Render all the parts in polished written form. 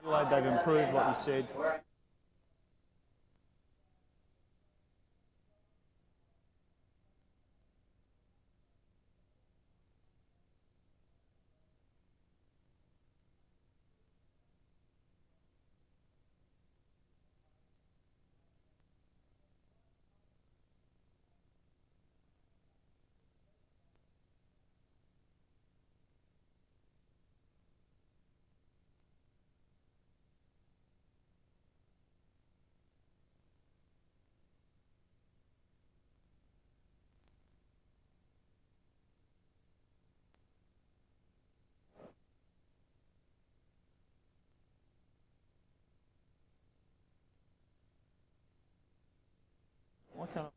Adelaide, they've improved, like you said. Why can't I?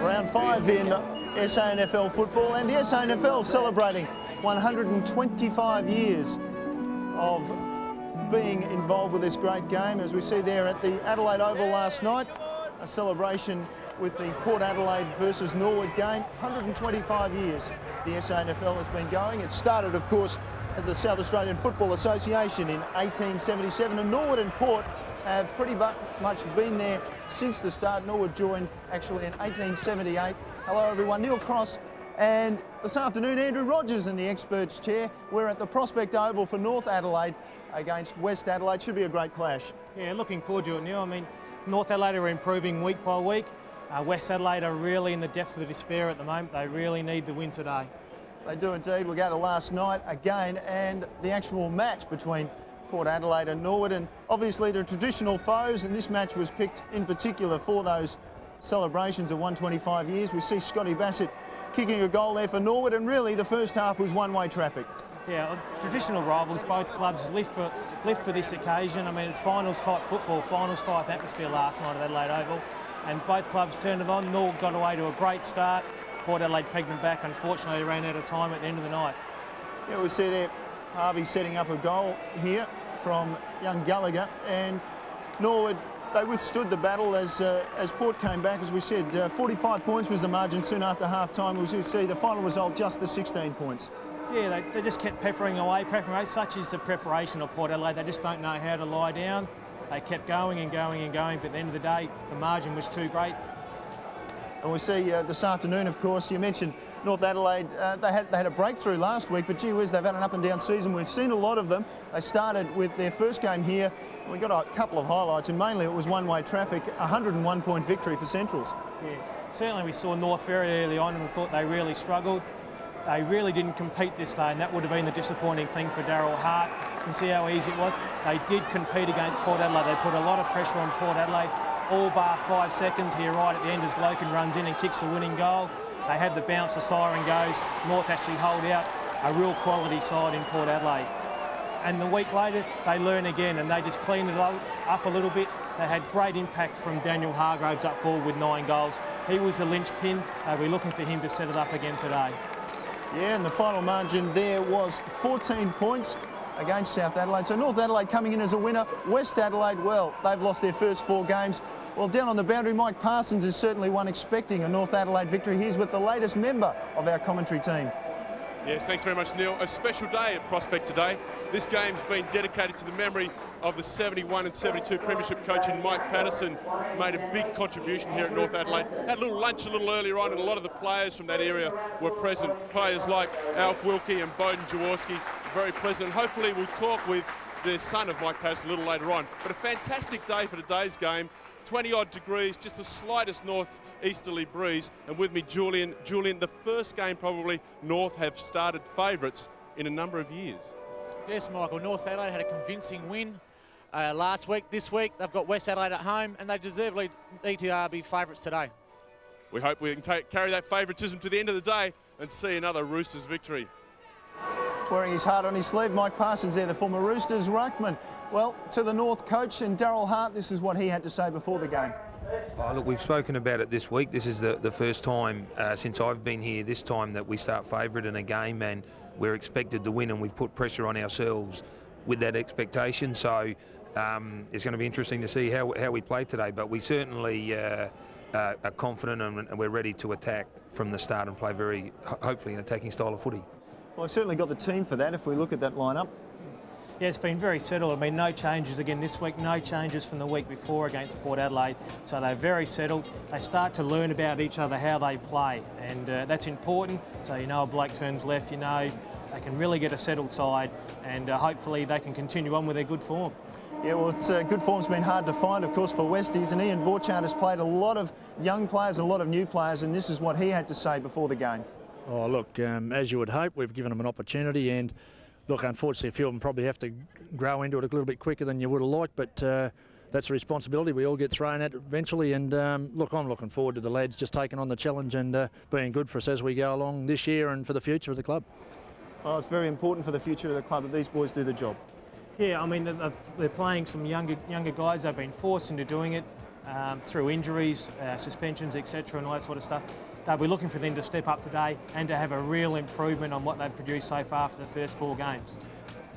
Round 5 in SANFL football, and the SANFL celebrating 125 years of being involved with this great game, as we see there at the Adelaide Oval last night, a celebration with the Port Adelaide versus Norwood game. 125 years the SANFL has been going. It started, of course, as the South Australian Football Association in 1877, and Norwood and Port have pretty much been there since the start. Norwood joined actually in 1878. Hello everyone, Neil Cross, and this afternoon Andrew Rogers in the experts chair. We're at the Prospect Oval for North Adelaide against West Adelaide. Should be a great clash. Yeah, looking forward to it, Neil. I mean, North Adelaide are improving week by week. West Adelaide are really in the depths of despair at the moment. They really need the win today. They do indeed. We'll go to last night again and the actual match between Port Adelaide and Norwood, and obviously they're traditional foes, and this match was picked in particular for those celebrations of 125 years. We see Scotty Bassett kicking a goal there for Norwood, and really the first half was one-way traffic. Yeah, traditional rivals, both clubs live for this occasion. I mean, it's finals type football, finals type atmosphere last night at Adelaide Oval, and both clubs turned it on. Norwood got away to a great start. Port Adelaide pegged them back. Unfortunately, they ran out of time at the end of the night. Yeah, we see there Harvey setting up a goal here from young Gallagher, and Norwood, they withstood the battle as Port came back. As we said, 45 points was the margin soon after half-time. We see the final result just the 16 points. Yeah, they just kept peppering away. Such is the preparation of Port Adelaide. They just don't know how to lie down. They kept going and going and going, but at the end of the day, the margin was too great. And we see this afternoon, of course, you mentioned North Adelaide, they had a breakthrough last week, but gee whiz, they've had an up and down season. We've seen a lot of them. They started with their first game here. We got a couple of highlights, and mainly it was one-way traffic, 101-point victory for Centrals. Yeah, certainly we saw North very early on and thought they really struggled. They really didn't compete this day, and that would have been the disappointing thing for Daryl Hart. You can see how easy it was. They did compete against Port Adelaide. They put a lot of pressure on Port Adelaide. All bar 5 seconds here right at the end as Loken runs in and kicks the winning goal. They had the bounce, the siren goes. North actually hold out. A real quality side in Port Adelaide. And the week later, they learn again and they just cleaned it up a little bit. They had great impact from Daniel Hargroves up forward with 9 goals. He was the linchpin. We're looking for him to set it up again today. Yeah, and the final margin there was 14 points against South Adelaide. So North Adelaide coming in as a winner. West Adelaide, well, they've lost their first 4 games. Well, down on the boundary, Mike Parsons is certainly one expecting a North Adelaide victory. Here's with the latest member of our commentary team. Yes, thanks very much, Neil. A special day at Prospect today. This game's been dedicated to the memory of the 71 and 72 premiership coach in Mike Patterson. Made a big contribution here at North Adelaide. Had a little lunch a little earlier on, and a lot of the players from that area were present. Players like Alf Wilkie and Bowden Jaworski, very pleasant. And hopefully we'll talk with the son of Mike Patterson a little later on. But a fantastic day for today's game. 20-odd degrees, just the slightest northeasterly breeze. And with me, Julian. Julian, the first game probably North have started favourites in a number of years. Yes, Michael. North Adelaide had a convincing win last week. This week, they've got West Adelaide at home, and they deservedly need to be favourites today. We hope we can carry that favouritism to the end of the day and see another Roosters victory. Wearing his heart on his sleeve, Mike Parsons there, the former Roosters ruckman. Well, to the North coach and Daryl Hart, this is what he had to say before the game. Oh, look, we've spoken about it this week. This is the first time since I've been here this time that we start favourite in a game, and we're expected to win, and we've put pressure on ourselves with that expectation. So it's going to be interesting to see how we play today, but we certainly are confident, and we're ready to attack from the start and play very, hopefully, an attacking style of footy. Well, I've certainly got the team for that if we look at that lineup. Yeah, it's been very settled. I mean, no changes again this week, no changes from the week before against Port Adelaide. So they're very settled. They start to learn about each other, how they play, and that's important. So you know a bloke turns left, you know they can really get a settled side, and hopefully they can continue on with their good form. Yeah, well, good form's been hard to find, of course, for Westies, and Ian Borchardt has played a lot of young players and a lot of new players, and this is what he had to say before the game. Oh, look, as you would hope, we've given them an opportunity, and look, unfortunately, a few of them probably have to grow into it a little bit quicker than you would have liked, but that's a responsibility we all get thrown at eventually. And look, I'm looking forward to the lads just taking on the challenge and being good for us as we go along this year and for the future of the club. Well, it's very important for the future of the club that these boys do the job. Yeah, I mean, they're playing some younger guys. They've been forced into doing it through injuries, suspensions, etc., and all that sort of stuff. They'll be looking for them to step up today and to have a real improvement on what they've produced so far for the first 4 games.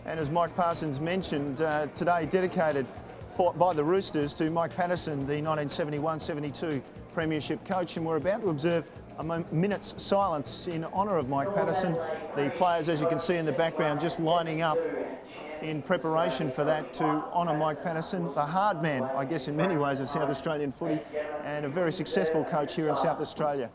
And as Mike Parsons mentioned, today dedicated by the Roosters to Mike Patterson, the 1971-72 Premiership coach, and we're about to observe a minute's silence in honour of Mike Patterson. The players, as you can see in the background, just lining up in preparation for that to honour Mike Patterson, the hard man, I guess, in many ways of South Australian footy, and a very successful coach here in South Australia.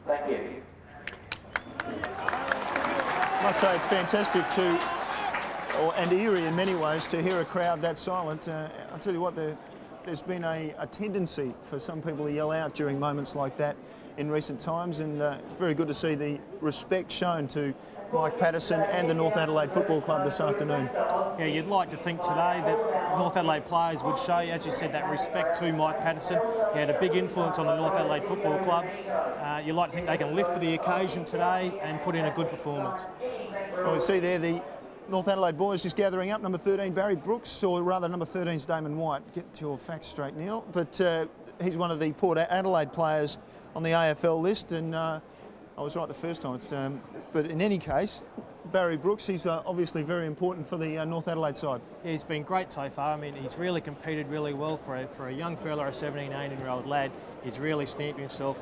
Thank you. I must say it's fantastic and eerie in many ways to hear a crowd that silent. I'll tell you what, there's been a tendency for some people to yell out during moments like that in recent times, and it's very good to see the respect shown to Mike Patterson and the North Adelaide Football Club this afternoon. Yeah, you'd like to think today that North Adelaide players would show, as you said, that respect to Mike Patterson. He had a big influence on the North Adelaide Football Club. You'd like to think they can lift for the occasion today and put in a good performance. Well, we see there the North Adelaide boys just gathering up. Number 13, Barry Brooks, or rather number 13 is Damon White. Get your facts straight, Neil. But he's one of the Port Adelaide players on the AFL list, and I was right the first time. But in any case, Barry Brooks, he's obviously very important for the North Adelaide side. Yeah, he's been great so far. I mean, he's really competed really well for a young fella, a 17, 18-year-old lad. He's really stamped himself.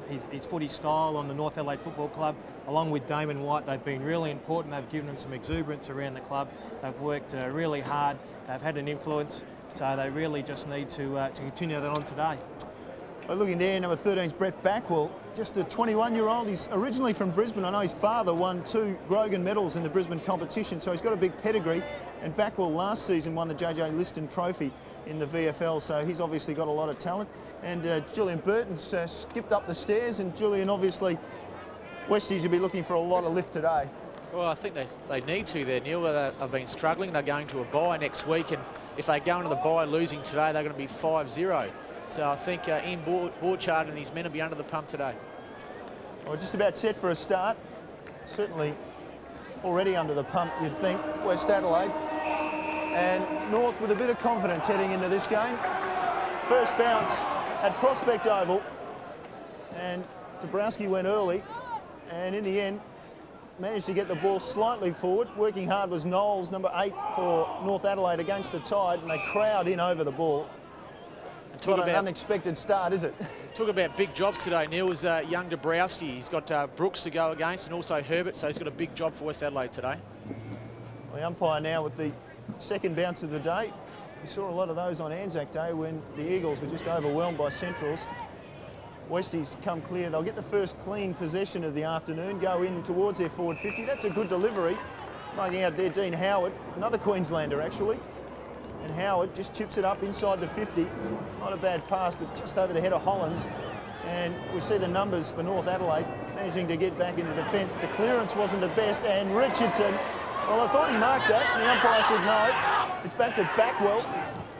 His footy style on the North Adelaide Football Club, along with Damon White, they've been really important. They've given him some exuberance around the club. They've worked really hard. They've had an influence. So they really just need to continue that on today. Well, looking there, number 13 is Brett Backwell, just a 21-year-old. He's originally from Brisbane. I know his father won 2 Grogan medals in the Brisbane competition, so he's got a big pedigree. And Backwell last season won the JJ Liston Trophy in the VFL, so he's obviously got a lot of talent. And Julian Burton's skipped up the stairs, and Julian, obviously, Westies will be looking for a lot of lift today. Well, I think they need to there, Neil. They've been struggling. They're going to a bye next week, and if they go into the bye losing today, they're going to be 5-0. So I think Ian Borchard and his men will be under the pump today. Well, just about set for a start. Certainly already under the pump, you'd think, West Adelaide. And North with a bit of confidence heading into this game. First bounce at Prospect Oval. And Dabrowski went early. And in the end, managed to get the ball slightly forward. Working hard was Knowles, number 8 for North Adelaide against the Tide. And they crowd in over the ball. Not an unexpected start, is it? Talk about big jobs today, Neil, is young Dabrowski. He's got Brooks to go against and also Herbert, so he's got a big job for West Adelaide today. Well, the umpire now with the second bounce of the day. We saw a lot of those on Anzac Day when the Eagles were just overwhelmed by Centrals. Westies come clear. They'll get the first clean possession of the afternoon, go in towards their forward 50. That's a good delivery. Marking out there, Dean Howard, another Queenslander actually. And Howard just chips it up inside the 50. Not a bad pass, but just over the head of Hollins. And we see the numbers for North Adelaide managing to get back into defence. The clearance wasn't the best, and Richardson, well, I thought he marked that, and the umpire said no. It's back to Backwell.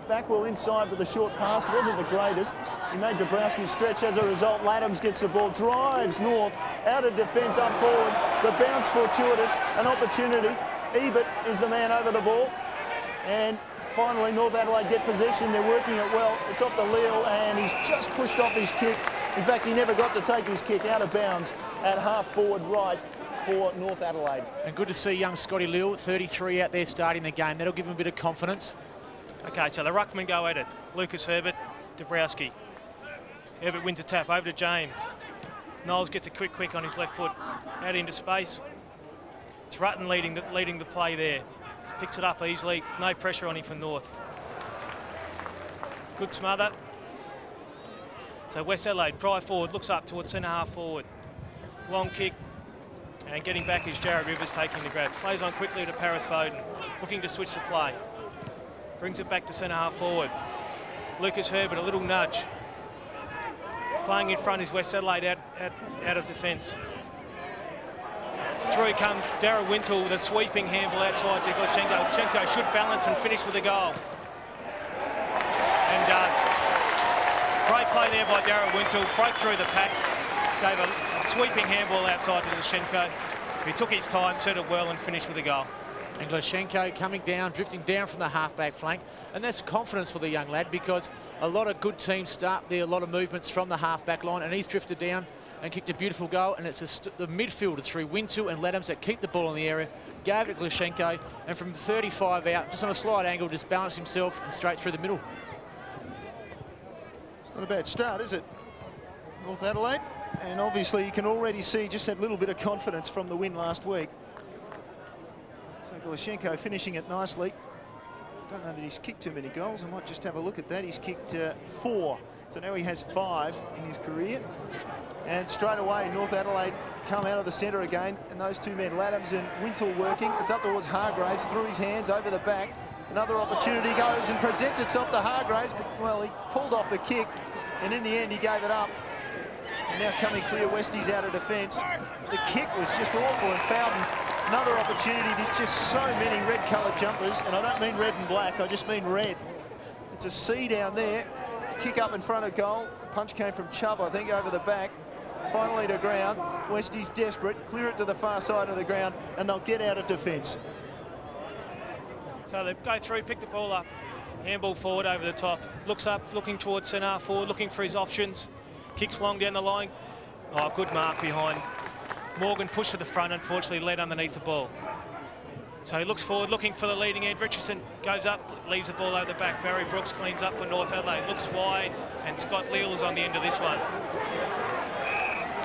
Backwell inside with a short pass, wasn't the greatest. He made Dabrowski stretch as a result. Laddams gets the ball, drives North, out of defence, up forward. The bounce fortuitous, an opportunity. Ebert is the man over the ball. And finally, North Adelaide get possession. They're working it well. It's off the Leal, and he's just pushed off his kick. In fact, he never got to take his kick, out of bounds at half forward right for North Adelaide. And good to see young Scotty Leal, 33 out there starting the game. That'll give him a bit of confidence. Okay, so the ruckmen go at it. Lucas Herbert, Dabrowski. Herbert wins a tap over to James. Knowles gets a quick on his left foot, out into space. It's Rutten leading the play there. Picks it up easily, no pressure on him for North. Good smother. So West Adelaide, drive forward, looks up towards centre half forward. Long kick, and getting back is Jared Rivers taking the grab. Plays on quickly to Paris Foden, looking to switch the play. Brings it back to centre half forward. Lucas Herbert, a little nudge. Playing in front is West Adelaide out of defence. Through comes Darrell Wintle with a sweeping handball outside to Glashenko. Glashenko should balance and finish with a goal. And does. Great play there by Darrell Wintle. Broke through the pack. Gave a sweeping handball outside to Glashenko. He took his time, set it well and finished with a goal. And Glashenko coming down, drifting down from the half-back flank. And that's confidence for the young lad because a lot of good teams start there, a lot of movements from the half-back line, and he's drifted down and kicked a beautiful goal, and it's the midfielders through Wintle and Laddams that keep the ball in the area, gave it to Glashenko, and from 35 out, just on a slight angle, just balanced himself and straight through the middle. It's not a bad start, is it? North Adelaide, and obviously you can already see just that little bit of confidence from the win last week. So Glashenko finishing it nicely. Don't know that he's kicked too many goals. I might just have a look at that. He's kicked 4. So now he has 5 in his career. And straight away, North Adelaide come out of the centre again. And those two men, Laddams and Wintle, working. It's up towards Hargraves, through his hands, over the back. Another opportunity goes and presents itself to Hargraves. Well, he pulled off the kick, and in the end, he gave it up. And now coming clear, Westies out of defence. The kick was just awful, and Fountain, another opportunity. There's just so many red-coloured jumpers, and I don't mean red and black, I just mean red. It's a C down there. Kick up in front of goal. Punch came from Chubb, I think, over the back. Finally to ground. Westies desperate. Clear it to the far side of the ground, and they'll get out of defence. So they go through, pick the ball up. Handball forward over the top. Looks up, looking towards centre forward, looking for his options. Kicks long down the line. Oh, good mark behind. Morgan pushed to the front, unfortunately led underneath the ball. So he looks forward, looking for the leading end. Richardson goes up, leaves the ball over the back. Barry Brooks cleans up for North Adelaide. Looks wide, and Scott Leal is on the end of this one.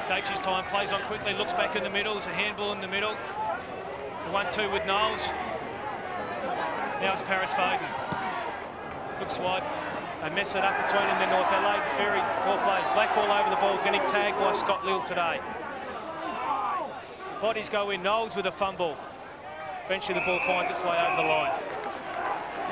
Takes his time, plays on quickly, looks back in the middle. There's a handball in the middle. The 1-2 with Knowles. Now it's Paris Foden. looks wide. They mess it up between him and North Adelaide. It's very well played. Black ball over the ball, getting tagged by Scott Lill today. Bodies go in. Knowles with a fumble. Eventually the ball finds its way over the line.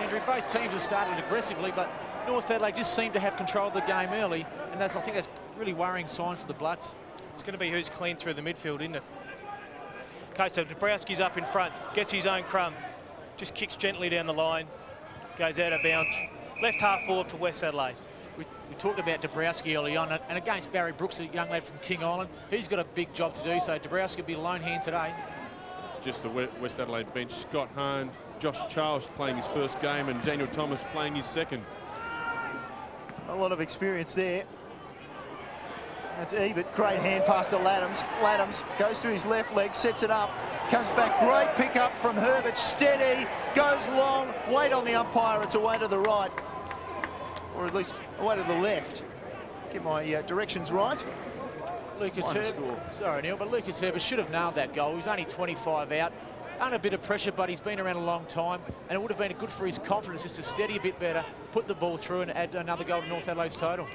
Andrew, both teams have started aggressively, but North Adelaide just seem to have control of the game early, and I think that's a really worrying sign for the Bloods. It's going to be who's clean through the midfield, isn't it? Okay, so Dabrowski's up in front, gets his own crumb, just kicks gently down the line, goes out of bounds. Left half forward for West Adelaide. We talked about Dabrowski early on, and against Barry Brooks, a young lad from King Island, he's got a big job to do, so Dabrowski will be a lone hand today. Just the West Adelaide bench, Scott Hahn, Josh Charles playing his first game, and Daniel Thomas playing his second. A lot of experience there. That's Ebert, great hand pass to Laddams. Laddams goes to his left leg, sets it up, comes back, great pick up from Herbert, steady, goes long, wait on the umpire, it's away to the right, or at least away to the left. Get my directions right. Lucas Herbert, sorry Neil, but Lucas Herbert should have nailed that goal. He's only 25 out, under a bit of pressure, but he's been around a long time, and it would have been good for his confidence just to steady a bit better, put the ball through and add another goal to North Adelaide's total.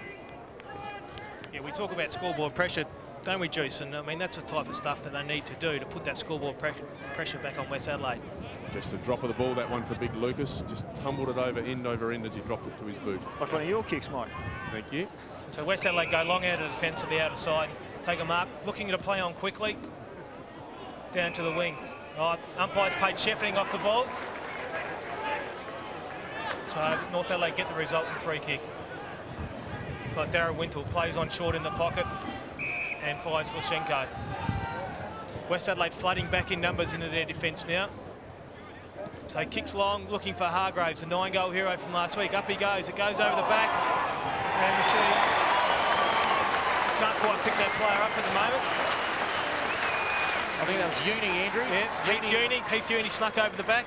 Yeah, we talk about scoreboard pressure, don't we, Juice? And I mean, that's the type of stuff that they need to do to put that scoreboard pressure back on West Adelaide. Just a drop of the ball, that one for Big Lucas. Just tumbled it over end as he dropped it to his boot. Like one of your kicks, Mike. Thank you. So West Adelaide go long out of defence to the outer side, take a mark, looking to play on quickly, down to the wing. Oh, umpires paid shepherding off the ball. So North Adelaide get the resultant free kick. So Darren Wintle plays on short in the pocket and fires Lushenko. West Adelaide flooding back in numbers into their defence now. So he kicks long, looking for Hargraves, the 9-goal hero from last week. Up he goes, it goes over the back. And we see, can't quite pick that player up at the moment. I think that was Uni, Andrew. Yeah, Heath Uni snuck over the back.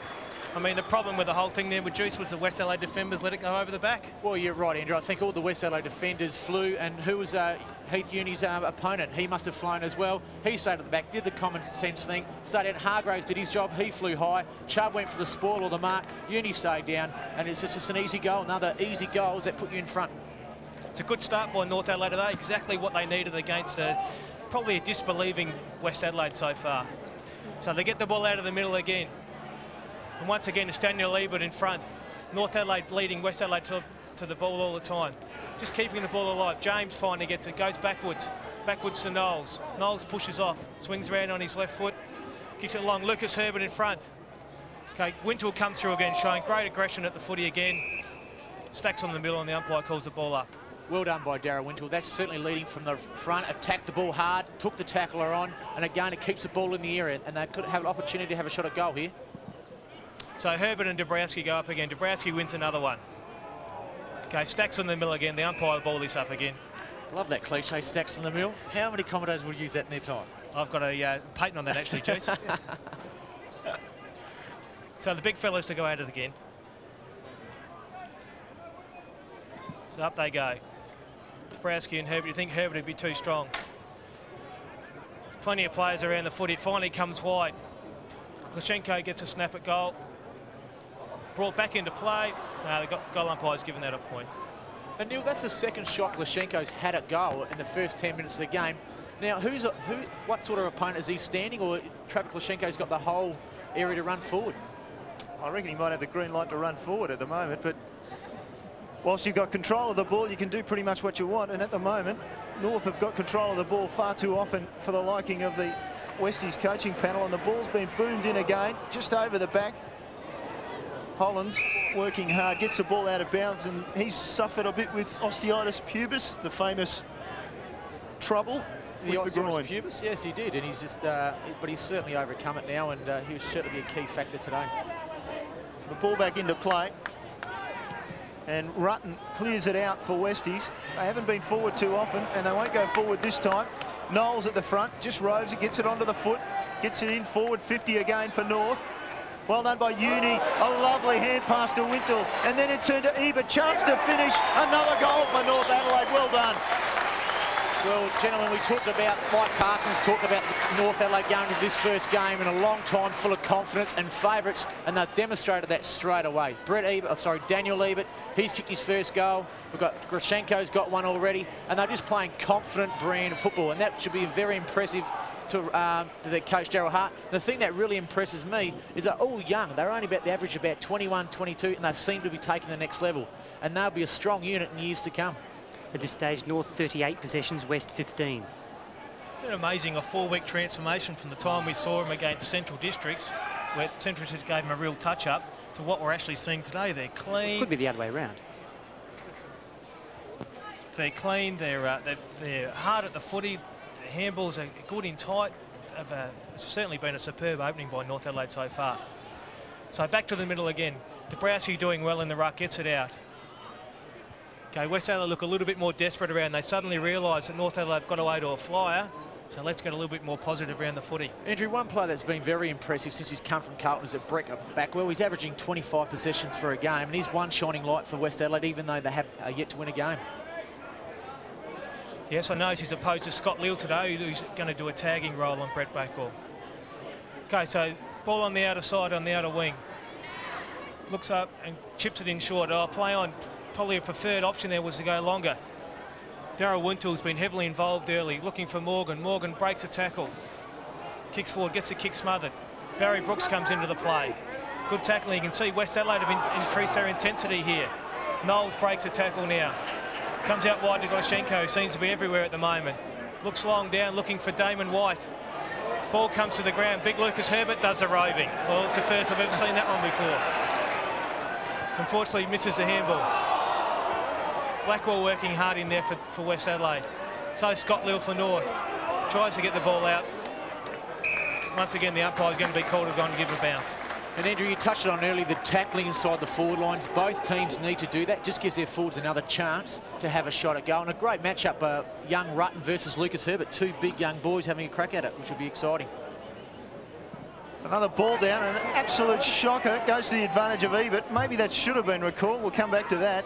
I mean, the problem with the whole thing there with Juice was the West Adelaide defenders let it go over the back. Well, you're right, Andrew. I think all the West Adelaide defenders flew, and who was Heath Uni's opponent? He must have flown as well. He stayed at the back, did the common sense thing, stayed out. Hargraves did his job. He flew high. Chubb went for the spoil or the mark. Uni stayed down, and it's just an easy goal. Another easy goals that put you in front. It's a good start by North Adelaide today. Exactly what they needed against probably a disbelieving West Adelaide so far. So they get the ball out of the middle again. And once again, it's Daniel Ebert in front. North Adelaide leading West Adelaide to the ball all the time. Just keeping the ball alive. James finally gets it, goes backwards. Backwards to Knowles. Knowles pushes off, swings around on his left foot, kicks it long. Lucas Herbert in front. Okay, Wintle comes through again, showing great aggression at the footy again. Stacks on the middle and the umpire calls the ball up. Well done by Darren Wintle. That's certainly leading from the front, attacked the ball hard, took the tackler on, and again it keeps the ball in the area, and they could have an opportunity to have a shot at goal here. So Herbert and Dabrowski go up again. Dabrowski wins another one. Okay, Stacks on the middle again. The umpire ball this up again. Love that cliche, Stacks in the middle. How many commentators would use that in their time? I've got a patent on that actually, Juice. So the big fellas to go at it again. So up they go. Dabrowski and Herbert. You think Herbert would be too strong? Plenty of players around the foot. It finally comes wide. Lushenko gets a snap at goal. Brought back into play. No, the goal umpire's given that a point. And Neil, that's the second shot Lushenko's had at goal in the first 10 minutes of the game. Now, what sort of opponent is he standing, or Travis Lushenko's got the whole area to run forward? I reckon he might have the green light to run forward at the moment, but whilst you've got control of the ball, you can do pretty much what you want, and at the moment, North have got control of the ball far too often for the liking of the Westies coaching panel, and the ball's been boomed in again, just over the back. Hollands working hard, gets the ball out of bounds, and he's suffered a bit with osteitis pubis, the famous trouble with the groin. Pubis, yes, he did, and he's just, but he's certainly overcome it now, and he'll certainly be a key factor today. The ball back into play, and Rutten clears it out for Westies. They haven't been forward too often, and they won't go forward this time. Knowles at the front, just roves it, gets it onto the foot, gets it in forward, 50 again for North. Well done by Uni, a lovely hand pass to Wintle, and then it turned to Ebert, chance to finish, another goal for North Adelaide, well done. Well, gentlemen, we talked about, Mike Parsons talked about North Adelaide going to this first game in a long time full of confidence and favourites, and they've demonstrated that straight away. Daniel Ebert, he's kicked his first goal. We've got Grashenko's got one already, and they're just playing confident brand of football, and that should be very impressive to the coach, Daryl Hart. The thing that really impresses me is they're all young. They're only about the average about 21, 22, and they seem to be taking the next level, and they'll be a strong unit in years to come. At this stage, North 38 possessions, West 15. It's amazing, a 4-week transformation from the time we saw him against Central Districts, where Central Districts gave him a real touch-up, to what we're actually seeing today. They're clean. It could be the other way around. They're clean, they're hard at the footy, the handballs are good in tight. It's certainly been a superb opening by North Adelaide so far. So back to the middle again. Dabrowski doing well in the ruck, gets it out. Okay, West Adelaide look a little bit more desperate around. They suddenly realise that North Adelaide got away to a flyer. So let's get a little bit more positive around the footy. Andrew, one player that's been very impressive since he's come from Carlton is at Brett Backwell. He's averaging 25 possessions for a game, and he's one shining light for West Adelaide, even though they have yet to win a game. Yes, I know he's opposed to Scott Leal today, who's going to do a tagging role on Brett Backwell. Okay, so ball on the outer side, on the outer wing. Looks up and chips it in short. Oh, play on. Probably a preferred option there was to go longer. Darryl Wintall's been heavily involved early, looking for Morgan. Morgan breaks a tackle. Kicks forward, gets the kick smothered. Barry Brooks comes into the play. Good tackling. You can see West Adelaide have increased their intensity here. Knowles breaks a tackle now. Comes out wide to Glashenko, who seems to be everywhere at the moment. Looks long down, looking for Damon White. Ball comes to the ground. Big Lucas Herbert does the roving. Well, it's the first I've ever seen that one before. Unfortunately, misses the handball. Blackwell working hard in there for West Adelaide. So Scott Leal for North. Tries to get the ball out. Once again, the umpire is going to be called on to give a bounce. And Andrew, you touched on earlier the tackling inside the forward lines. Both teams need to do that. Just gives their forwards another chance to have a shot at goal. And a great matchup, young Rutten versus Lucas Herbert. Two big young boys having a crack at it, which will be exciting. Another ball down, and an absolute shocker. Goes to the advantage of Ebert. Maybe that should have been recalled. We'll come back to that.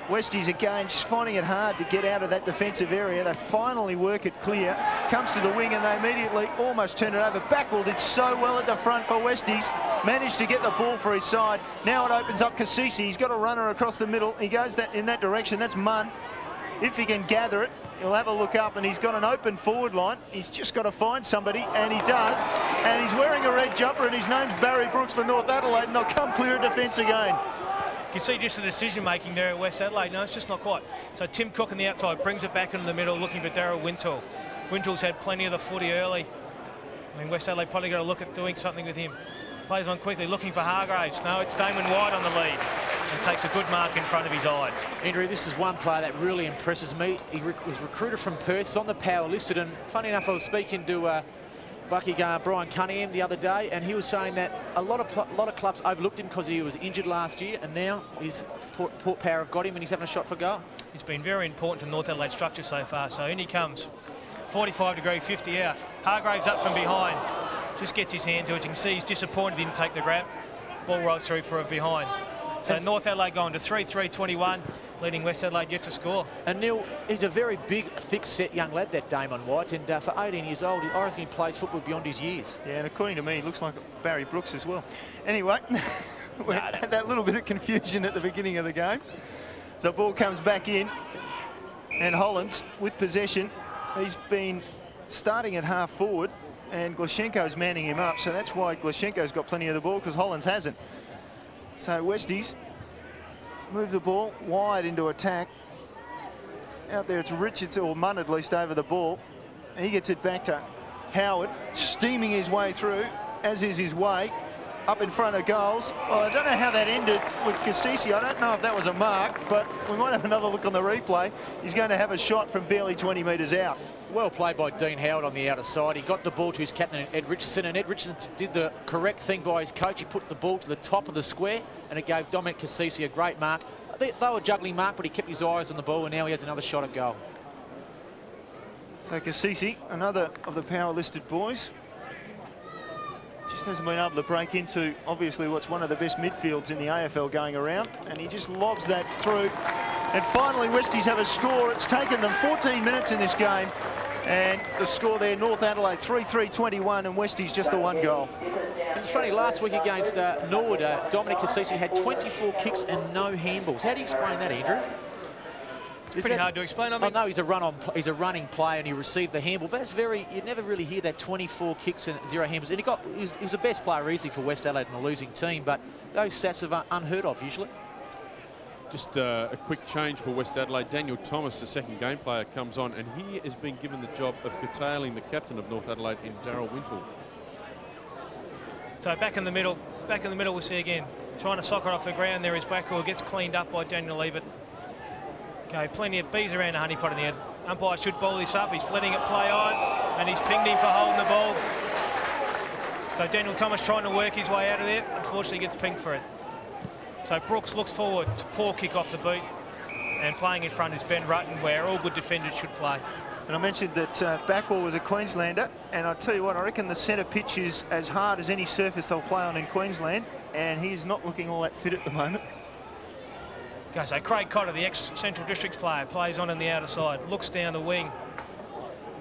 Westies again just finding it hard to get out of that defensive area. They finally work it clear. Comes to the wing and they immediately almost turn it over. Backwell did so well at the front for Westies. Managed to get the ball for his side. Now it opens up Cassisi. He's got a runner across the middle. He goes in that direction. That's Munn. If he can gather it, he'll have a look up, and he's got an open forward line. He's just got to find somebody, and he does. And he's wearing a red jumper, and his name's Barry Brooks for North Adelaide, and they'll come clear of defence again. You see just the decision-making there at West Adelaide. No, it's just not quite. So Tim Cook on the outside brings it back into the middle, looking for Darryl Wintall. Wintall's had plenty of the footy early. I mean, West Adelaide probably got to look at doing something with him. Plays on quickly, looking for Hargraves. No, it's Damon White on the lead. And takes a good mark in front of his eyes. Andrew, this is one player that really impresses me. He was recruited from Perth. He's on the power listed, and funny enough, I was speaking to Brian Cunningham the other day, and he was saying that a lot of clubs overlooked him because he was injured last year, and now Port Power have got him, and he's having a shot for goal. He's been very important to North Adelaide structure so far. So in he comes, 45 degree, 50 out. Hargraves up from behind, just gets his hand to it. You can see he's disappointed he didn't take the grab. Ball rolls through for a behind. So North Adelaide going to 3-3-21, leading West Adelaide yet to score. And Neil, he's a very big, thick-set young lad, that Damon White, and for 18 years old, I reckon he plays football beyond his years. Yeah, and according to me, he looks like Barry Brooks as well. Anyway, we had that little bit of confusion at the beginning of the game. So ball comes back in, and Hollands with possession. He's been starting at half forward, and Glashenko's manning him up, so that's why Glashenko's got plenty of the ball, because Hollands hasn't. So Westies move the ball wide into attack. Out there it's Richards, or Munn at least, over the ball. He gets it back to Howard, steaming his way through, as is his way, up in front of goals. Well, I don't know how that ended with Cassisi. I don't know if that was a mark, but we might have another look on the replay. He's going to have a shot from barely 20 metres out. Well played by Dean Howard on the outer side. He got the ball to his captain, Ed Richardson, and Ed Richardson did the correct thing by his coach. He put the ball to the top of the square, and it gave Dominic Cassisi a great mark. They were juggling mark, but he kept his eyes on the ball, and now he has another shot at goal. So Cassisi, another of the power-listed boys, just hasn't been able to break into, obviously, what's one of the best midfields in the AFL going around, and he just lobs that through. And finally, Westies have a score. It's taken them 14 minutes in this game. And the score there, North Adelaide 3-3-21, and Westies just the one goal. It's funny, last week against Norwood, Dominic Cassisi had 24 kicks and no handballs. How do you explain that, Andrew? It's pretty hard to explain. I mean, no, he's a running player and he received the handball. But that's you never really hear that 24 kicks and 0 handballs. And he was the best player easily for West Adelaide in a losing team, but those stats are unheard of usually. Just a quick change for West Adelaide. Daniel Thomas, the second game player, comes on, and he has been given the job of curtailing the captain of North Adelaide in Daryl Wintle. So back in the middle we see again, trying to sock it off the ground. There is Blackwell, gets cleaned up by Daniel Ebert. Okay, plenty of bees around the honeypot in the end. Umpire should ball this up. He's letting it play on, and he's pinged him for holding the ball. So Daniel Thomas trying to work his way out of there. Unfortunately, gets pinged for it. So Brooks looks forward to poor kick off the boot, and playing in front is Ben Rutten, where all good defenders should play. And I mentioned that Backwell was a Queenslander, and I'll tell you what, I reckon the centre pitch is as hard as any surface they'll play on in Queensland, and he's not looking all that fit at the moment. Okay, so Craig Cotter, the ex-Central Districts player, plays on the outer side, looks down the wing.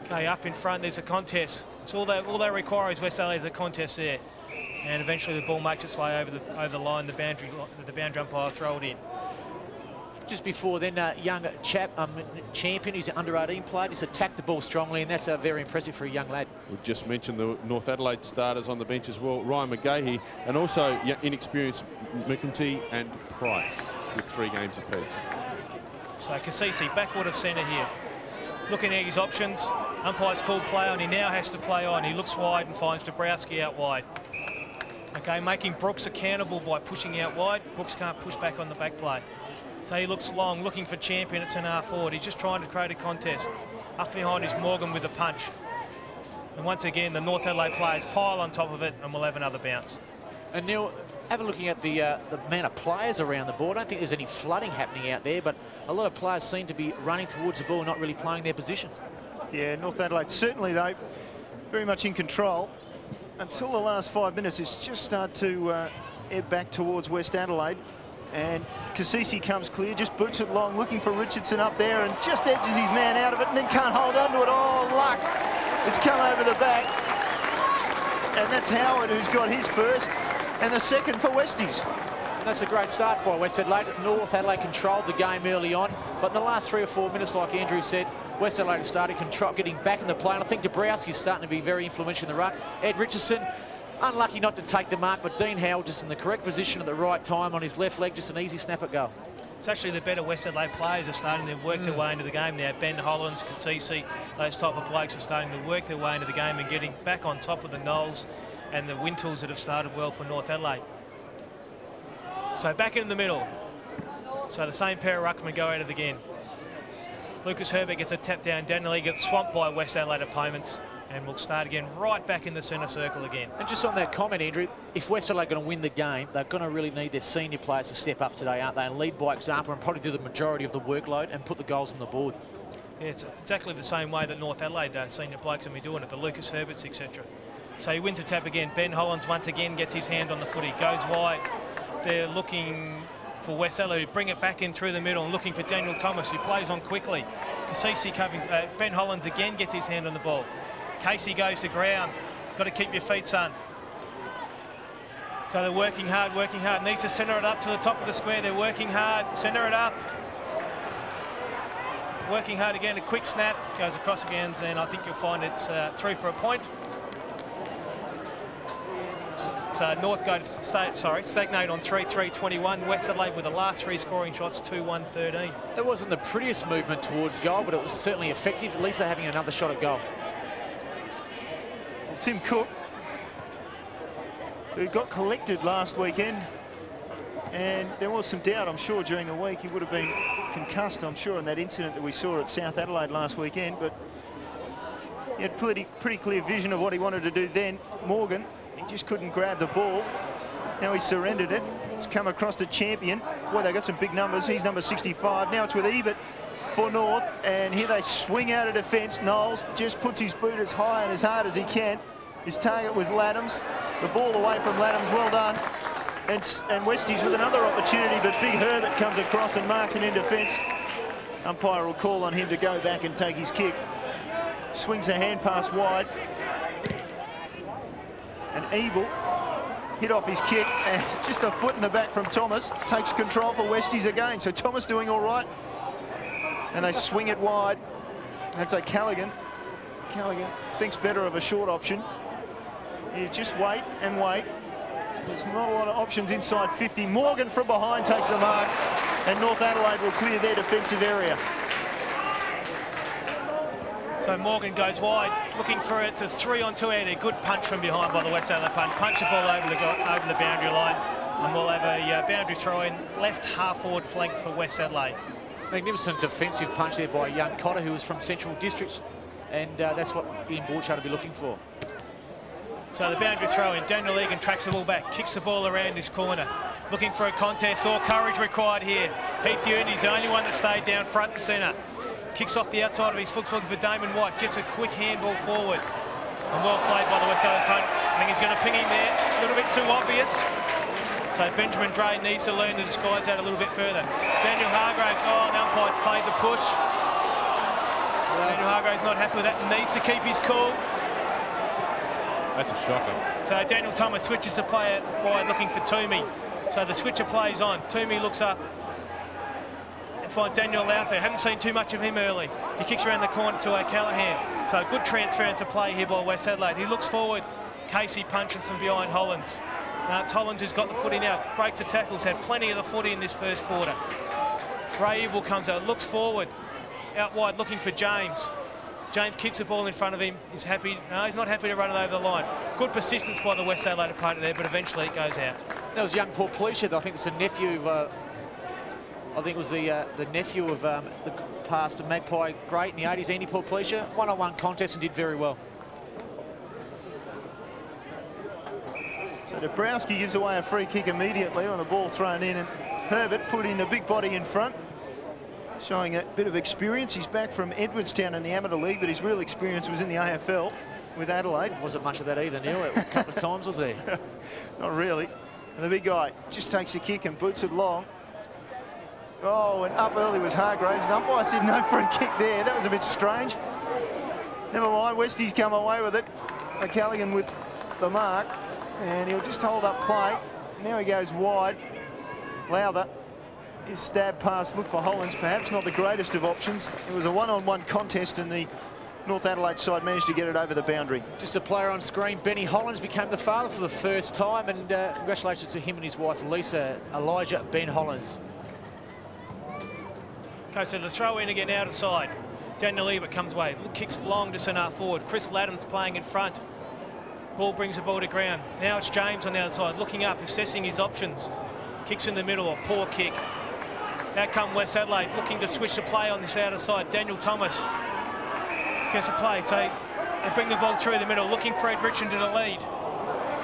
Okay, up in front, there's a contest. So all they require is West Adelaide is a contest there. And eventually the ball makes its way over the line, the boundary umpire throw it in. Just before then, young chap, champion, he's an under-18 player, just attacked the ball strongly, and that's very impressive for a young lad. We've just mentioned the North Adelaide starters on the bench as well. Ryan McGahey, and also inexperienced McEntee and Price with 3 games apiece. So Cassisi, backward of centre here. Looking at his options, umpire's called play on, he now has to play on. He looks wide and finds Dabrowski out wide. Okay, making Brooks accountable by pushing out wide. Brooks can't push back on the back play. So he looks long, looking for champion at centre half forward. He's just trying to create a contest. Up behind is Morgan with a punch. And once again, the North Adelaide players pile on top of it, and we'll have another bounce. And Neil, have a looking at the amount of players around the board. I don't think there's any flooding happening out there, but a lot of players seem to be running towards the ball and not really playing their positions. Yeah, North Adelaide certainly, though, very much in control. Until the last 5 minutes, it's just started to ebb back towards West Adelaide. And Cassisi comes clear, just boots it long, looking for Richardson up there, and just edges his man out of it, and then can't hold on to it. Oh, luck! It's come over the back. And that's Howard, who's got his first, and the second for Westies. That's a great start by West Adelaide. North Adelaide controlled the game early on, but in the last 3 or 4 minutes, like Andrew said, West Adelaide started getting back in the play, and I think Dabrowski's starting to be very influential in the ruck. Ed Richardson, unlucky not to take the mark, but Dean Howell just in the correct position at the right time on his left leg, just an easy snap at goal. It's actually the better West Adelaide players are starting to work their way into the game now. Ben Hollands, Cassisi, those type of blokes are starting to work their way into the game and getting back on top of the Knowles and the Wintles that have started well for North Adelaide. So back in the middle. So the same pair of ruckmen go at it again. Lucas Herbert gets a tap down. Daniel Lee gets swamped by West Adelaide opponents. And we'll start again right back in the centre circle again. And just on that comment, Andrew, if West Adelaide are going to win the game, they're going to really need their senior players to step up today, aren't they? And lead by example and probably do the majority of the workload and put the goals on the board. Yeah, it's exactly the same way that North Adelaide senior blokes have been doing it, the Lucas Herberts, etc. So he wins a tap again. Ben Hollands once again gets his hand on the footy, goes wide. They're looking for West Adelaide to bring it back in through the middle and looking for Daniel Thomas, who plays on quickly. Cassisi covering, Ben Hollands again gets his hand on the ball. Casey goes to ground. Got to keep your feet, son. So they're working hard, working hard. Needs to centre it up to the top of the square. They're working hard. Centre it up. Working hard again. A quick snap. Goes across again, and I think you'll find it's 3 for a point. So North go to stagnate on 3-3-21. West Adelaide with the last 3 scoring shots, 2-1-13. It wasn't the prettiest movement towards goal, but it was certainly effective. At least they're having another shot at goal. Tim Cook, who got collected last weekend, and there was some doubt, I'm sure, during the week. He would have been concussed, I'm sure, in that incident that we saw at South Adelaide last weekend, but he had pretty clear vision of what he wanted to do then. Morgan, he just couldn't grab the ball. Now he's surrendered it. It's come across to Champion. Boy, they got some big numbers. He's number 65. Now it's with Ebert for North, and here they swing out of defence. Knowles just puts his boot as high and as hard as he can. His target was Laddams. The ball away from Laddams, well done. And Westies with another opportunity, but Big Herbert comes across and marks it in defence. Umpire will call on him to go back and take his kick. Swings a hand pass wide. And Ebel hit off his kick, and just a foot in the back from Thomas. Takes control for Westies again. So Thomas doing all right. And they swing it wide. That's Callaghan. Callaghan thinks better of a short option. You just wait and wait. There's not a lot of options inside 50. Morgan from behind takes the mark, and North Adelaide will clear their defensive area. So Morgan goes wide, looking for it. It's a 3-on-2 out. A good punch from behind by the West Adelaide punch. Punch the ball over the boundary line, and we'll have a boundary throw in left half-forward flank for West Adelaide. Magnificent defensive punch there by young Cotter, who was from Central Districts, and that's what Ian Borchardt will be looking for. So the boundary throw in. Daniel Egan tracks the ball back, kicks the ball around his corner, looking for a contest. All courage required here. Heath Ewing's the only one that stayed down front and centre. Kicks off the outside of his foot, looking for Damon White. Gets a quick handball forward. And well played by the West Adelaide punt. I think he's going to ping him there. A little bit too obvious. So Benjamin Dre needs to learn to disguise that a little bit further. Daniel Hargraves, the umpire's played the push. Daniel Hargraves not happy with that, needs to keep his cool. That's a shocker. So Daniel Thomas switches the player wide, looking for Toomey. So the switcher plays on. Toomey looks up and finds Daniel Lowther. Haven't seen too much of him early. He kicks around the corner to O'Callaghan. So good transference of play here by West Adelaide. He looks forward. Casey punches from behind Hollands. Hollands has got the footy now. Breaks the tackles. Had plenty of the footy in this first quarter. Ray Ebel comes out, looks forward. Out wide looking for James. James kicks the ball in front of him. He's happy. No, he's not happy to run it over the line. Good persistence by the West Adelaide opponent there, but eventually it goes out. That was young Paul Pleasure. I think it's the nephew of, I think it was the nephew of the past Magpie great in the 80s, Andy Paul Pleasure. One-on-one contest and did very well. So Dabrowski gives away a free kick immediately on the ball thrown in, and Herbert putting the big body in front, showing a bit of experience. He's back from Edwardstown in the Amateur League, but his real experience was in the AFL with Adelaide. Wasn't much of that either, Neil. A couple of times, was there? Not really. And the big guy just takes a kick and boots it long. Oh, and up early was Hargraves. The umpire said no free kick there. That was a bit strange. Never mind, Westies come away with it. Callaghan with the mark, and he'll just hold up play. Now he goes wide. Lowther, his stab pass looked for Hollands, perhaps not the greatest of options. It was a one-on-one contest, and the North Adelaide side managed to get it over the boundary. Just a player on screen, Benny Hollands became the father for the first time, and congratulations to him and his wife Lisa, Elijah Ben Hollands. Okay, so the throw in again out of side. Daniel Ebert comes away, kicks long to centre forward. Chris Ladden's playing in front. Ball brings the ball to ground. Now it's James on the outside, looking up, assessing his options. Kicks in the middle, a poor kick. Now come West Adelaide, looking to switch the play on this outer side. Daniel Thomas gets a play, so they bring the ball through the middle, looking for Ed Richardson to lead.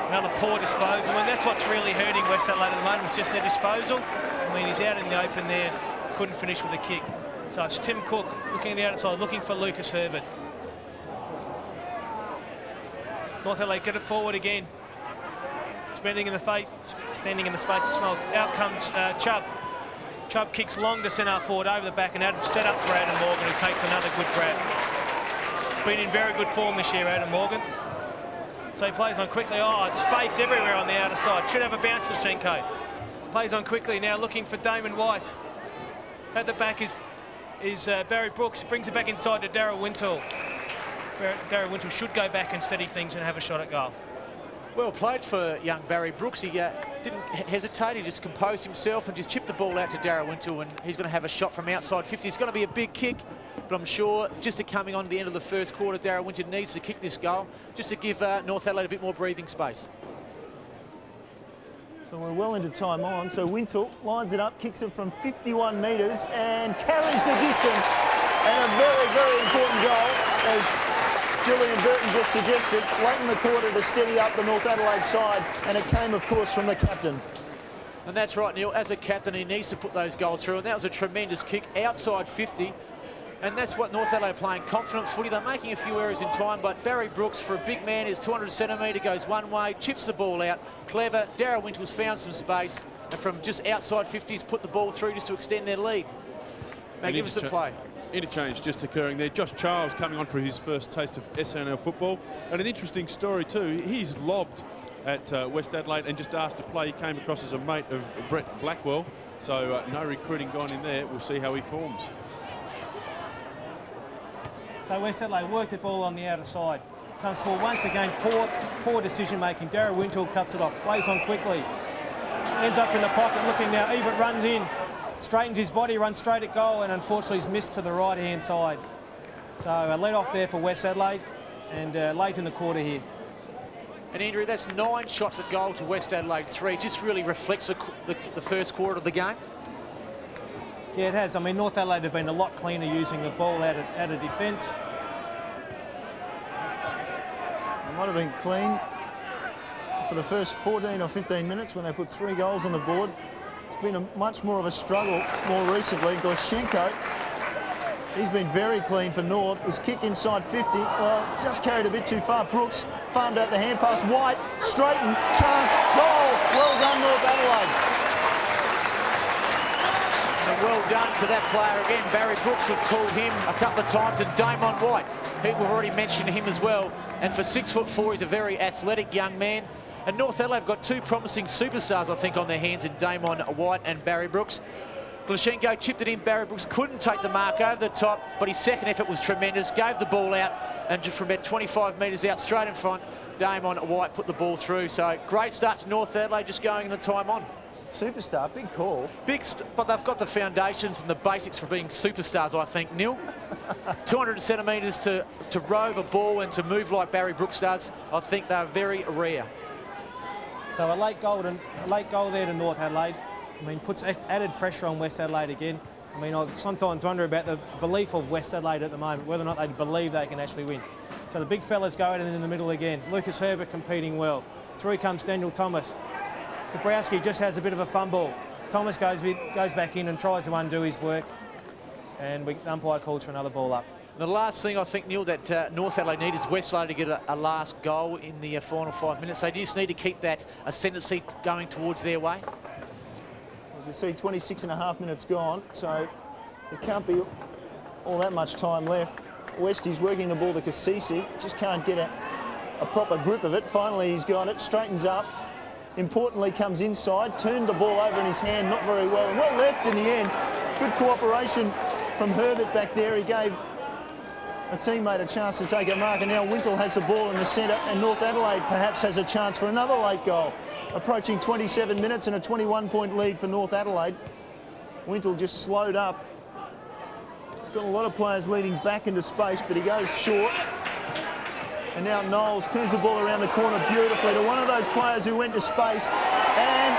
Another poor disposal, and that's what's really hurting West Adelaide at the moment, it's just their disposal. I mean, he's out in the open there, couldn't finish with a kick. So it's Tim Cook looking at the outside, looking for Lucas Herbert. North Adelaide get it forward again. Standing in the space of smoke. Out comes Chubb. Chubb kicks long to centre forward over the back and set up for Adam Morgan, who takes another good grab. He's been in very good form this year, Adam Morgan. So he plays on quickly. Oh, space everywhere on the outer side. Should have a bounce for Schenko. Plays on quickly now, looking for Damon White. At the back is Barry Brooks. Brings it back inside to Darryl Wintle. Darryl Wintle should go back and steady things and have a shot at goal. Well played for young Barry Brooks. He didn't hesitate. He just composed himself and just chipped the ball out to Darryl Wintle, and he's going to have a shot from outside 50. It's going to be a big kick, but I'm sure just coming on to the end of the first quarter, Darryl Wintle needs to kick this goal just to give North Adelaide a bit more breathing space. So we're well into time on. So Wintle lines it up, kicks it from 51 metres and carries the distance. And a very, very important goal, as Julian Burton just suggested, late in the quarter to steady up the North Adelaide side, and it came, of course, from the captain. And that's right, Neil. As a captain, he needs to put those goals through, and that was a tremendous kick outside 50. And that's what North Adelaide are playing, confident footy. They're making a few errors in time, but Barry Brooks, for a big man, is 200 centimetre, goes one way, chips the ball out. Clever. Darryl Wintle's found some space, and from just outside 50s, put the ball through just to extend their lead. Magnificent play. Interchange just occurring there. Josh Charles coming on for his first taste of SNL football. And an interesting story too, he's lobbed at West Adelaide and just asked to play. He came across as a mate of Brett Blackwell. So no recruiting gone in there. We'll see how he forms. So West Adelaide work the ball on the outer side. Comes forward once again, poor decision making. Darrell Wintle cuts it off, plays on quickly. Ends up in the pocket, looking now. Ebert runs in, straightens his body, runs straight at goal, and unfortunately he's missed to the right-hand side. So a lead off there for West Adelaide, and late in the quarter here. And Andrew, that's 9 shots at goal to West Adelaide 3. Just really reflects the first quarter of the game. Yeah, it has. I mean, North Adelaide have been a lot cleaner using the ball out of defence. It might have been clean for the first 14 or 15 minutes when they put 3 goals on the board. It's been much more of a struggle more recently. Gorchenko, he's been very clean for North. His kick inside 50, well, just carried a bit too far. Brooks farmed out the hand pass. White, straightened, chance, goal. Well done, North Adelaide. And well done to that player again. Barry Brooks, have called him a couple of times, and Damon White. People have already mentioned him as well. And for 6'4", he's a very athletic young man. And North Adelaide have got 2 promising superstars, I think, on their hands in Damon White and Barry Brooks. Gorchenko chipped it in. Barry Brooks couldn't take the mark over the top, but his second effort was tremendous. Gave the ball out, and just from about 25 metres out, straight in front, Damon White put the ball through. So great start to North Adelaide, just going in the time on. Superstar, big call. But they've got the foundations and the basics for being superstars, I think, Neil. 200 centimetres to rove a ball and to move like Barry Brooks does, I think they're very rare. So a late goal there to North Adelaide. I mean, puts added pressure on West Adelaide again. I mean, I sometimes wonder about the belief of West Adelaide at the moment, whether or not they believe they can actually win. So the big fellas go in the middle again. Lucas Herbert competing well. Through comes Daniel Thomas. Dabrowski just has a bit of a fumble. Thomas goes back in and tries to undo his work. And the umpire calls for another ball up. The last thing I think, Neil, that North Adelaide need is West Adelaide to get a last goal in the final 5 minutes. They just need to keep that ascendancy going towards their way. As you see, 26.5 minutes gone, so there can't be all that much time left. Westie's working the ball to Cassisi, just can't get a proper grip of it. Finally, he's got it, straightens up. Importantly, comes inside, turned the ball over in his hand, not very well, and well left in the end. Good cooperation from Herbert back there. He gave a teammate a chance to take a mark, and now Wintle has the ball in the centre, and North Adelaide perhaps has a chance for another late goal. Approaching 27 minutes and a 21-point lead for North Adelaide. Wintle just slowed up. He's got a lot of players leading back into space, but he goes short. And now Knowles turns the ball around the corner beautifully to one of those players who went to space, and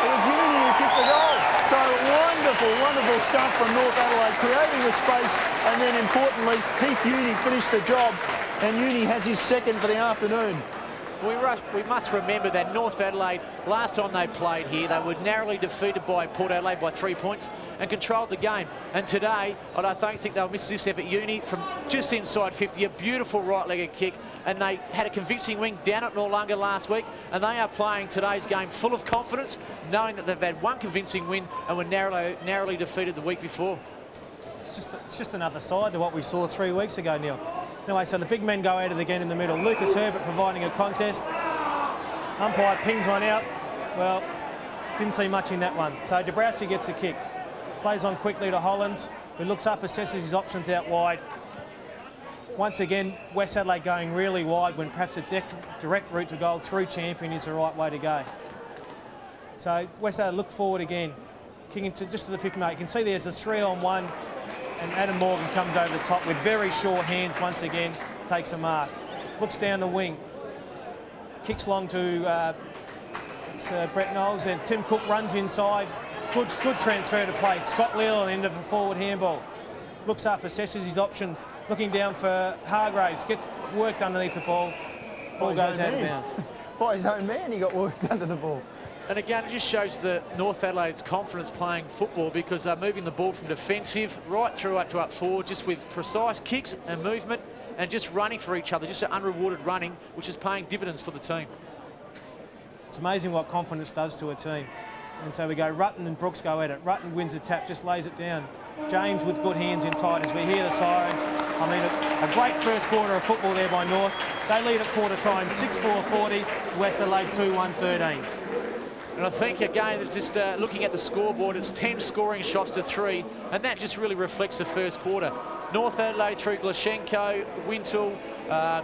it was Uni who kicked the goal. So wonderful, wonderful stuff from North Adelaide, creating the space, and then importantly, Heath Uni finished the job, and Uni has his second for the afternoon. We must remember that North Adelaide, last time they played here, they were narrowly defeated by Port Adelaide by 3 points and controlled the game. And today, I don't think they'll miss this effort. Uni from just inside 50, a beautiful right-legged kick, and they had a convincing win down at Noarlunga last week, and they are playing today's game full of confidence, knowing that they've had one convincing win and were narrowly defeated the week before. It's just another side to what we saw 3 weeks ago, Neil. Anyway, so the big men go at it again in the middle. Lucas Herbert providing a contest. Umpire pings one out. Well, didn't see much in that one. So Dabrowski gets a kick. Plays on quickly to Hollands, who looks up, assesses his options out wide. Once again, West Adelaide going really wide when perhaps a direct route to goal through Champion is the right way to go. So West Adelaide look forward again. Kicking just to the 50 mark. You can see there's a 3-on-1. And Adam Morgan comes over the top with very sure hands once again, takes a mark. Looks down the wing, kicks long to Brett Knowles, and Tim Cook runs inside. Good transfer to play. Scott Leal on the end of a forward handball. Looks up, assesses his options, looking down for Hargraves, gets worked underneath the ball. Ball goes out of bounds. By his own man, he got worked under the ball. And again, it just shows the North Adelaide's confidence playing football, because they're moving the ball from defensive right through up to up forward, just with precise kicks and movement and just running for each other, just an unrewarded running, which is paying dividends for the team. It's amazing what confidence does to a team. And so we go, Rutten and Brooks go at it. Rutten wins a tap, just lays it down. James with good hands in tight as we hear the siren. I mean, a great first quarter of football there by North. They lead at quarter time, 6-4-40 to West Adelaide 2-1-13. And I think, again, that just looking at the scoreboard, it's 10 scoring shots to 3, and that just really reflects the first quarter. North Adelaide through Glashenko, Wintle,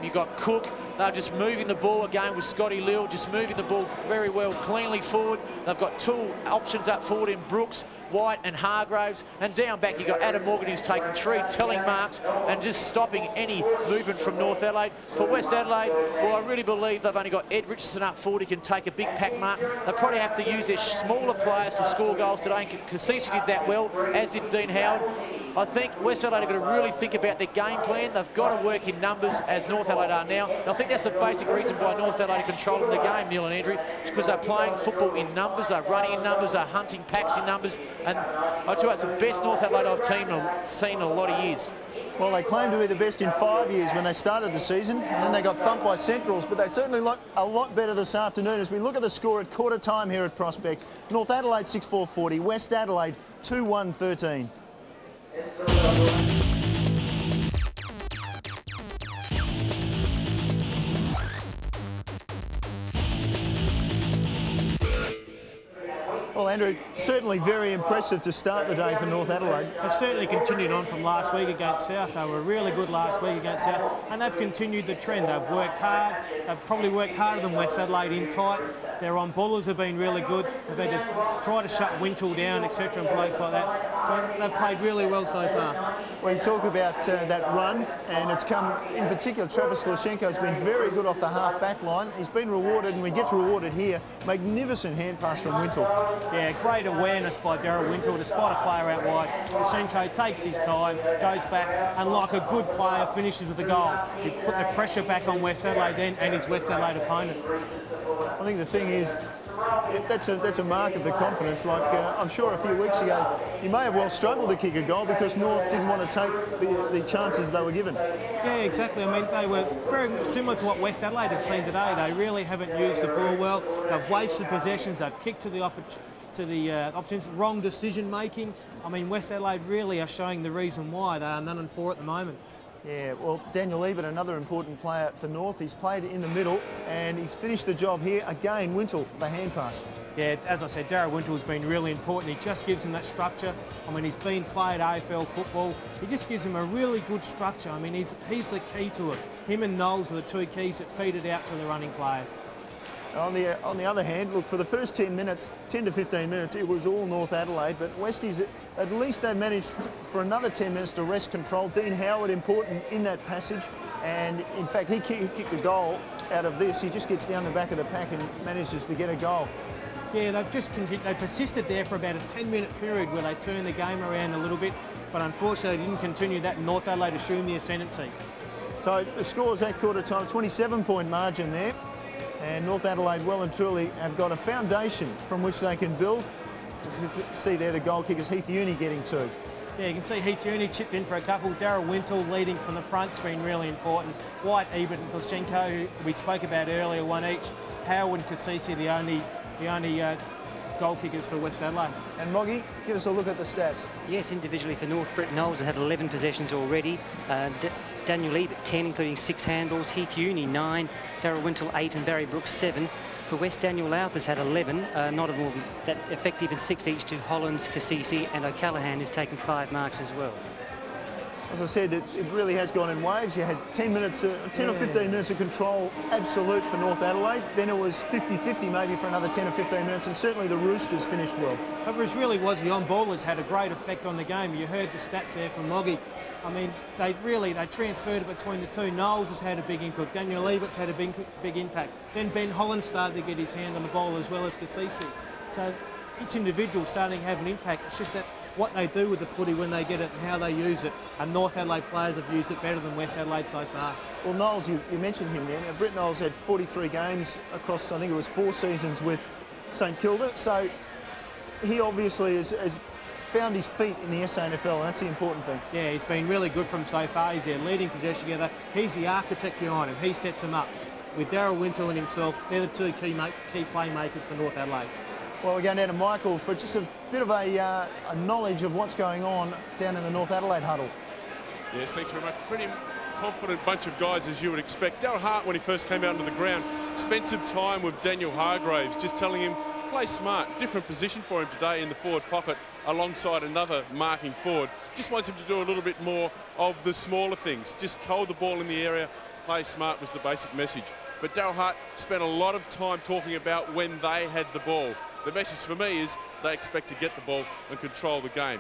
you've got Cook. They're just moving the ball again with Scotty Lill, just moving the ball very well, cleanly forward. They've got two options up forward in Brooks, White and Hargraves, and down back you've got Adam Morgan, who's taken 3 telling marks and just stopping any movement from North Adelaide. For West Adelaide, well, I really believe they've only got Ed Richardson up forward who can take a big pack mark. They probably have to use their smaller players to score goals today, and Cassisi did that well, as did Dean Howard. I think West Adelaide are going to really think about their game plan. They've got to work in numbers as North Adelaide are now. And I think that's the basic reason why North Adelaide are controlling the game, Neil and Andrew, because they're playing football in numbers, they're running in numbers, they're hunting packs in numbers. And I tell you, it's the best North Adelaide I've seen in a lot of years. Well, they claimed to be the best in 5 years when they started the season, and then they got thumped by Centrals, but they certainly look a lot better this afternoon as we look at the score at quarter time here at Prospect. North Adelaide 6-4-40, West Adelaide 2-1-13. Well, Andrew, certainly very impressive to start the day for North Adelaide. They've certainly continued on from last week against South. They were really good last week against South, and they've continued the trend. They've worked hard. They've probably worked harder than West Adelaide in tight. Their on-ballers have been really good. They've had to try to shut Wintle down, etc., and blokes like that. So they've played really well so far. Well, you talk about that run, and it's come, in particular, Travis Glashenko has been very good off the half-back line. He's been rewarded, and he gets rewarded here. Magnificent hand pass from Wintle. Yeah, great awareness by Daryl Wintle to spot a player out wide. Glashenko takes his time, goes back, and like a good player, finishes with a goal. He put the pressure back on West Adelaide then, and his West Adelaide opponent. I think the thing is, that's a mark of the confidence. Like I'm sure a few weeks ago, he may have well struggled to kick a goal because North didn't want to take the chances they were given. Yeah, exactly. I mean, they were very similar to what West Adelaide have seen today. They really haven't used the ball well. They've wasted possessions. They've kicked to the options. Wrong decision making. I mean, West Adelaide really are showing the reason why they are 0-4 at the moment. Yeah, well, Daniel Ebert, another important player for North. He's played in the middle and he's finished the job here. Again, Wintle, the hand pass. Yeah, as I said, Darryl Wintle has been really important. He just gives him that structure. I mean, he's been played AFL football. He just gives him a really good structure. I mean, he's the key to it. Him and Knowles are the two keys that feed it out to the running players. On the other hand, look, for the first 10 to 15 minutes, it was all North Adelaide, but Westies, at least they managed for another 10 minutes to wrest control. Dean Howard important in that passage, and in fact, he kicked a goal out of this. He just gets down the back of the pack and manages to get a goal. Yeah, they persisted there for about a 10-minute period where they turned the game around a little bit, but unfortunately they didn't continue that, and North Adelaide assumed the ascendancy. So the score's at quarter time, 27-point margin there. And North Adelaide well and truly have got a foundation from which they can build. As you see there, the goal kickers, Heath Uni getting 2. Yeah, you can see Heath Uni chipped in for a couple. Darryl Wintle leading from the front's been really important. White, Ebert and Glashenko, who we spoke about earlier, one each. Howard and Cassisi, the only goal kickers for West Adelaide. And Moggy, give us a look at the stats. Yes, individually for North, Brett Knowles has had 11 possessions already. Daniel Ebert 10, including 6 handballs. Heath Uni 9, Darryl Wintle 8, and Barry Brooks 7. For West, Daniel Louth has had 11, not of more that effective, and 6 each to Hollands, Cassisi, and O'Callaghan, who's taken 5 marks as well. As I said, it really has gone in waves. You had 10 or 15 minutes of control, absolute for North Adelaide. Then it was 50-50 maybe for another 10 or 15 minutes, and certainly the Roosters finished well. But it really was the on-ballers had a great effect on the game. You heard the stats there from Moggy. I mean, they transferred it between the two. Knowles has had a big input. Daniel Ebert's had a big impact. Then Ben Holland started to get his hand on the ball as well as Cassisi. So each individual starting to have an impact. It's just that what they do with the footy when they get it and how they use it. And North Adelaide players have used it better than West Adelaide so far. Well, Knowles, you mentioned him there. Now, Britt Knowles had 43 games across, I think it was 4 seasons with St Kilda. So he obviously has found his feet in the SANFL, and that's the important thing. Yeah, he's been really good from so far. He's their leading possession together. He's the architect behind him. He sets them up. With Darryl Wintle and himself, they're the two key playmakers for North Adelaide. Well, we're going down to Michael for just a bit of a knowledge of what's going on down in the North Adelaide huddle. Yes, thanks very much. Pretty confident bunch of guys, as you would expect. Daryl Hart, when he first came out onto the ground, spent some time with Daniel Hargraves, just telling him, play smart. Different position for him today in the forward pocket alongside another marking forward. Just wants him to do a little bit more of the smaller things. Just hold the ball in the area. Play smart was the basic message. But Daryl Hart spent a lot of time talking about when they had the ball. The message for me is they expect to get the ball and control the game.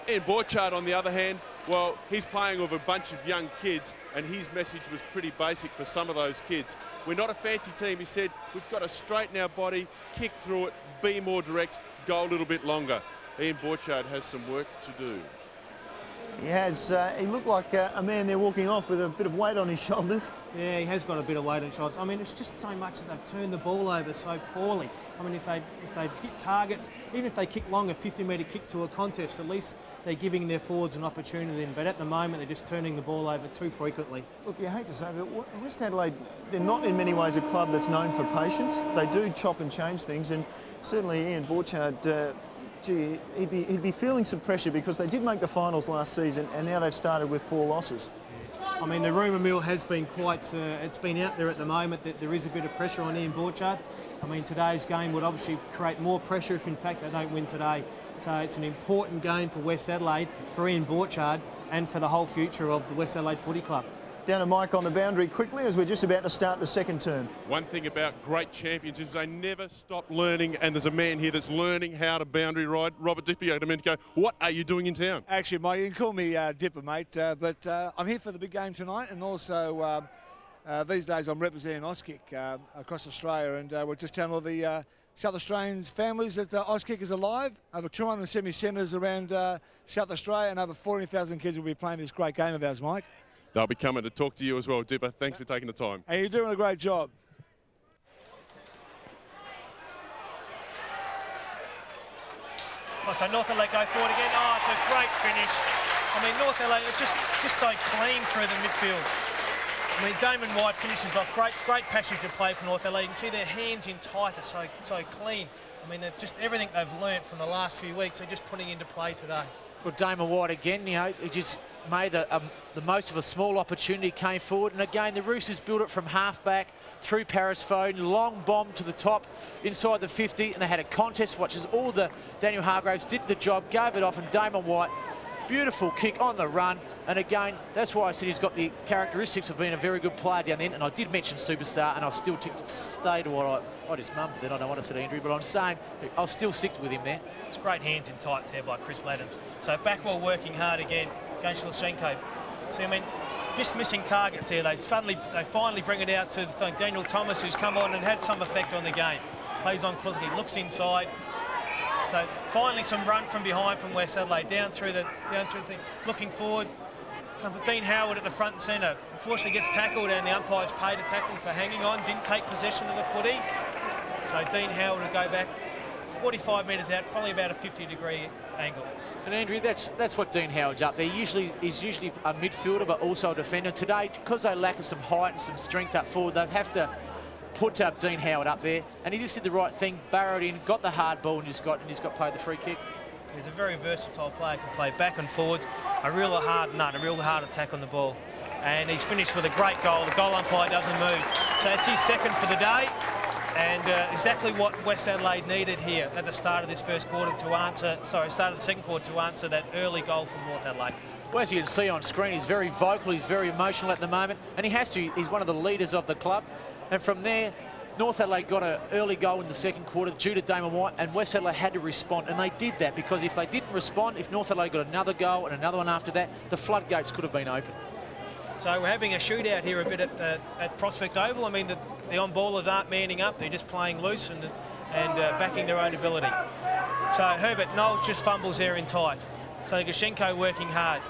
Ian Borchard, on the other hand, well, he's playing with a bunch of young kids, and his message was pretty basic for some of those kids. We're not a fancy team, he said. We've got to straighten our body, kick through it, be more direct, go a little bit longer. Ian Borchard has some work to do. He has. He looked like a man there walking off with a bit of weight on his shoulders. Yeah, he has got a bit of weight on his shoulders. I mean, it's just so much that they've turned the ball over so poorly. I mean, if they've hit targets, even if they kick long, a 50-metre kick to a contest, at least they're giving their forwards an opportunity. But at the moment, they're just turning the ball over too frequently. Look, you hate to say, but West Adelaide, they're not in many ways a club that's known for patience. They do chop and change things, and certainly Ian Borchard, gee, he'd be feeling some pressure because they did make the finals last season, and now they've started with 4 losses. I mean, the rumour mill has been quite, it's been out there at the moment that there is a bit of pressure on Ian Borchard. I mean, today's game would obviously create more pressure if in fact they don't win today. So it's an important game for West Adelaide, for Ian Borchard, and for the whole future of the West Adelaide Footy Club. Down to Mike on the boundary quickly as we're just about to start the second term. One thing about great champions is they never stop learning, and there's a man here that's learning how to boundary ride. Robert Dipio, Domenico, what are you doing in town? Actually, Mike, you can call me Dipper, mate, but I'm here for the big game tonight, and also these days I'm representing Auskick across Australia, and we're just telling all the South Australian families that Auskick is alive. Over 270 centres around South Australia, and over 14,000 kids will be playing this great game of ours, Mike. They'll be coming to talk to you as well, Dipper. Thanks for taking the time. And you're doing a great job. Oh, so North Adelaide go forward again. Oh, it's a great finish. I mean, North Adelaide are just so clean through the midfield. I mean, Damon White finishes off. Great passage to play for North Adelaide. You can see their hands in tight are so clean. I mean, they've just everything they've learnt from the last few weeks, they're just putting into play today. Well, Damon White again, you know, he just made the most of a small opportunity, came forward, and again the Roosters built it from half-back through Paris Foden, long bomb to the top inside the 50, and they had a contest, which is all the Daniel Hargraves did the job, gave it off, and Damon White, beautiful kick on the run, and again, that's why I said he's got the characteristics of being a very good player down there, and I did mention superstar, and I'll still stay to what I just mummed then, I don't want to say Andrew, but I'm saying I'll still stick with him there. It's great hands in tights there by Chris Laddams. So Backwell working hard again against Lushenko. So I mean, just missing targets there. They finally bring it out to Daniel Thomas, who's come on and had some effect on the game. Plays on quickly, looks inside. So finally some run from behind from West Adelaide, down through the thing, looking forward. Dean Howard at the front and centre. Unfortunately gets tackled, and the umpires paid a tackle for hanging on. Didn't take possession of the footy. So Dean Howard will go back 45 metres out, probably about a 50-degree angle. And Andrew, that's what Dean Howard's up there. He's usually a midfielder, but also a defender. Today, because they lack some height and some strength up forward, they have to put Dean Howard up there. And he just did the right thing, barrowed in, got the hard ball, and he's got paid the free kick. He's a very versatile player, can play back and forwards, a real hard attack on the ball. And he's finished with a great goal. The goal umpire doesn't move. So it's his second for the day. And exactly what West Adelaide needed here at the start of this first quarter start of the second quarter to answer that early goal from North Adelaide. Well, as you can see on screen, he's very vocal, he's very emotional at the moment, and he has to. He's one of the leaders of the club. And from there, North Adelaide got an early goal in the second quarter due to Damon White, and West Adelaide had to respond, and they did that, because if they didn't respond, if North Adelaide got another goal and another one after that, the floodgates could have been open. So we're having a shootout here a bit at Prospect Oval. I mean, the on-ballers aren't manning up. They're just playing loose and backing their own ability. So Herbert Knowles just fumbles there in tight. So Gashenko working hard.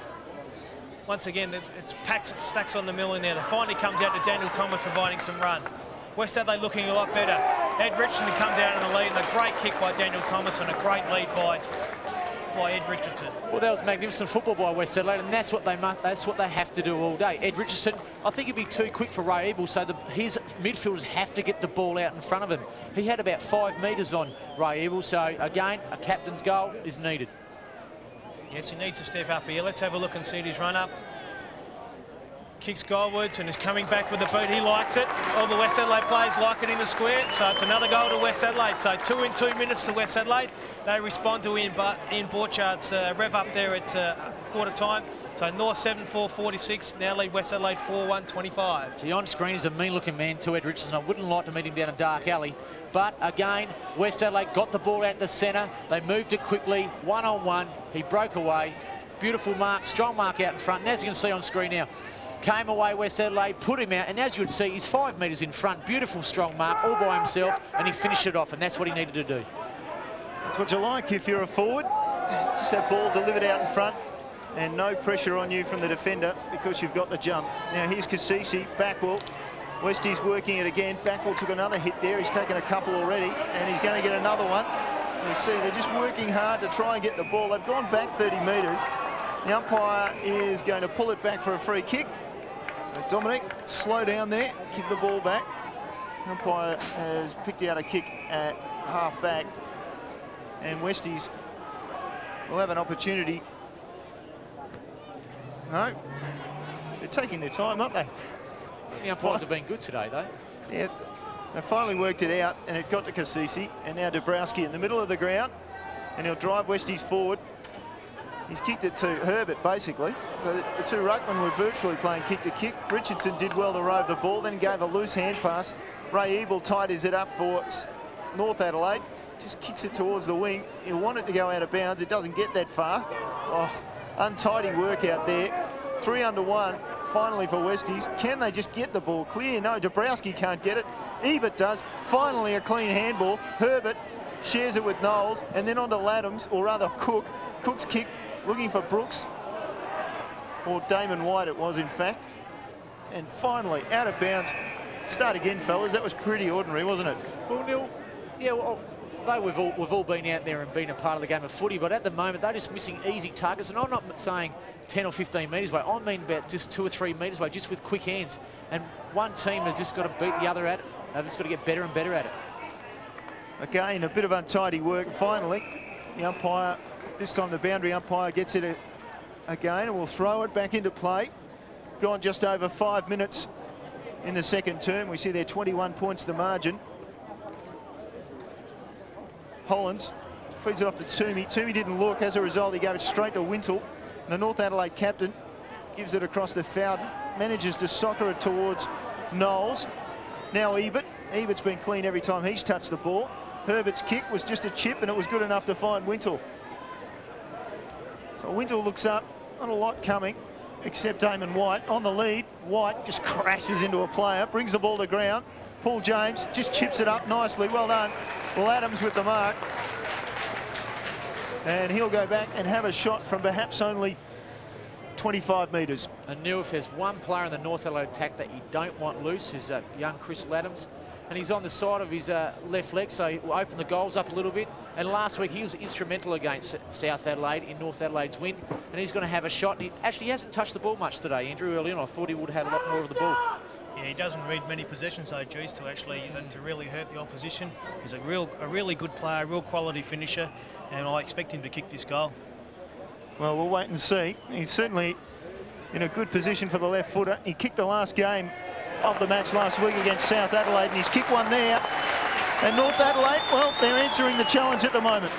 Once again, it's packs, stacks on the mill in there. The finally comes out to Daniel Thomas providing some run. West Adelaide looking a lot better. Ed Richardson comes out in the lead, and a great kick by Daniel Thomas and a great lead by by Ed Richardson. Well, that was magnificent football by West Adelaide, and that's what they have to do all day. Ed Richardson, I think he'd be too quick for Ray Ebel, so his midfielders have to get the ball out in front of him. He had about 5 metres on Ray Ebel, so again, a captain's goal is needed. Yes, he needs to step up here. Let's have a look and see his run up. Kicks goalwards and is coming back with the boot. He likes it. All the West Adelaide players like it in the square. So it's another goal to West Adelaide. So 2 in 2 minutes to West Adelaide. They respond to Ian Borchard's rev up there at quarter time. So North 7-4-46. Now lead West Adelaide 4-1-25. The on-screen is a mean-looking man to Ed Richardson. I wouldn't like to meet him down a dark alley. But again, West Adelaide got the ball out the centre. They moved it quickly, one-on-one. He broke away. Beautiful mark, strong mark out in front. And as you can see on screen now, came away West Adelaide, put him out, and as you would see, he's 5 metres in front. Beautiful, strong mark, all by himself, and he finished it off, and that's what he needed to do. That's what you like if you're a forward. Just that ball delivered out in front, and no pressure on you from the defender because you've got the jump. Now here's Kasisi, Backwell. Westie's working it again. Backwell took another hit there. He's taken a couple already, and he's going to get another one. As you see, they're just working hard to try and get the ball. They've gone back 30 metres. The umpire is going to pull it back for a free kick. So Dominic, slow down there, kick the ball back. The umpire has picked out a kick at half back, and Westies will have an opportunity. No, they're taking their time, aren't they? The umpires have been good today, though. Yeah, they finally worked it out, and it got to Kasisi, and now Dabrowski in the middle of the ground, and he'll drive Westies forward. He's kicked it to Herbert, basically. So the two ruckmen were virtually playing kick-to-kick. Richardson did well to rove the ball, then gave a loose hand pass. Ray Ebel tidies it up for North Adelaide. Just kicks it towards the wing. He'll want it to go out of bounds. It doesn't get that far. Oh, untidy work out there. 3 under 1, finally for Westies. Can they just get the ball clear? No, Dabrowski can't get it. Ebert does. Finally a clean handball. Herbert shares it with Knowles, and then on to Laddams, or rather Cook. Cook's kick, looking for Brooks, or Damon White it was in fact. And finally, out of bounds. Start again, fellas. That was pretty ordinary, wasn't it? Well, Neil, yeah, well, we've all been out there and been a part of the game of footy, but at the moment they're just missing easy targets. And I'm not saying 10 or 15 metres away. I mean about just 2 or 3 metres away, just with quick hands. And one team has just got to beat the other at it. They've just got to get better and better at it. Again, a bit of untidy work. Finally, the umpire, this time the boundary umpire, gets it again and will throw it back into play. Gone just over 5 minutes in the second term. We see there 21 points the margin. Hollands feeds it off to Toomey. Toomey didn't look. As a result, he gave it straight to Wintle. The North Adelaide captain gives it across to Fowden. Manages to soccer it towards Knowles. Now Ebert. Ebert's been clean every time he's touched the ball. Herbert's kick was just a chip, and it was good enough to find Wintle. So Wintle looks up. Not a lot coming, except Damon White on the lead. White just crashes into a player, brings the ball to ground. Paul James just chips it up nicely. Well done. Well, Adams with the mark. And he'll go back and have a shot from perhaps only 25 metres. And Neil, if there's one player in the North Adelaide attack that you don't want loose, is young Chris Laddams. And he's on the side of his left leg, so he will open the goals up a little bit. And last week he was instrumental against South Adelaide in North Adelaide's win, and he's going to have a shot. And he hasn't touched the ball much today, Andrew. Early on, I thought he would have had a lot more of the ball. Yeah, he doesn't read many possessions though, Juice, to actually to really hurt the opposition. He's a really good player, real quality finisher, and I expect him to kick this goal. Well, we'll wait and see. He's certainly in a good position for the left footer. He kicked the last game of the match last week against South Adelaide, and he's kicked one there. And North Adelaide, well, they're answering the challenge at the moment.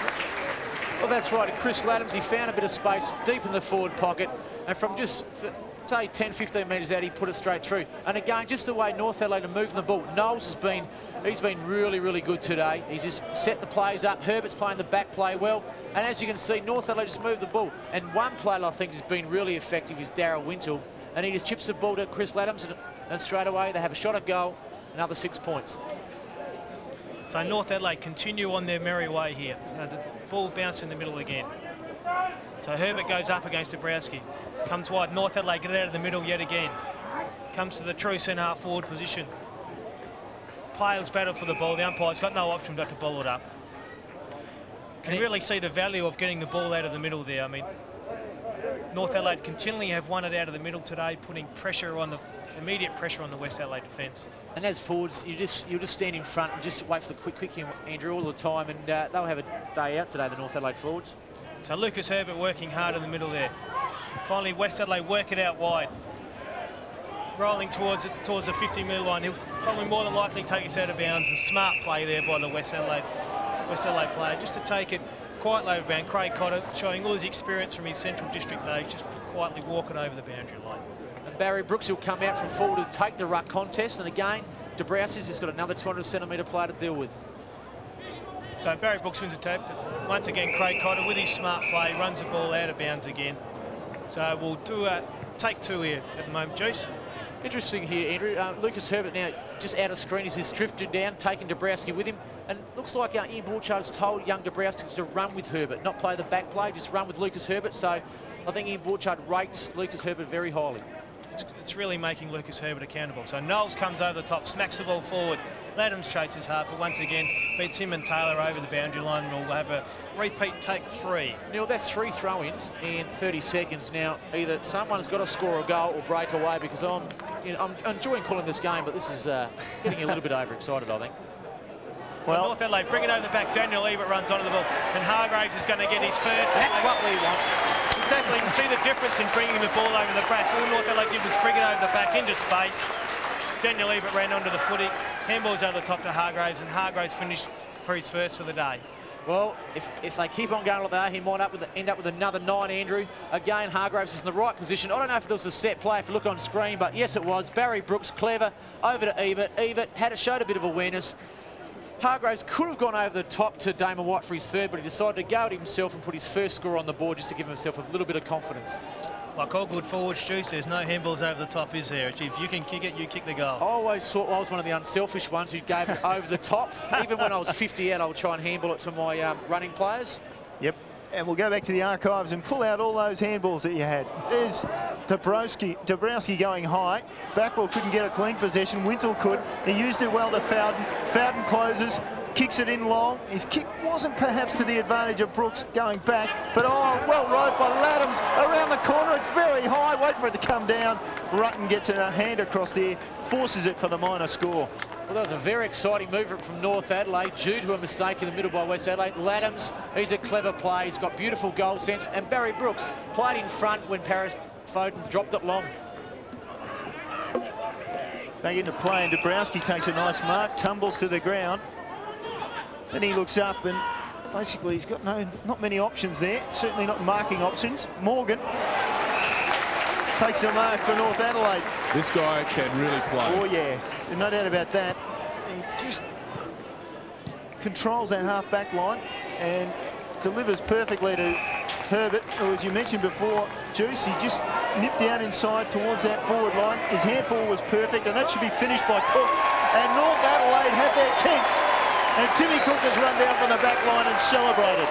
Well, that's right. Chris Laddams, he found a bit of space deep in the forward pocket, and from just, say, 10, 15 metres out, he put it straight through. And again, just the way North Adelaide are moving the ball. Knowles he's been really, really good today. He's just set the plays up. Herbert's playing the back play well. And as you can see, North Adelaide just moved the ball. And one player I think has been really effective is Darryl Wintle. And he just chips the ball to Chris Laddams, and straight away they have a shot at goal, another 6 points. So North Adelaide continue on their merry way here. So the ball bounced in the middle again. So Herbert goes up against Dabrowski. Comes wide. North Adelaide get it out of the middle yet again. Comes to the true centre half forward position. Players battle for the ball. The umpire's got no option but to ball it up. can really see the value of getting the ball out of the middle there. I mean, North Adelaide continually have won it out of the middle today, putting immediate pressure on the West Adelaide defence. And as forwards, you just stand in front and just wait for the quick, Andrew, all the time, and they'll have a day out today, the North Adelaide forwards. So Lucas Herbert working hard in the middle there. Finally, West Adelaide work it out wide. Rolling towards the 50-metre line. He'll probably more than likely take us out of bounds. And smart play there by the West Adelaide player, just to take it quietly over bound. Craig Cotter, showing all his experience from his Central District days, just quietly walking over the boundary line. And Barry Brooks will come out from forward to take the ruck contest. And again, Dabrowski's just got another 200-centimetre player to deal with. So Barry Brooks wins the tape. Once again, Craig Cotter with his smart play runs the ball out of bounds again. So we'll do a take 2 here at the moment, Juice. Interesting here, Andrew. Lucas Herbert now just out of screen. He's just drifted down, taking Dabrowski with him. And looks like Ian Borchard's told young Dabrowski to run with Herbert, not play the back play, just run with Lucas Herbert. So I think Ian Borchard rates Lucas Herbert very highly. It's really making Lucas Herbert accountable. So Knowles comes over the top, smacks the ball forward. Laddams chases hard, but once again beats him and Taylor over the boundary line, and we'll have a repeat take 3. Neil, that's 3 throw-ins in 30 seconds. Now, either someone's got to score a goal or break away, because I'm enjoying calling this game, but this is getting a little bit overexcited, I think. Well, so North Adelaide bring it over the back. Daniel Ebert runs onto the ball, and Hargraves is going to get his first. That's what we want. Exactly. You can see the difference in bringing the ball over the back. All North Adelaide did was bring it over the back into space. Daniel Ebert ran onto the footy. Handballs over the top to Hargraves, and Hargraves finished for his first of the day. Well, if they keep on going like that, he might end up with another 9, Andrew. Again, Hargraves is in the right position. I don't know if there was a set play if you look on screen, but yes, it was. Barry Brooks, clever, over to Ebert. Ebert showed a bit of awareness. Hargraves could have gone over the top to Damon White for his third, but he decided to go at himself and put his first score on the board just to give himself a little bit of confidence. Like all good forwards, Juice, there's no handballs over the top, is there? If you can kick it, you kick the goal. I always thought I was one of the unselfish ones who gave it over the top. Even when I was 50 out, I would try and handball it to my running players. Yep. And we'll go back to the archives and pull out all those handballs that you had. There's Dabrowski going high. Backwell couldn't get a clean possession. Wintle could. He used it well to Fowden. Fowden closes, kicks it in long. His kick wasn't perhaps to the advantage of Brooks going back, but well rode by Laddams around the corner. It's very high. Wait for it to come down. Rutten gets a hand across there, forces it for the minor score. Well, that was a very exciting movement from North Adelaide due to a mistake in the middle by West Adelaide. Laddams, he's a clever play. He's got beautiful goal sense. And Barry Brooks played in front when Paris Foden dropped it long. Back into play, and Dabrowski takes a nice mark, tumbles to the ground. Then he looks up, and basically he's got not many options there. Certainly not marking options. Morgan takes the mark for North Adelaide. This guy can really play. Oh, yeah. There's no doubt about that. He just controls that half-back line and delivers perfectly to Herbert, who, as you mentioned before, Juice, he just nipped down inside towards that forward line. His handball was perfect, and that should be finished by Cook. And North Adelaide had their 10th. And Timmy Cook has run down from the back line and celebrated.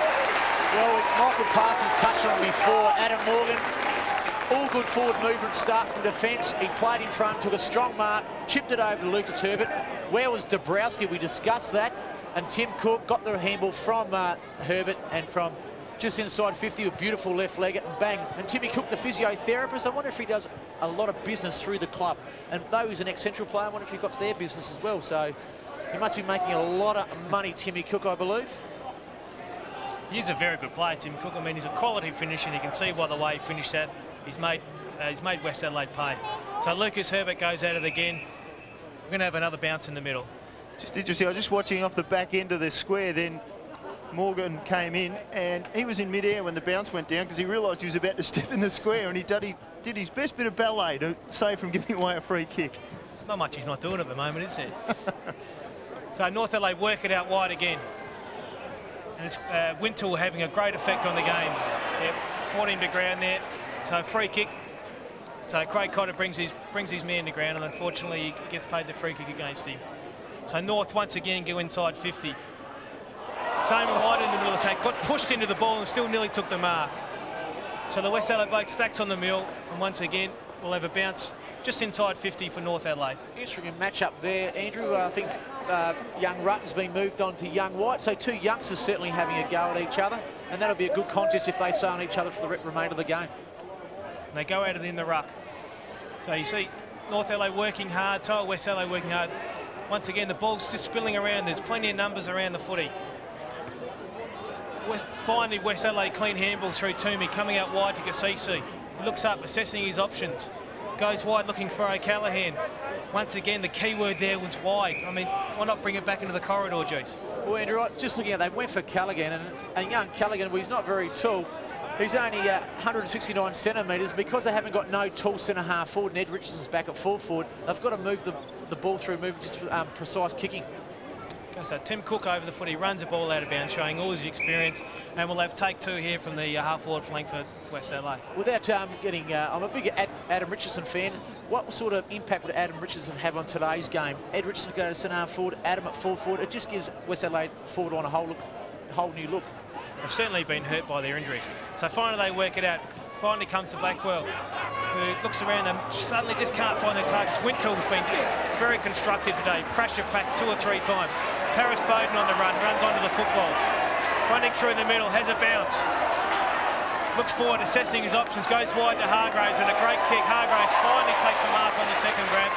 Well, Michael Parsons touched on it before. Adam Morgan, all good forward movement start from defence. He played in front, took a strong mark, chipped it over to Lucas Herbert. Where was Dabrowski? We discussed that. And Tim Cook got the handball from Herbert, and from just inside 50, a beautiful left leg, and bang. And Timmy Cook, the physiotherapist, I wonder if he does a lot of business through the club. And though he's an ex-Central player, I wonder if he got their business as well. So he must be making a lot of money, Timmy Cook, I believe. He's a very good player, Tim Cook. I mean, he's a quality finisher, and you can see by the way he finished that. He's made West Adelaide pay. So Lucas Herbert goes at it again. We're going to have another bounce in the middle. Just interesting, I was just watching off the back end of the square, then Morgan came in, and he was in mid-air when the bounce went down because he realised he was about to step in the square, and he did his best bit of ballet to save from giving away a free kick. It's not much he's not doing at the moment, is it? So North Adelaide work it out wide again. And it's Wintle having a great effect on the game. Yep, brought him to ground there. So free kick. So Craig Cotter brings his man to ground, and unfortunately he gets paid the free kick against him. So North once again go inside 50. Damon White in the middle of the attack, got pushed into the ball and still nearly took the mark. So the West Adelaide bloke stacks on the mill, and once again we'll have a bounce just inside 50 for North Adelaide. Interesting match-up there, Andrew. I think young Rutten's been moved on to young White, so two youngsters certainly having a go at each other, and that'll be a good contest if they stay on each other for the remainder of the game. And they go at it in the ruck. So you see North Adelaide working hard, so West Adelaide working hard. Once again, the ball's just spilling around. There's plenty of numbers around the footy. Finally, West Adelaide clean handball through Toomey, coming out wide to Gassisi. He looks up, assessing his options. Goes wide, looking for O'Callaghan. Once again, the key word there was wide. I mean, why not bring it back into the corridor, Jace? Well, Andrew, just looking at that, went for Callaghan, and young Callaghan, well, he's not very tall. He's only 169 centimetres. Because they haven't got no tall centre-half forward, and Ed Richardson's back at full forward, they've got to move the ball through, move just precise kicking. So Tim Cook over the foot, he runs the ball out of bounds, showing all his experience, and we'll have take two here from the half-forward flank for West Adelaide. Without getting, I'm a big Adam Richardson fan. What sort of impact would Adam Richardson have on today's game? Ed Richardson go to centre-half forward, Adam at full forward. It just gives West Adelaide forward on a whole new look. They've certainly been hurt by their injuries. So finally they work it out. Finally comes to Blackwell, who looks around them, suddenly just can't find their targets. Wintel's been very constructive today, pressure packed 2 or 3 times. Paris Foden on the run, runs onto the football. Running through the middle, has a bounce. Looks forward, assessing his options, goes wide to Hargraves, and a great kick. Hargraves finally takes the mark on the second grab.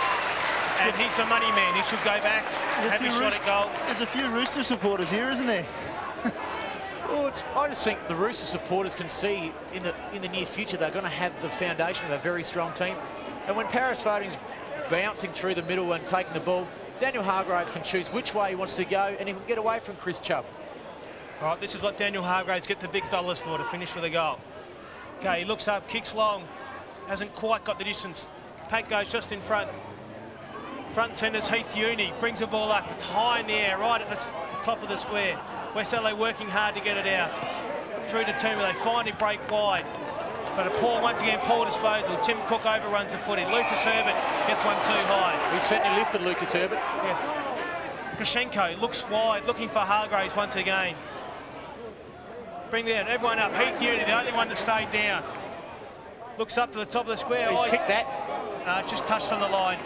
And he's the money man, he should go back, have his shot at goal. There's a few Rooster supporters here, isn't there? Well, I just think the Rooster supporters can see in the near future they're going to have the foundation of a very strong team. And when Paris Foden's bouncing through the middle and taking the ball, Daniel Hargraves can choose which way he wants to go, and he can get away from Chris Chubb. All right, this is what Daniel Hargraves get the big dollars for, to finish with a goal. Okay, he looks up, kicks long, hasn't quite got the distance. Pat goes just in front. Front centre's Heath Uni, brings the ball up, it's high in the air, right at the top of the square. West Adelaide working hard to get it out. Through to Toomey, they finally break wide. But once again, poor disposal. Tim Cook overruns the footy. Lucas Herbert gets one too high. He certainly lifted Lucas Herbert. Yes. Krashenko looks wide, looking for Hargraves once again. Bring down everyone up. Heath Uni, the only one that stayed down. Looks up to the top of the square. He's kicked that. Just touched on the line.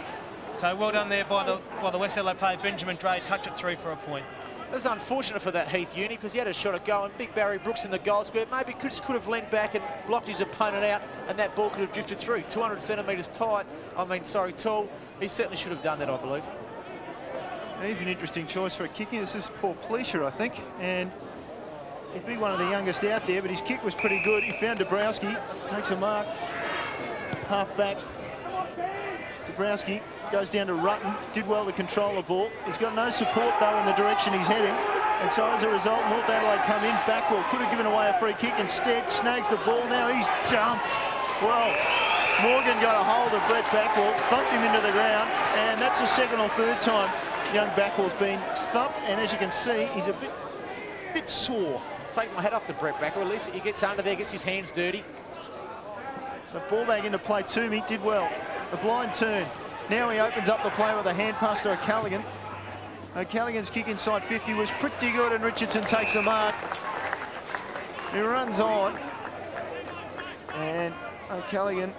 So well done there by the West Adelaide player, Benjamin Dre. Touch it through for a point. It was unfortunate for that Heath Uni because he had a shot at goal, and big Barry Brooks in the goal square maybe could have leaned back and blocked his opponent out, and that ball could have drifted through. 200 centimetres tall. He certainly should have done that, I believe. He's an interesting choice for a kicking. This is Paul Pleasure, I think, and he'd be one of the youngest out there, but his kick was pretty good. He found Dabrowski, takes a mark, half back. Dabrowski goes down to Rutten, did well to control the ball. He's got no support, though, in the direction he's heading. And so, as a result, North Adelaide come in. Backwell could have given away a free kick. Instead, snags the ball. Now he's jumped. Well, Morgan got a hold of Brett Backwell, thumped him into the ground. And that's the second or third time young Backwell's been thumped. And as you can see, he's a bit sore. Take my hat off to Brett Backwell. At least he gets under there, gets his hands dirty. So, ball back into play. Toomey did well. A blind turn. Now he opens up the play with a hand pass to O'Callaghan. O'Callaghan's kick inside 50 was pretty good, and Richardson takes the mark. He runs on. And O'Callaghan,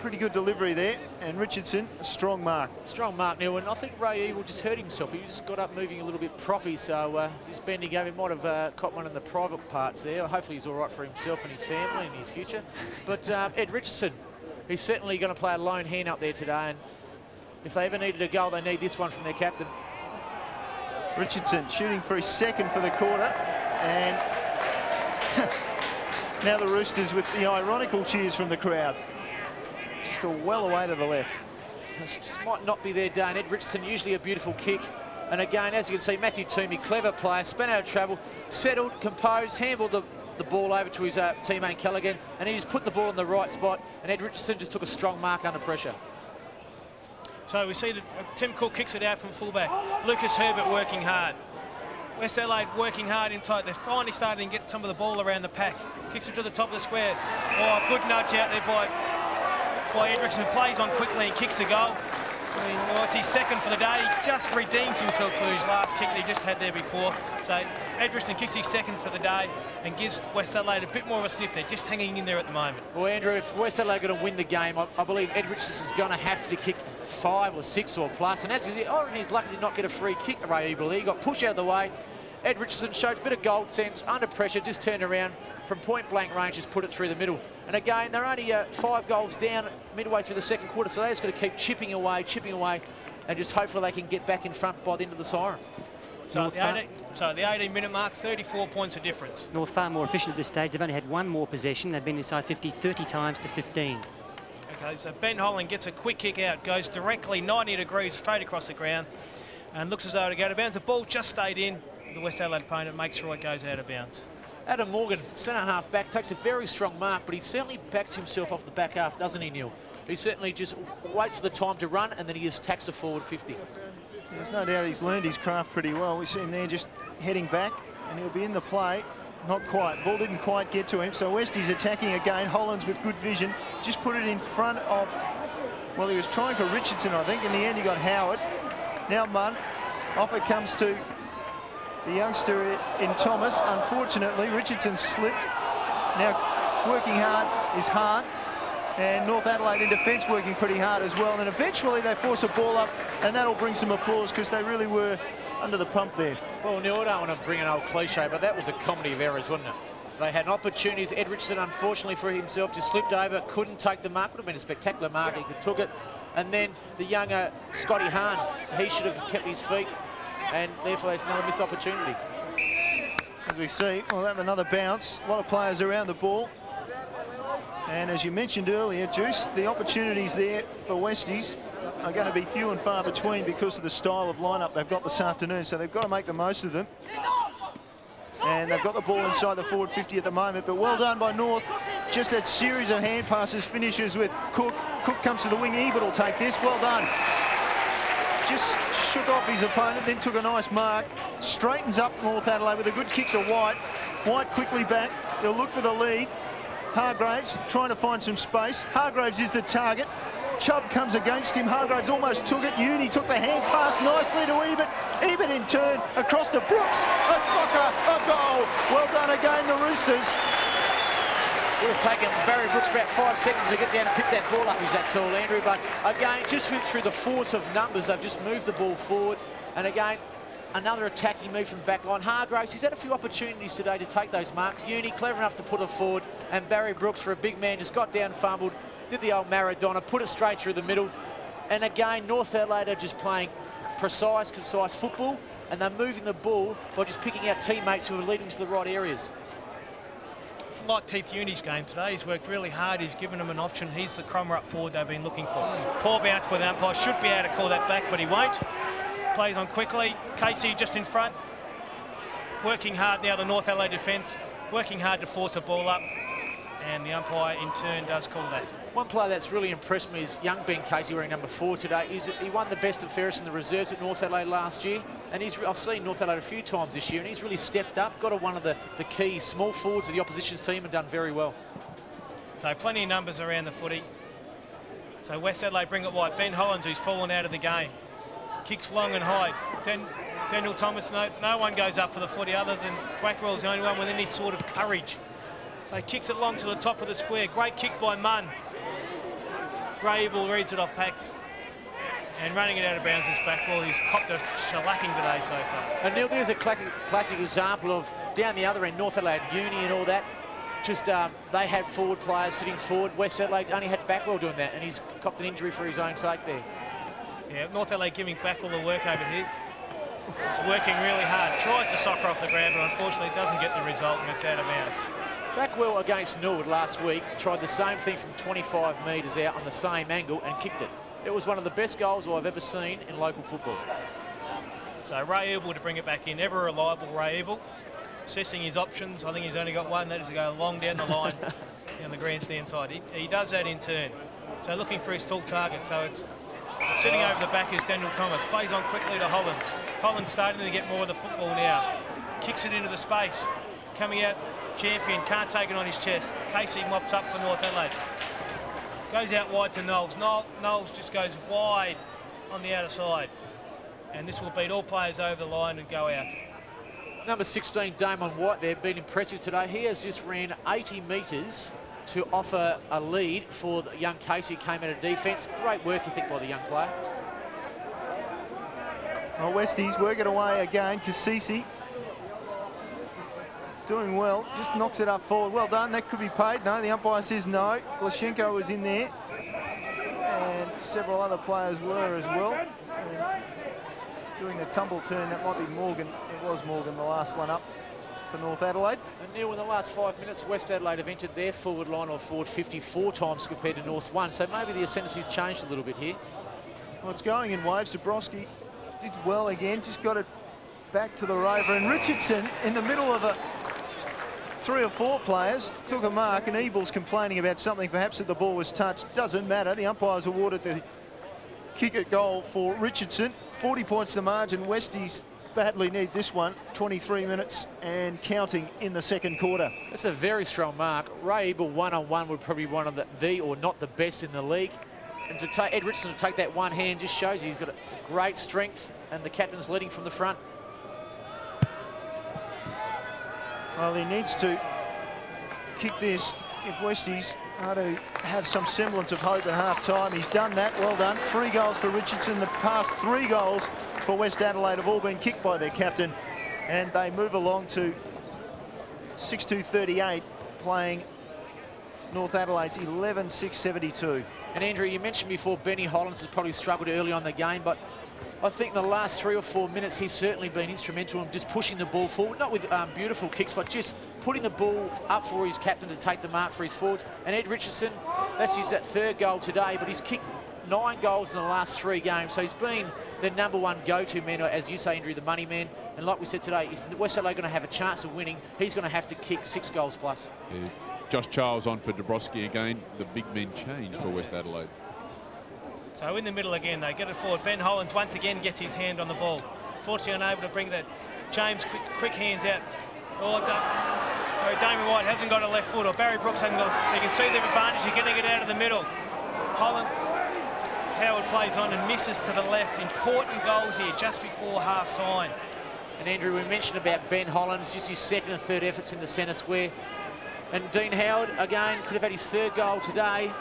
pretty good delivery there. And Richardson, a strong mark. Strong mark, Neil. And I think Ray Evil just hurt himself. He just got up moving a little bit proppy, so he's bending over. He might have caught one in the private parts there. Hopefully he's all right for himself and his family and his future. But Ed Richardson, he's certainly going to play a lone hand up there today, and if they ever needed a goal, they need this one from their captain. Richardson shooting for his second for the quarter, and now the Roosters with the ironical cheers from the crowd. Just a well away to the left. This might not be their day, and Ed Richardson, usually a beautiful kick. And again, as you can see, Matthew Toomey, clever player, spent out of travel, settled, composed, handled the ball over to his teammate Callaghan, and he just put the ball in the right spot, and Ed Richardson just took a strong mark under pressure. So we see that Tim Cook kicks it out from fullback. Lucas Herbert working hard. West Adelaide working hard inside. They're finally starting to get some of the ball around the pack. Kicks it to the top of the square. Oh, good nudge out there by Ed Richardson. Plays on quickly and kicks a goal. I mean, well, it's his second for the day. He just redeems himself for his last kick that he just had there before. So Edgerton kicks his second for the day and gives West Adelaide a bit more of a sniff. They're just hanging in there at the moment. Well, Andrew, if West Adelaide are going to win the game, I believe Edgerton is going to have to kick 5 or 6 or plus. And that's because he's lucky to not get a free kick, Ray Eberle. He got pushed out of the way. Ed Richardson showed a bit of gold sense, under pressure, just turned around from point-blank range, just put it through the middle. And again, they're only 5 goals down midway through the second quarter, so they're just going to keep chipping away, and just hopefully they can get back in front by the end of the siren. So at the 18-minute mark, 34 points of difference. North far more efficient at this stage. They've only had one more possession. They've been inside 50 30 times to 15. Okay, so Ben Holland gets a quick kick out, goes directly 90 degrees straight across the ground, and looks as though to go out of bounds. The ball just stayed in. The West Adelaide opponent makes sure it goes out of bounds. Adam Morgan, centre-half back, takes a very strong mark, but he certainly backs himself off the back half, doesn't he, Neil? He certainly just waits for the time to run, and then he just tacks a forward 50. There's no doubt he's learned his craft pretty well. We see him there just heading back, and he'll be in the play. Not quite. Ball didn't quite get to him, so Westie's attacking again. Hollands with good vision. Just put it in front of... Well, he was trying for Richardson, I think. In the end, he got Howard. Now Munn. Off it comes to the youngster in Thomas. Unfortunately, Richardson slipped. Now, working hard is Hart. And North Adelaide in defence working pretty hard as well. And eventually they force a ball up, and that'll bring some applause because they really were under the pump there. Well, Neil, I don't want to bring an old cliche, but that was a comedy of errors, wasn't it? They had opportunities. Ed Richardson, unfortunately for himself, just slipped over, couldn't take the mark. Would have been a spectacular mark. He took it. And then the younger Scotty Hahn, he should have kept his feet. And therefore, there's another missed opportunity. As we see, we'll have another bounce. A lot of players around the ball. And as you mentioned earlier, Juice, the opportunities there for Westies are going to be few and far between because of the style of lineup they've got this afternoon. So they've got to make the most of them. And they've got the ball inside the forward 50 at the moment. But well done by North. Just that series of hand passes finishes with Cook. Cook comes to the wing. Ebert will take this. Well done. Just shook off his opponent, then took a nice mark. Straightens up North Adelaide with a good kick to White. White quickly back. They'll look for the lead. Hargraves trying to find some space. Hargraves is the target. Chubb comes against him. Hargraves almost took it. Uni took the hand pass nicely to Ebert. Ebert in turn across to Brooks. A soccer, a goal. Well done again, the Roosters. Would have taken Barry Brooks about 5 seconds to get down and pick that ball up. He's that tall, Andrew. But again, just through the force of numbers, they've just moved the ball forward. And again, another attacking move from back line. Hargraves, he's had a few opportunities today to take those marks. Uni, clever enough to put it forward. And Barry Brooks, for a big man, just got down, fumbled, did the old Maradona, put it straight through the middle. And again, North Adelaide are just playing precise, concise football. And they're moving the ball by just picking out teammates who are leading to the right areas. Like Keith Uni's game today, he's worked really hard. He's given them an option. He's the crummer up forward they've been looking for. Poor bounce by the umpire. Should be able to call that back, but he won't. Plays on quickly. Casey just in front. Working hard now, the North Adelaide defence. Working hard to force the ball up. And the umpire, in turn, does call that. One player that's really impressed me is young Ben Casey, wearing number 4 today. He won the best and fairest in the reserves at North Adelaide last year. And I've seen North Adelaide a few times this year, and he's really stepped up, got to one of the key small forwards of the opposition's team and done very well. So plenty of numbers around the footy. So West Adelaide bring it wide. Ben Hollands, who's fallen out of the game. Kicks long and high. Daniel Thomas, no one goes up for the footy other than Blackwell's the only one with any sort of courage. So he kicks it long to the top of the square. Great kick by Munn. Ray Eberle reads it off Pax. And running it out of bounds is Blackwell. He's copped a shellacking today so far. And Neil, there's a classic example of down the other end, North Adelaide Uni and all that. Just they had forward players sitting forward. West Adelaide only had Blackwell doing that, and he's copped an injury for his own sake there. Yeah, North Adelaide giving Blackwell the work over here. It's working really hard. Tries to soccer off the ground, but unfortunately doesn't get the result, and it's out of bounds. Blackwell against Norwood last week tried the same thing from 25 metres out on the same angle and kicked it. It was one of the best goals I've ever seen in local football. So Ray Eberle to bring it back in. Ever reliable Ray Eberle. Assessing his options. I think he's only got one. That is to go long down the line down the grandstand side. He does that in turn. So looking for his tall target. So it's sitting over the back is Daniel Thomas. Plays on quickly to Hollands. Hollands starting to get more of the football now. Kicks it into the space. Coming out, Champion. Can't take it on his chest. Casey mops up for North Adelaide. Goes out wide to Knowles. Knowles just goes wide on the outer side. And this will beat all players over the line and go out. Number 16, Damon White, there, been impressive today. He has just ran 80 metres to offer a lead for the young Casey, who came out of defence. Great work ethic by the young player. Well, Westies working away again. Kasisi doing well, just knocks it up forward. Well done, that could be paid. No, the umpire says no. Glashenko was in there, and several other players were as well. And doing the tumble turn, that might be Morgan. It was Morgan, the last one up for North Adelaide. And Neil, in the last 5 minutes, West Adelaide have entered their forward line of forward 54 times compared to North's 1. So maybe the ascendancy's changed a little bit here. Well, it's going in waves. Dabrowski did well again, just got it back to the rover. And Richardson, in the middle of 3 or 4 players, took a mark, and Ebel's complaining about something, perhaps that the ball was touched. Doesn't matter. The umpires awarded the kick at goal for Richardson. 40 points the margin. Westies badly need this one. 23 minutes and counting in the second quarter. That's a very strong mark. Ray Ebel one-on-one would probably be one of the or not the best in the league. And to take Ed Richardson to take that one hand just shows he's got a great strength, and the captain's leading from the front. Well, he needs to kick this if Westies are to have some semblance of hope at half-time. He's done that. Well done. 3 goals for Richardson. The past 3 goals for West Adelaide have all been kicked by their captain, and they move along to 6-2-38, playing North Adelaide's 11-6-72. And Andrew, you mentioned before Benny Hollands has probably struggled early on in the game, but I think in the last 3 or 4 minutes he's certainly been instrumental in just pushing the ball forward, not with beautiful kicks, but just putting the ball up for his captain to take the mark for his forwards. And Ed Richardson, that's his 3rd goal today, but he's kicked 9 goals in the last 3 games, so he's been the #1 go-to man, as you say, Andrew, the money man. And like we said today, if West Adelaide are going to have a chance of winning, he's going to have to kick 6 goals plus. Yeah. Josh Charles on for Dabrowski again. The big men change for West Adelaide. So in the middle again, they get it forward. Ben Hollands once again gets his hand on the ball. Fortunately unable to bring that. James quick hands out. Oh, sorry, Damon White hasn't got a left foot, or Barry Brooks hasn't got. So you can see the advantage. You're getting it out of the middle. Howard plays on and misses to the left. Important goals here just before half-time. And Andrew, we mentioned about Ben Hollands, just his 2nd and 3rd efforts in the centre square. And Dean Howard, again, could have had his 3rd goal today.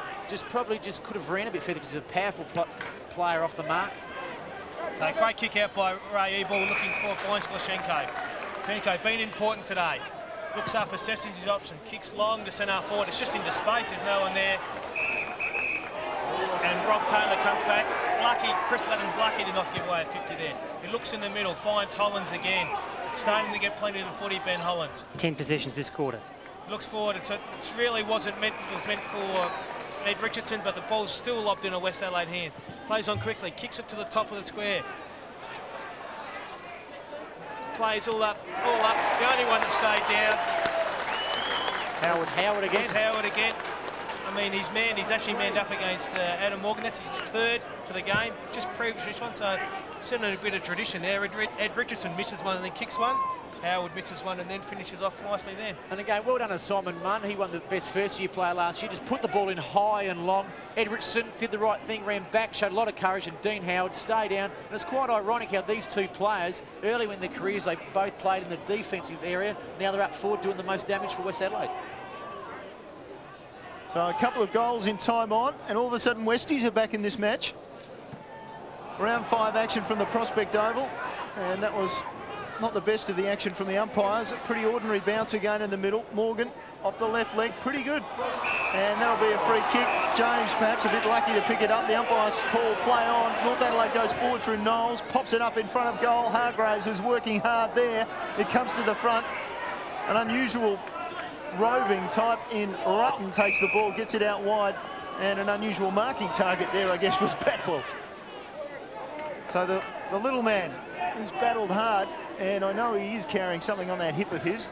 Probably could have ran a bit further because he's a powerful player off the mark. So great kick out by Ray Ebel, looking for Glashenko. Glashenko been important today. Looks up, assesses his option, kicks long to centre forward. It's just into space, there's no one there. And Rob Taylor comes back. Lucky, Chris Ladden's lucky to not give away a 50 there. He looks in the middle, finds Hollands again. Starting to get plenty of the footy, Ben Hollands. 10 possessions this quarter. Looks forward, it really wasn't meant, it was meant for Ed Richardson, but the ball's still lobbed into West Adelaide hands. Plays on quickly, kicks it to the top of the square. Plays all up. The only one that stayed down. Howard again. It's Howard again. I mean, he's actually manned up against Adam Morgan. That's his 3rd for the game. Just previous one, so certainly a bit of tradition there. Ed Richardson misses one and then kicks one. Howard misses one and then finishes off nicely then. And again, well done to Simon Munn. He won the best first-year player last year. Just put the ball in high and long. Ed Richardson did the right thing, ran back, showed a lot of courage, and Dean Howard stayed down. And it's quite ironic how these 2 players, early in their careers, they both played in the defensive area. Now they're up forward doing the most damage for West Adelaide. So a couple of goals in time on, and all of a sudden Westies are back in this match. Round 5 action from the Prospect Oval, and that was not the best of the action from the umpires. A pretty ordinary bounce again in the middle. Morgan off the left leg, pretty good. And that'll be a free kick. James perhaps a bit lucky to pick it up. The umpires call play on. North Adelaide goes forward through Knowles, pops it up in front of goal. Hargraves is working hard there. It comes to the front. An unusual roving type in Rutten takes the ball, gets it out wide, and an unusual marking target there, I guess, was Backwell. So the little man, he's battled hard, and I know he is carrying something on that hip of his,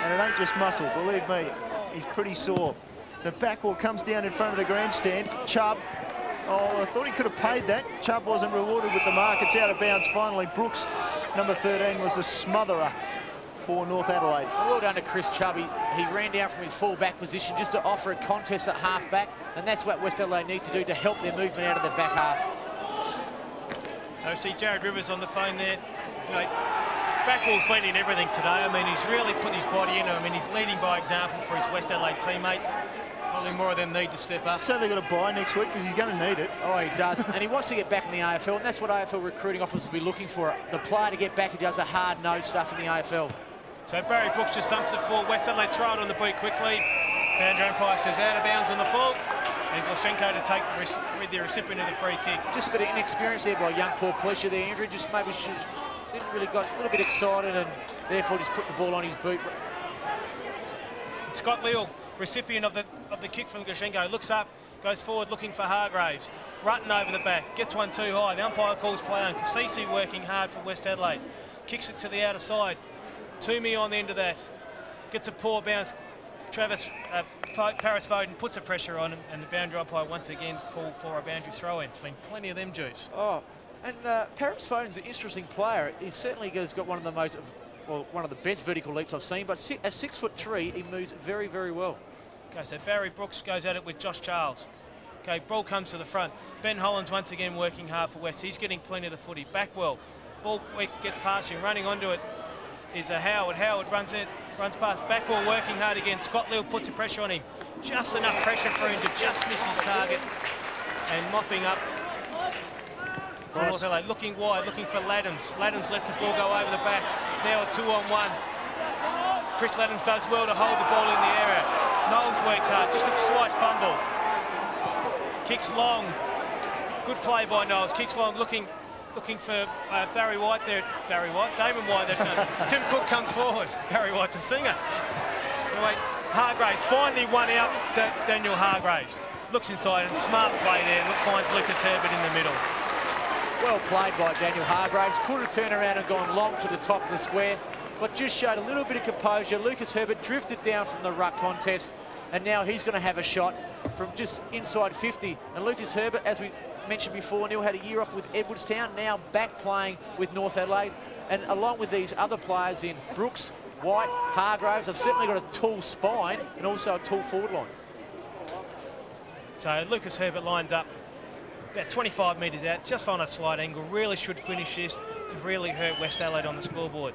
and it ain't just muscle, believe me, he's pretty sore. So Backwell comes down in front of the grandstand. Chubb, I thought he could have paid that. Chubb wasn't rewarded with the mark. It's out of bounds finally. Brooks, number 13, was the smotherer for North Adelaide. Well done to Chris Chubb. He ran down from his full-back position just to offer a contest at half-back, and that's what West Adelaide need to do to help their movement out of the back half. So see Jared Rivers on the phone there. You know, Backwell's been in everything today. I mean, he's really put his body into it. I mean, he's leading by example for his West Adelaide teammates. Probably more of them need to step up. So they've got a bye next week because he's going to need it. Oh, he does. And he wants to get back in the AFL, and that's what AFL recruiting officers will be looking for. The player to get back who does the hard-nosed stuff in the AFL. So Barry Brooks just thumps it for West Adelaide, throw it on the boot quickly. Boundary umpire says out of bounds on the full. And Glashenko to take with the recipient of the free kick. Just a bit of inexperience there by young Paul Pleasure there. Andrew just maybe didn't really got a little bit excited and therefore just put the ball on his boot. And Scott Leal, recipient of the kick from Glashenko, looks up, goes forward looking for Hargraves. Rutten over the back, gets one too high. The umpire calls play on. Kasisi working hard for West Adelaide. Kicks it to the outer side. Toomey on the end of that. Gets a poor bounce. Paris Foden puts a pressure on him, and the boundary umpire once again called for a boundary throw-in. There's been plenty of them, Juice. Oh, and Paris Foden's an interesting player. He certainly has got one of the best vertical leaps I've seen, but at 6'3", he moves very, very well. Okay, so Barry Brooks goes at it with Josh Charles. Okay, ball comes to the front. Ben Hollands once again working hard for West. He's getting plenty of the footy. Backwell, ball gets past him, running onto it is a Howard. Howard runs past. Backwell working hard again. Scott Leal puts a pressure on him. Just enough pressure for him to just miss his target. And mopping up. North Adelaide looking wide, looking for Laddams. Laddams lets the ball go over the back. It's now a 2-on-1. Chris Laddams does well to hold the ball in the area. Knowles works hard, just a slight fumble. Kicks long. Good play by Knowles. Kicks long, looking for Barry White there. Barry White? Damon White. Tim Cook comes forward. Barry White's a singer. Anyway, Hargraves finally won out Daniel Hargraves. Looks inside and smart play there. Finds Lucas Herbert in the middle. Well played by Daniel Hargraves. Could have turned around and gone long to the top of the square, but just showed a little bit of composure. Lucas Herbert drifted down from the ruck contest, and now he's going to have a shot from just inside 50. And Lucas Herbert, as we mentioned before, Neil had a year off with Edwardstown, now back playing with North Adelaide. And along with these other players in Brooks, White, Hargraves, have certainly got a tall spine and also a tall forward line. So Lucas Herbert lines up about 25 metres out, just on a slight angle. Really should finish this to really hurt West Adelaide on the scoreboard.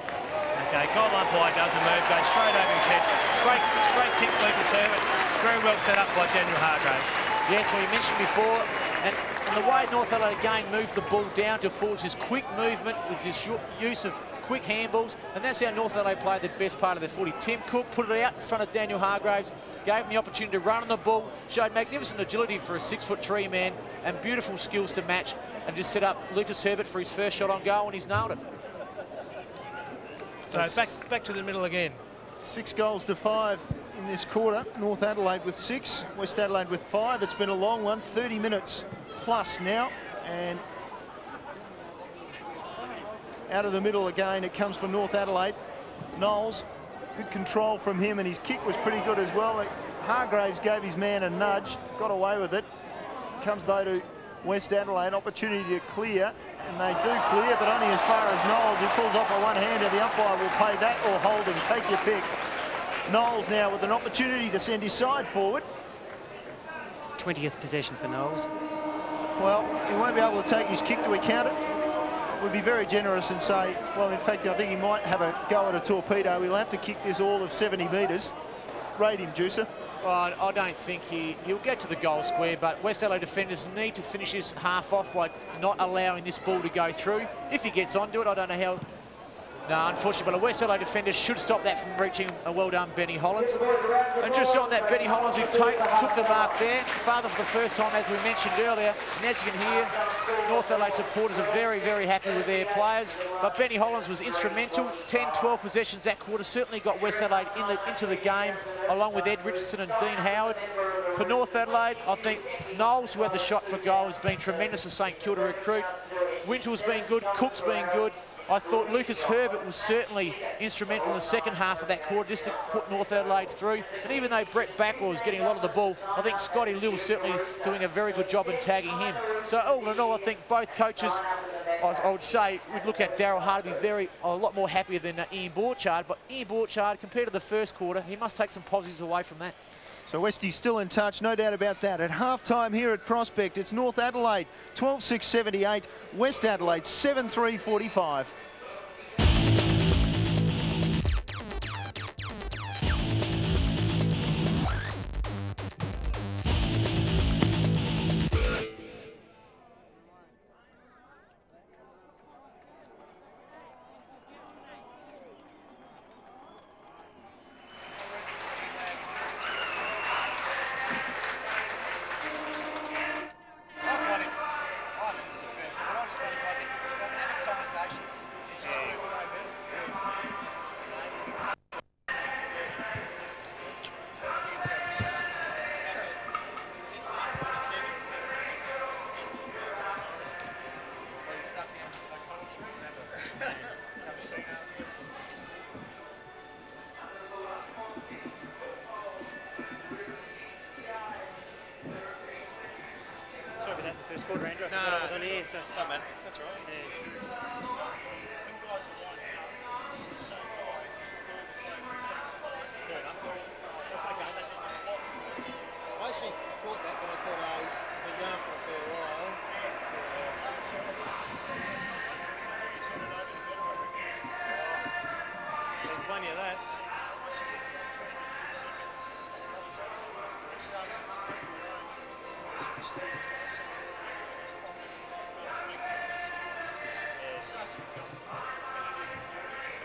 Okay, goal umpire doesn't move, goes straight over his head. Great kick, Lucas Herbert. Very well set up by Daniel Hargraves. Yes, we mentioned before, and the way North Adelaide again moved the ball down to forwards, this quick movement with this use of quick handballs, and that's how North Adelaide played the best part of their footy. Tim Cook put it out in front of Daniel Hargraves, gave him the opportunity to run on the ball, showed magnificent agility for a 6'3" man, and beautiful skills to match, and just set up Lucas Herbert for his first shot on goal, and he's nailed it. So back to the middle again. 6 goals to 5 in this quarter. North Adelaide with 6, West Adelaide with 5. It's been a long one, 30 minutes plus now, and out of the middle again it comes for North Adelaide. Knowles, good control from him, and his kick was pretty good as well. Hargraves gave his man a nudge, got away with it. Comes though to West Adelaide, opportunity to clear, and they do clear, but only as far as Knowles, who pulls off a one-hander. The umpire will play that or hold him, take your pick. Knowles now with an opportunity to send his side forward. 20th possession for Knowles. Well, he won't be able to take his kick to account it. Would be very generous and say, well, in fact, I think he might have a go at a torpedo. He'll have to kick this all of 70 metres. Rate him, Juicer. Well, I don't think he'll get to the goal square, but West Adelaide defenders need to finish this half off by not allowing this ball to go through. If he gets onto it, I don't know how. No, unfortunately, but a West Adelaide defender should stop that from reaching a well-done Benny Hollands. And just on that, Benny Hollands who took the mark there, father for the first time, as we mentioned earlier. And as you can hear, North Adelaide supporters are very, very happy with their players. But Benny Hollands was instrumental. 10, 12 possessions that quarter certainly got West Adelaide into the game, along with Ed Richardson and Dean Howard. For North Adelaide, I think Knowles, who had the shot for goal, has been tremendous as St Kilda recruit. Wintel's been good, Cook's been good. I thought Lucas Herbert was certainly instrumental in the second half of that quarter just to put North Adelaide through. And even though Brett Backwell was getting a lot of the ball, I think Scotty Lill was certainly doing a very good job in tagging him. So all in all, I think both coaches, I would say, we'd look at Daryl Hart to be a lot more happier than Ian Borchard. But Ian Borchard, compared to the first quarter, he must take some positives away from that. So Westie's still in touch, no doubt about that. At half-time here at Prospect, it's North Adelaide 12-6-78, West Adelaide 7-3-45. Sorry about that in the first quarter, Andrew. I forgot I was on air, so... No, man, that's right. Yeah. When guys are lining up, just the same guy is called the bloke who's taking the line. That's okay. And then you slot. I actually thought that, but I thought I've been going for a fair while. That's all right. It's not like we're going to turn it over to better, I reckon. There's plenty of that. Once you get 20 to 30 seconds, it starts to put people around, especially when some of the people is often you've got to break down the skills. It starts to become competitive and boring.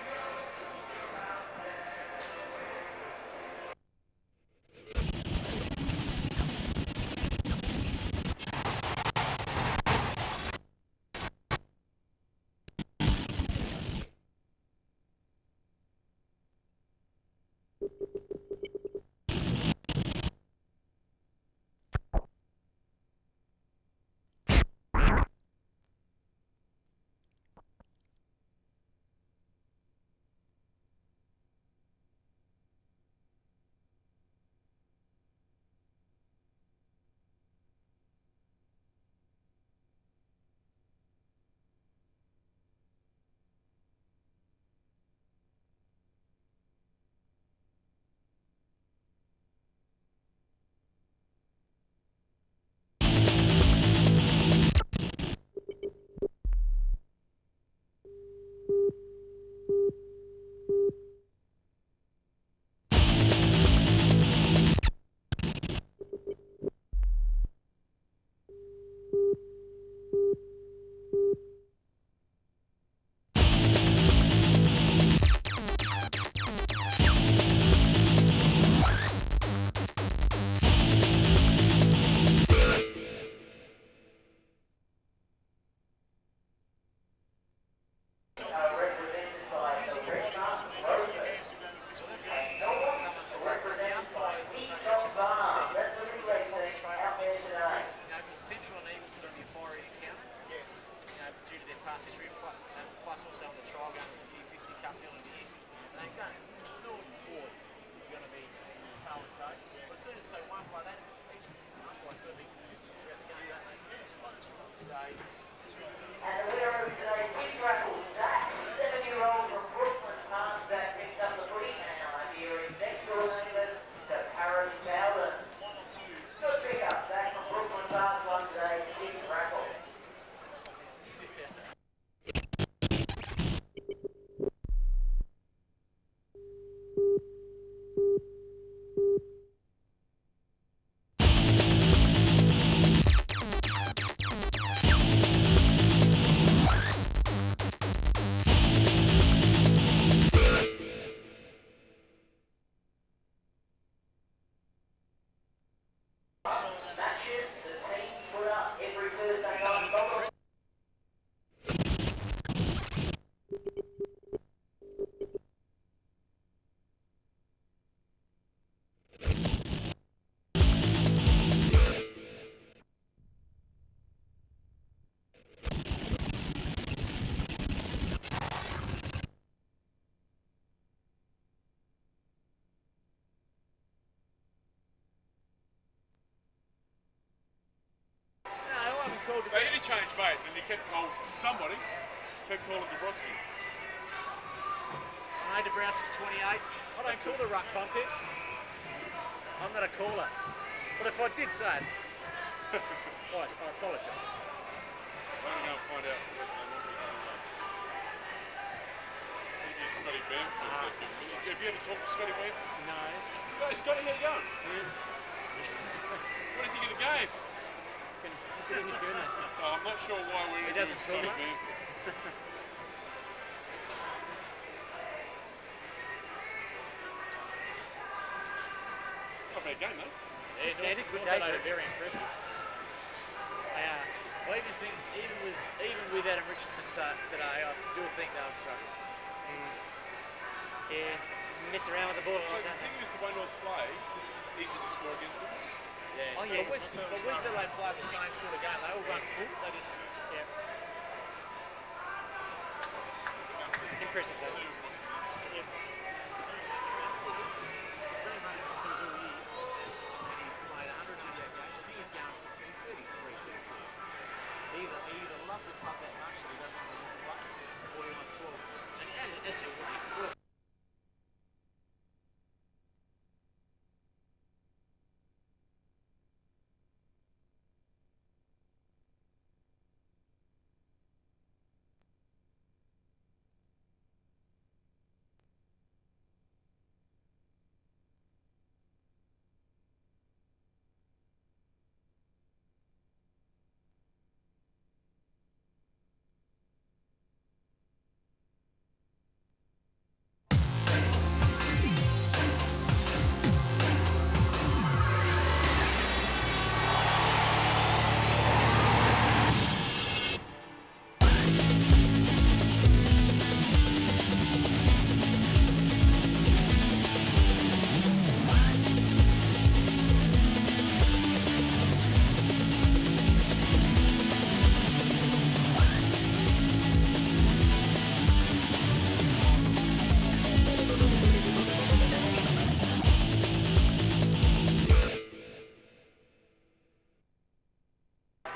Interchange, mate, and you kept, well, somebody kept calling Dabrowski. I know Dabrowski's 28. I don't call the ruck contest. I'm not a caller. But if I did say it, I apologise. I'm going to go and find out what they want me to do. I think it's Scotty Bamford. Have you ever talked to Scotty Bamford? No. Hey, Scotty, how you going? What do you think of the game? It's good English, isn't it? So I'm not sure why we're He doesn't Scotty talk much. Bamford. Not a bad game, though. Yeah, Standard, good North day Adelaide for are very impressive. They are. I even think, even with Adam Richardson today, I still think they'll struggle. Yeah, mess around with the ball a So lot, the don't thing they? is, the way North play, it's easy to score against them. Yeah. Oh, yeah. But West Adelaide play the same sort of game. They all run full. They just Yeah. Impressive. He's though. been running the twos all year, and he's played 188 games. I think he's going for 33, 34. He either loves the club that much that he doesn't want to play, or he wants 12. And that's your rookie, 12.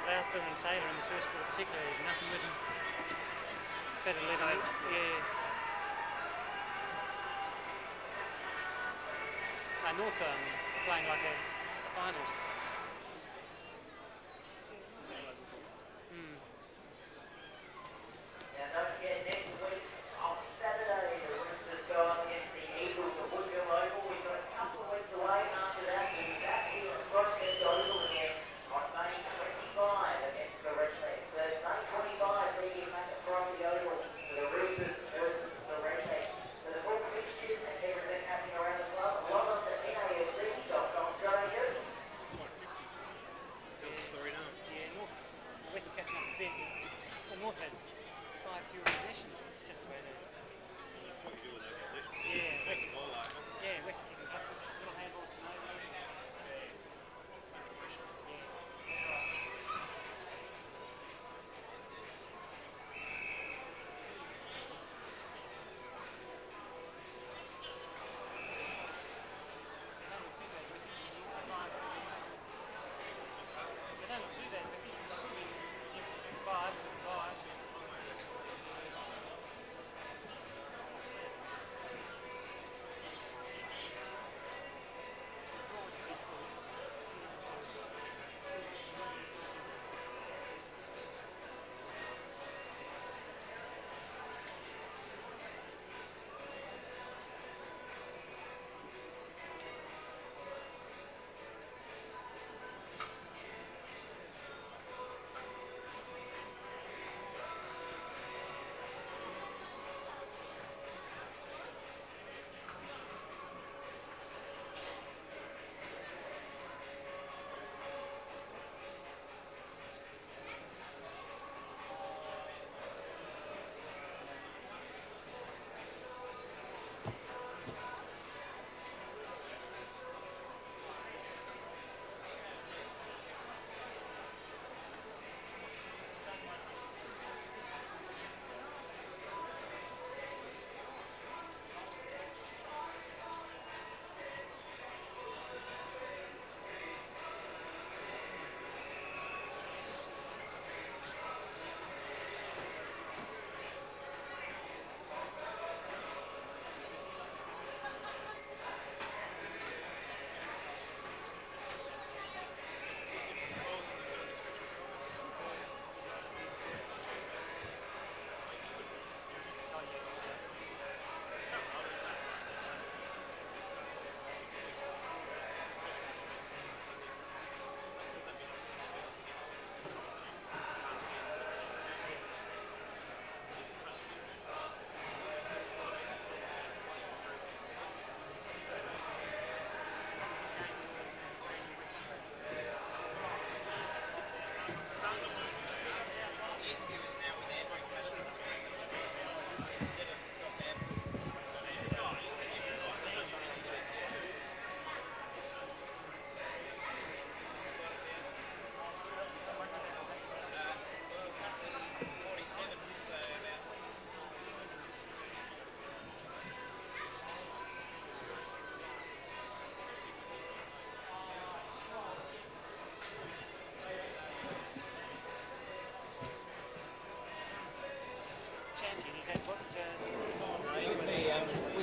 Latham and Taylor in the first quarter particularly, nothing with them. Better let them, yeah. North playing like a finals.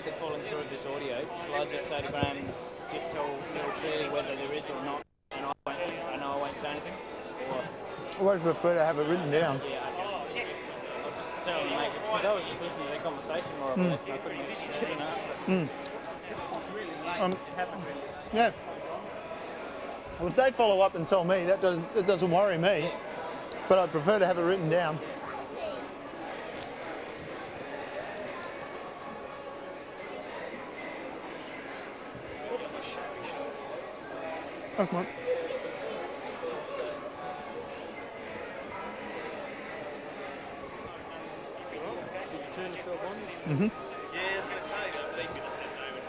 they're calling through this audio, shall I just say to Graham, just tell Neil clearly whether there is or not, and I know I won't say anything? Or, I always prefer to have it written down. yeah, okay. I'll just tell them, mate, because I was just listening to their conversation more or less, and I couldn't actually get an answer. It's really late. It happened really late. Yeah. Well, if they follow up and tell me, that doesn't worry me. But I'd prefer to have it written down. Oh, come on. Mm-hmm. Yeah, I was going to say that they've been at the moment.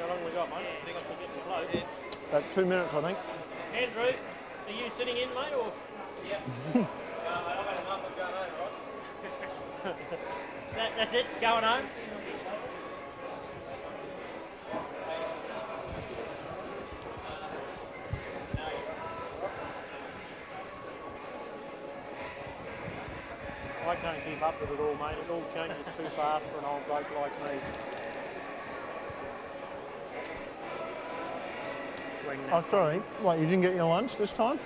How long we got, mate? I think I can get to close. About 2 minutes, I think. Andrew, are you sitting in, mate, or? Yeah. I've had enough of going home, right? That's it, going home? I can't keep up with it all, mate. It all changes too fast for an old bloke like me. Oh, sorry. What, you didn't get your lunch this time?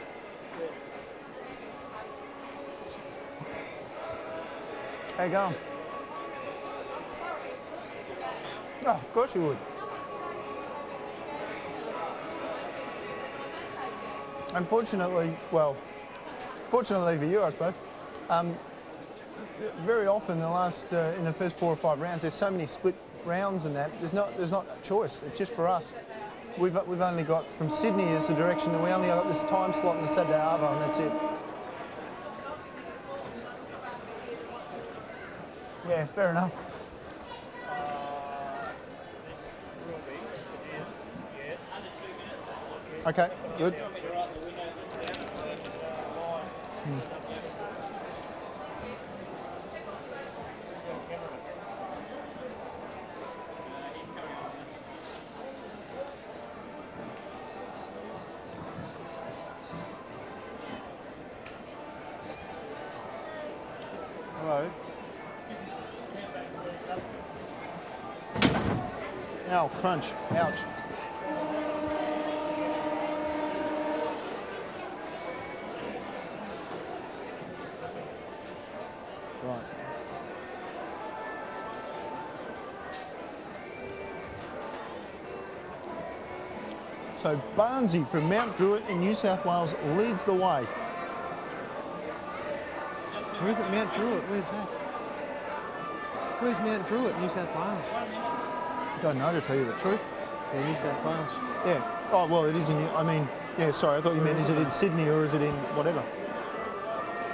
How you going? Oh, of course you would. Unfortunately, well, fortunately for you, I suppose, very often in the first 4 or 5 rounds, there's so many split rounds and that, there's not a choice. It's just for us. We've only got from Sydney as the direction that we only got this time slot in the Saturday Arvo, and that's it. Yeah, fair enough. Okay, good. Hello. Ow, crunch. Ouch. Right. So Barnsey from Mount Druitt in New South Wales leads the way. Where is it, Mount Druitt? Where's that? Where's Mount Druitt, New South Wales? Don't know, to tell you the truth. Yeah, New South Wales. Yeah. Oh, well, it is in, I mean, yeah, sorry, I thought you meant is it in Sydney or is it in whatever?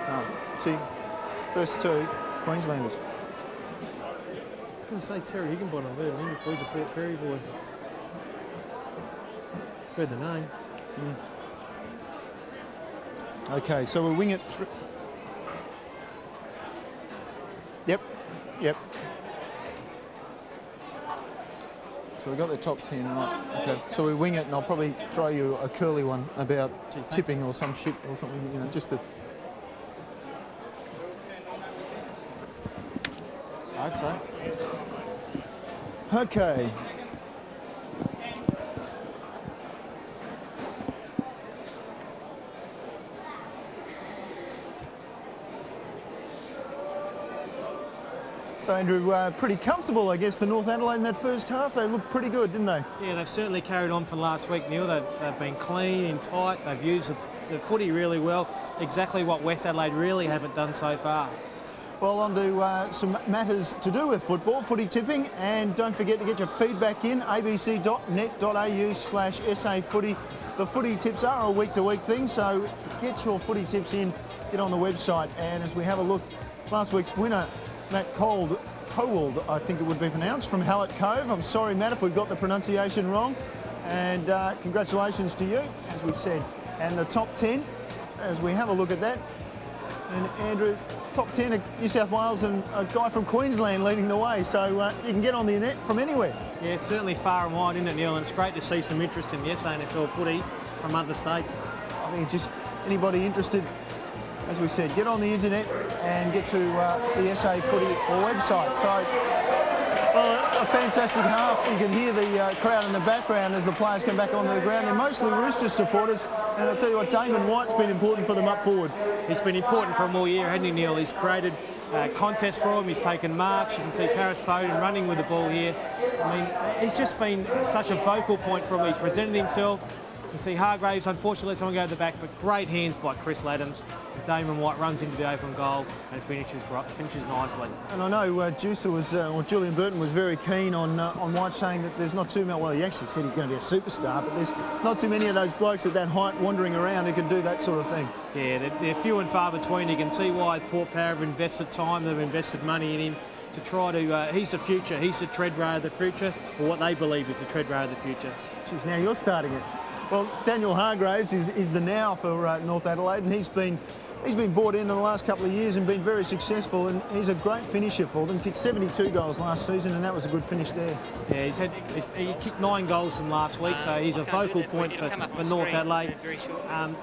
Oh, see, first 2 Queenslanders. I was going to say Terry Higginbottom there, before he's a Port Perry boy. Heard the name. Okay, so we'll wing it through. Yep. So we got the top 10, right? Okay, so we wing it, and I'll probably throw you a curly one about tipping or some shit or something, you know, just to. I hope so. Okay. So Andrew, pretty comfortable, I guess, for North Adelaide in that first half. They looked pretty good, didn't they? Yeah, they've certainly carried on from last week, Neil. They've been clean and tight. They've used the footy really well. Exactly what West Adelaide really haven't done so far. Well, on to some matters to do with football, footy tipping, and don't forget to get your feedback in, abc.net.au/SA Footy. The footy tips are a week-to-week thing, so get your footy tips in, get on the website, and as we have a look, last week's winner, Matt Cowald, I think it would be pronounced, from Hallett Cove. I'm sorry, Matt, if we got the pronunciation wrong. And congratulations to you, as we said. And the top 10, as we have a look at that, And Andrew, top 10 of New South Wales and a guy from Queensland leading the way, so you can get on the net from anywhere. Yeah, it's certainly far and wide, isn't it, Neil? And it's great to see some interest in the SANFL footy from other states. I think just anybody interested, as we said, get on the internet and get to the SA Footy website. So, well, a fantastic half. You can hear the crowd in the background as the players come back onto the ground. They're mostly Roosters supporters, and I'll tell you what, Damon White's been important for them up forward. He's been important for them all year, hasn't he, Neil? He's created contests for them. He's taken marks. You can see Paris Foden running with the ball here. I mean, he's just been such a vocal point for him. He's presented himself. You can see Hargraves, unfortunately, someone go to the back, but great hands by Chris Laddams. Damon White runs into the open goal and finishes nicely. And I know Juicer was, or Julian Burton was very keen on White, saying that there's not too many. Well, he actually said he's going to be a superstar, but there's not too many of those blokes at that height wandering around who can do that sort of thing. Yeah, they're few and far between. You can see why Port Power have invested time, they've invested money in him to try to. He's the future. He's the Treadray of the future, or what they believe is the Treadray of the future. Geez, now you're starting it. Well, Daniel Hargraves is the now for North Adelaide, and he's been brought in the last couple of years and been very successful, and he's a great finisher for them. Kicked 72 goals last season, and that was a good finish there. Yeah, he kicked 9 goals from last week, so he's a focal point for North Adelaide.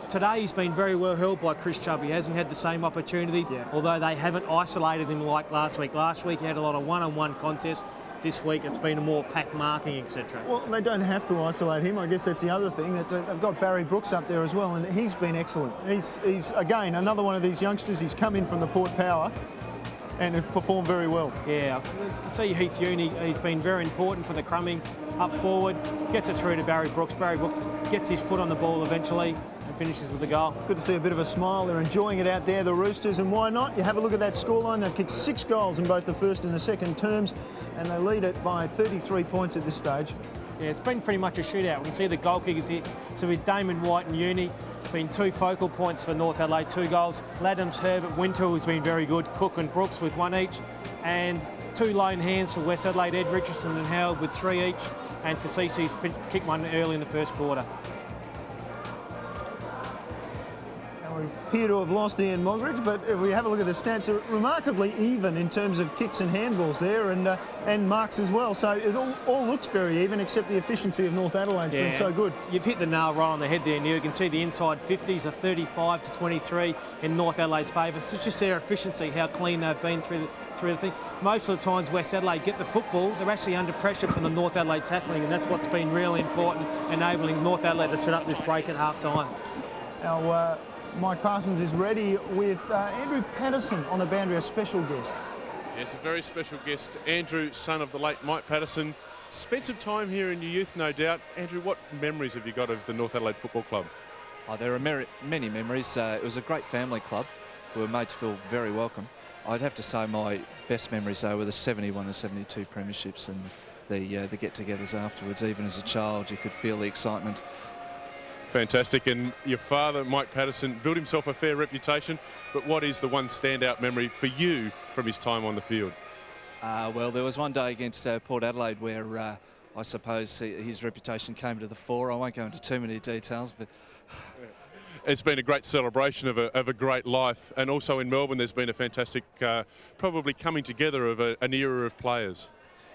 Today he's been very well held by Chris Chubb. He hasn't had the same opportunities, although they haven't isolated him like last week. Last week he had a lot of one-on-one contests. This week it's been more pack marking, etc. Well, they don't have to isolate him. I guess that's the other thing, that they've got Barry Brooks up there as well, and he's been excellent. He's again another one of these youngsters. He's come in from the Port Power and have performed very well. Yeah, you see Heath Uni, he's been very important for the crumbing up forward, gets it through to Barry Brooks. Barry Brooks gets his foot on the ball eventually and finishes with the goal. Good to see a bit of a smile. They're enjoying it out there, the Roosters, and why not? You have a look at that scoreline. They've kicked 6 goals in both the first and the second terms, and they lead it by 33 points at this stage. Yeah, it's been pretty much a shootout. We can see the goal kickers here. So with Damon White and Uni, been 2 focal points for North Adelaide, 2 goals. Laddams, Herbert, Winter has been very good. Cook and Brooks with 1 each. And 2 lone hands for West Adelaide, Ed Richardson and Howard with 3 each. And Cassisi's kicked 1 early in the first quarter. We appear to have lost Ian Mogridge, but if we have a look at the stats, are remarkably even in terms of kicks and handballs there, and marks as well. So it all looks very even, except the efficiency of North Adelaide's been so good. You've hit the nail right on the head there, Neil. You can see the inside 50s are 35 to 23 in North Adelaide's favour. It's just their efficiency, how clean they've been through the thing. Most of the times West Adelaide get the football, they're actually under pressure from the North Adelaide tackling, and that's what's been really important, enabling North Adelaide to set up this break at half-time. Now, Mike Parsons is ready with Andrew Patterson on the boundary, a special guest. Yes, a very special guest. Andrew, son of the late Mike Patterson. Spent some time here in your youth, no doubt. Andrew, what memories have you got of the North Adelaide Football Club? Oh, there are many memories. It was a great family club. We were made to feel very welcome. I'd have to say my best memories, though, were the 71 and 72 premierships and the get-togethers afterwards. Even as a child, you could feel the excitement. Fantastic. And your father, Mike Patterson, built himself a fair reputation, but what is the one standout memory for you from his time on the field? Well, there was one day against Port Adelaide where I suppose his reputation came to the fore. I won't go into too many details, but... It's been a great celebration of a great life, and also in Melbourne there's been a fantastic, probably coming together of an era of players.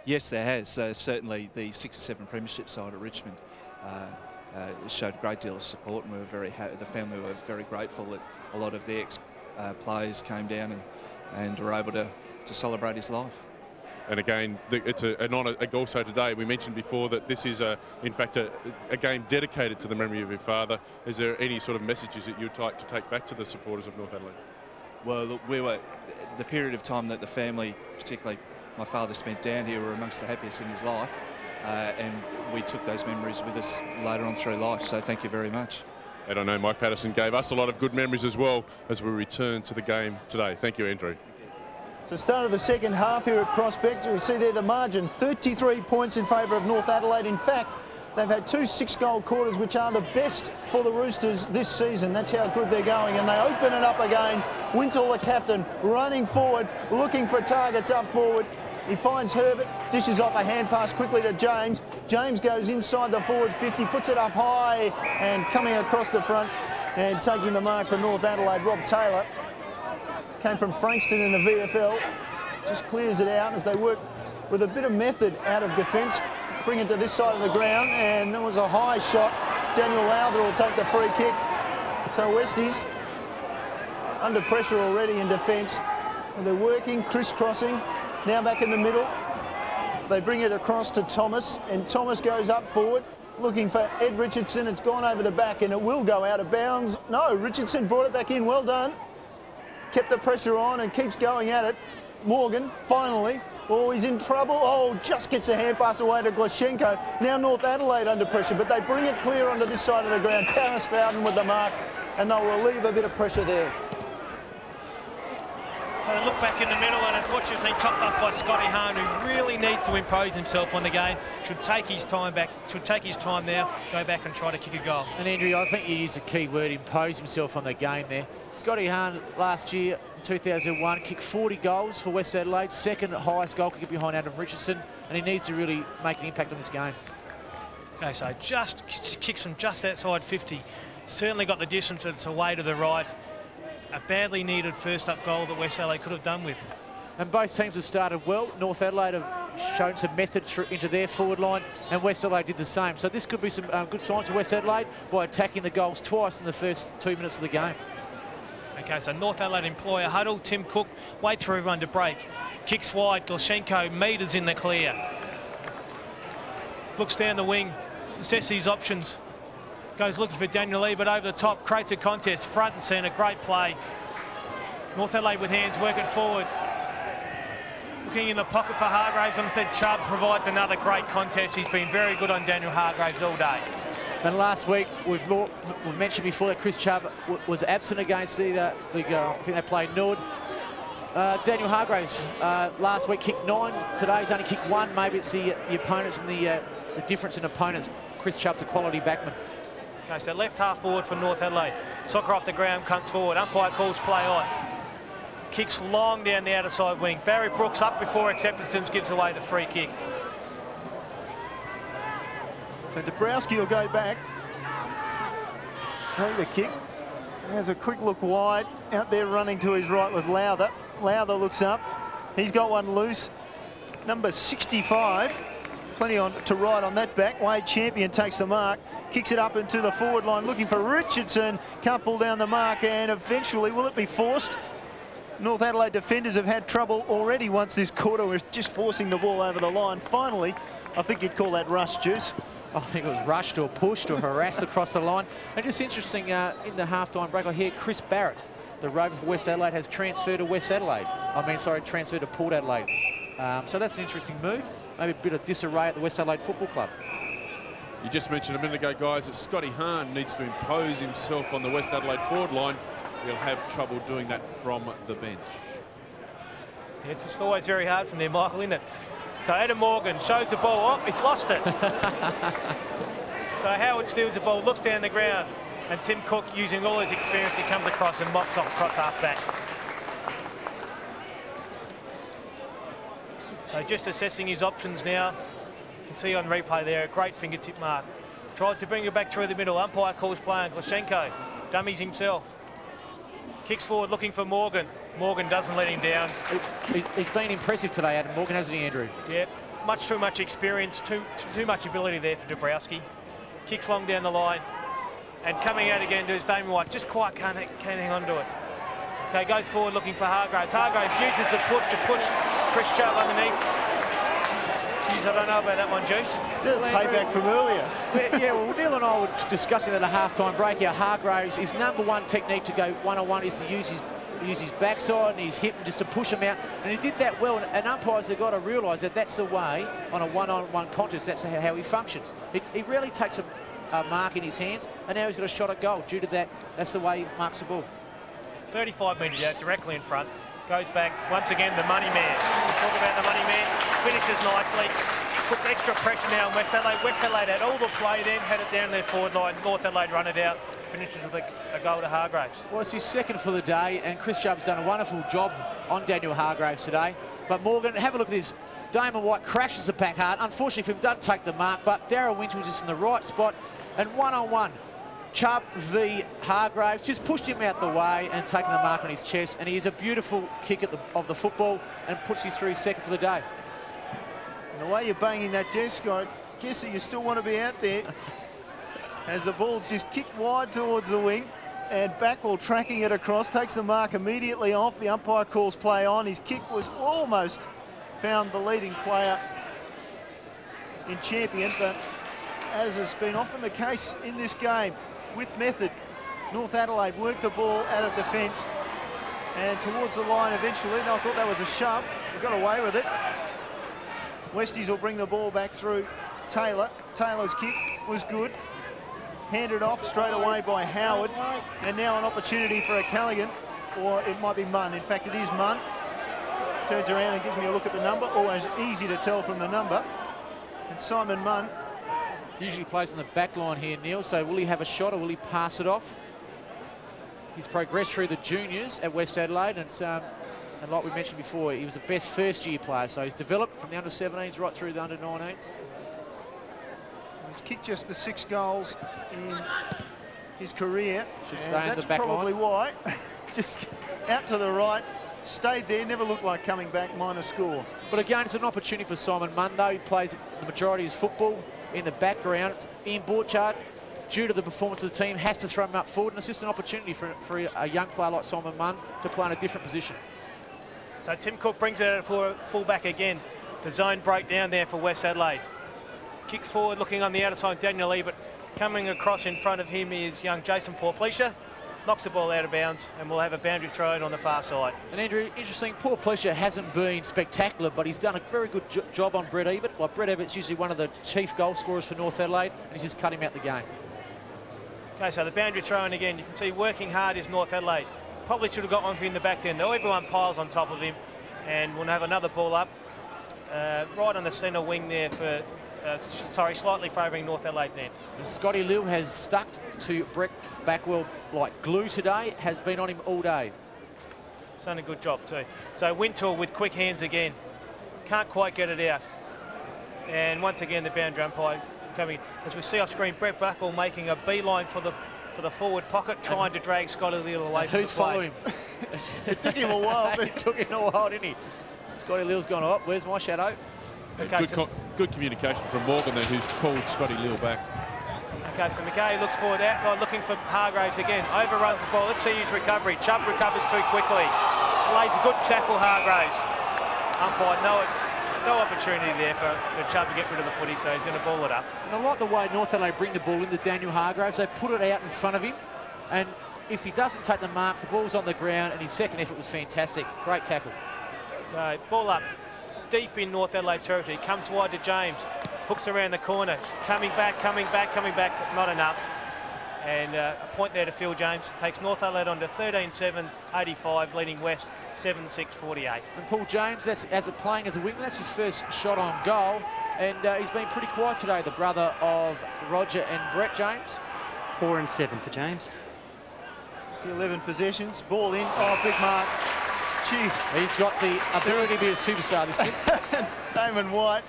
Yes, there has. Certainly the 67 premiership side at Richmond showed a great deal of support, and we were very happy. The family were very grateful that a lot of the ex-players came down and were able to celebrate his life. And again, it's an honour also today. We mentioned before that this is, in fact, a game dedicated to the memory of your father. Is there any sort of messages that you'd like to take back to the supporters of North Adelaide? Well, look, the period of time that the family, particularly my father, spent down here, were amongst the happiest in his life. And we took those memories with us later on through life, so thank you very much. And I know Mike Patterson gave us a lot of good memories as well as we return to the game today. Thank you, Andrew. So start of the second half here at Prospect. You see there the margin, 33 points in favour of North Adelaide. In fact, they've had 2 6-goal quarters, which are the best for the Roosters this season. That's how good they're going, and they open it up again. Wintle, the captain, running forward, looking for targets up forward. He finds Herbert, dishes off a hand pass quickly to James. James goes inside the forward 50, puts it up high, and coming across the front and taking the mark for North Adelaide, Rob Taylor. came from Frankston in the VFL. Just clears it out as they work with a bit of method out of defence. Bring it to this side of the ground, and there was a high shot. Daniel Lowther will take the free kick. So Westies under pressure already in defence. And they're working, crisscrossing. Now back in the middle. They bring it across to Thomas, and Thomas goes up forward, looking for Ed Richardson. It's gone over the back, and it will go out of bounds. No, Richardson brought it back in. Well done. Kept the pressure on and keeps going at it. Morgan, finally. Oh, he's in trouble. Oh, just gets a hand pass away to Glashenko. Now North Adelaide under pressure, but they bring it clear onto this side of the ground. Paris Fountain with the mark, and they'll relieve a bit of pressure there. So they look back in the middle, and unfortunately chopped up by Scotty Hahn, who really needs to impose himself on the game. Should take his time back. Should take his time now. Go back and try to kick a goal. And Andrew, I think you used the key word, impose himself on the game there. Scotty Hahn last year, 2001, kicked 40 goals for West Adelaide, second highest goal kicker behind Adam Richardson, and he needs to really make an impact on this game. Okay, so just kicks him just outside 50. Certainly got the distance, it's away to the right. A badly needed first up goal that West Adelaide could have done with. And both teams have started well. North Adelaide have shown some method into their forward line, and West Adelaide did the same. So this could be some good signs for West Adelaide by attacking the goals twice in the first 2 minutes of the game. Okay, so North Adelaide employ a huddle. Tim Cook waits for everyone to break. Kicks wide. Glashenko meters in the clear. Looks down the wing. Assesses his options. Goes looking for Daniel Lee, but over the top. Creates a contest. Front and centre. Great play. North Adelaide with hands. Work it forward. Looking in the pocket for Hargraves. And I think Chubb provides another great contest. He's been very good on Daniel Hargraves all day. And last week, we've mentioned before that Chris Chubb was absent against I think they played Nord. Daniel Hargraves last week kicked 9. Today's only kicked 1. Maybe it's the opponents and the difference in opponents. Chris Chubb's a quality backman. Okay, so left half forward for North Adelaide. Soccer off the ground, comes forward. Umpire calls play on. Kicks long down the outer side wing. Barry Brooks up before acceptance, gives away the free kick. So Dabrowski will go back, take the kick. Has a quick look wide. Out there running to his right was Lowther. Lowther looks up. He's got one loose. Number 65. Plenty on to ride on that back. Wade Champion takes the mark. Kicks it up into the forward line looking for Richardson. Can't pull down the mark, and eventually, will it be forced? North Adelaide defenders have had trouble already once this quarter. Was just forcing the ball over the line. Finally, I think you'd call that rush, Juice. I think it was rushed or pushed or harassed across the line. And just interesting, in the half-time break, I hear Chris Barrett, the rover for West Adelaide, has transferred to transferred to Port Adelaide. So that's an interesting move. Maybe a bit of disarray at the West Adelaide Football Club. You just mentioned a minute ago, guys, that Scotty Hahn needs to impose himself on the West Adelaide forward line. He'll have trouble doing that from the bench. Yeah, it's just always very hard from there, Michael, isn't it? So Adam Morgan shows the ball. Oh, he's lost it. So Howard steals the ball, looks down the ground, and Tim Cook, using all his experience, he comes across and mops off across half-back. So just assessing his options now. You can see on replay there, a great fingertip mark. Tries to bring it back through the middle. Umpire calls play on Glashenko. Dummies himself. Kicks forward looking for Morgan. Morgan doesn't let him down. He's been impressive today, Adam Morgan, hasn't he, Andrew? Yeah, much too much experience, too much ability there for Dabrowski. Kicks long down the line. And coming out again to his Damien White. Just quite can't hang on to it. Okay, goes forward looking for Hargraves. Hargraves uses the push to push Chris Chubb underneath. Jeez, I don't know about that one, Juice. Payback from earlier. Yeah, well, Neil and I were discussing at a half-time break here. Hargraves, his number one technique to go one-on-one is to use his backside and his hip and just to push him out. And he did that well, and umpires have got to realise that that's the way, on a one-on-one contest, that's how he functions. He rarely takes a mark in his hands, and now he's got a shot at goal. Due to that, that's the way he marks the ball. 35 metres out, directly in front. Goes back, once again, the money man. We talk about the money man. Finishes nicely. Puts extra pressure now on West Adelaide. West Adelaide had all the play then, had it down their forward line. North Adelaide run it out. Finishes with a goal to Hargraves. Well, it's his second for the day, and Chris Chubb's done a wonderful job on Daniel Hargraves today. But Morgan, have a look at this. Damon White crashes the back hard. Unfortunately for him, doesn't take the mark, but Darryl Winch was just in the right spot. And one-on-one, Chubb v Hargraves just pushed him out the way and taken the mark on his chest, and he is a beautiful kick of the football and puts you through second for the day. And the way you're banging that desk, I guess that you still want to be out there. As the ball's just kicked wide towards the wing, and Backwell tracking it across, takes the mark immediately off. The umpire calls play on. His kick was almost found the leading player in Champion, but as has been often the case in this game, with method, North Adelaide worked the ball out of defence and towards the line eventually. No, I thought that was a shove. We got away with it. Westies will bring the ball back through Taylor. Taylor's kick was good. Handed off straight away by Howard. And now an opportunity for a Callaghan, or it might be Munn. In fact, it is Munn. Turns around and gives me a look at the number. Always easy to tell from the number. And Simon Munn usually plays on the back line here, Neil, so will he have a shot or will he pass it off? He's progressed through the juniors at West Adelaide, and like we mentioned before, he was the best first-year player, so he's developed from the under-17s right through the under-19s. He's kicked just the 6 goals in his career. Should stay in the back probably line. why. Just out to the right, stayed there, never looked like coming back, minor score. But again, it's an opportunity for Simon Munn, though. He plays the majority of his football in the background. Ian Borchard, due to the performance of the team, has to throw him up forward, and it's just an opportunity for a young player like Simon Munn to play in a different position. So Tim Cook brings it for full back again. The zone breakdown there for West Adelaide. Kicks forward, looking on the outer side, Daniel Ebert. Coming across in front of him is young Jason Porplecia. Knocks the ball out of bounds, and we'll have a boundary throw in on the far side. And Andrew, interesting, Porplecia hasn't been spectacular, but he's done a very good job on Brett Ebert. Like, Brett Ebert's usually one of the chief goal scorers for North Adelaide, and he's just cut him out the game. Okay, so the boundary throw in again. You can see working hard is North Adelaide. Probably should have got one for in the back then, though. Everyone piles on top of him, and we'll have another ball up right on the centre wing there for, slightly favouring North Adelaide's end. And Scotty Lill has stuck to Brett Backwell like glue today, has been on him all day. He's done a good job too. So Wintour with quick hands again. Can't quite get it out. And once again, the boundary umpire coming. As we see off screen, Brett Backwell making a beeline for the forward pocket, trying to drag Scotty Lill away from the who's play. following? It took him a while. It took him a while, didn't he? Scotty Lill's gone, oh, where's my shadow? Okay, Good communication from Morgan then, who's called Scotty Lill back. Okay, so McKay looks forward out, looking for Hargraves again. Overruns the ball. Let's see his recovery. Chubb recovers too quickly. Lays a good tackle, Hargraves. Umpire, no opportunity there for Chubb to get rid of the footy, so he's going to ball it up. And I like the way North Adelaide bring the ball into Daniel Hargraves. They put it out in front of him, and if he doesn't take the mark, the ball's on the ground, and his second effort was fantastic. Great tackle. So ball up, deep in North Adelaide territory. Comes wide to James. Hooks around the corner. Coming back, but not enough. And a point there to Phil James. Takes North Adelaide on to 13-7-85, leading West 7-6-48. And Paul James, playing as a winger, that's his first shot on goal. And he's been pretty quiet today, the brother of Roger and Brett James. 4 and 7 for James. Still 11 possessions. Ball in. Oh, big mark. Gee. He's got the ability to be a superstar, this kid. Damon White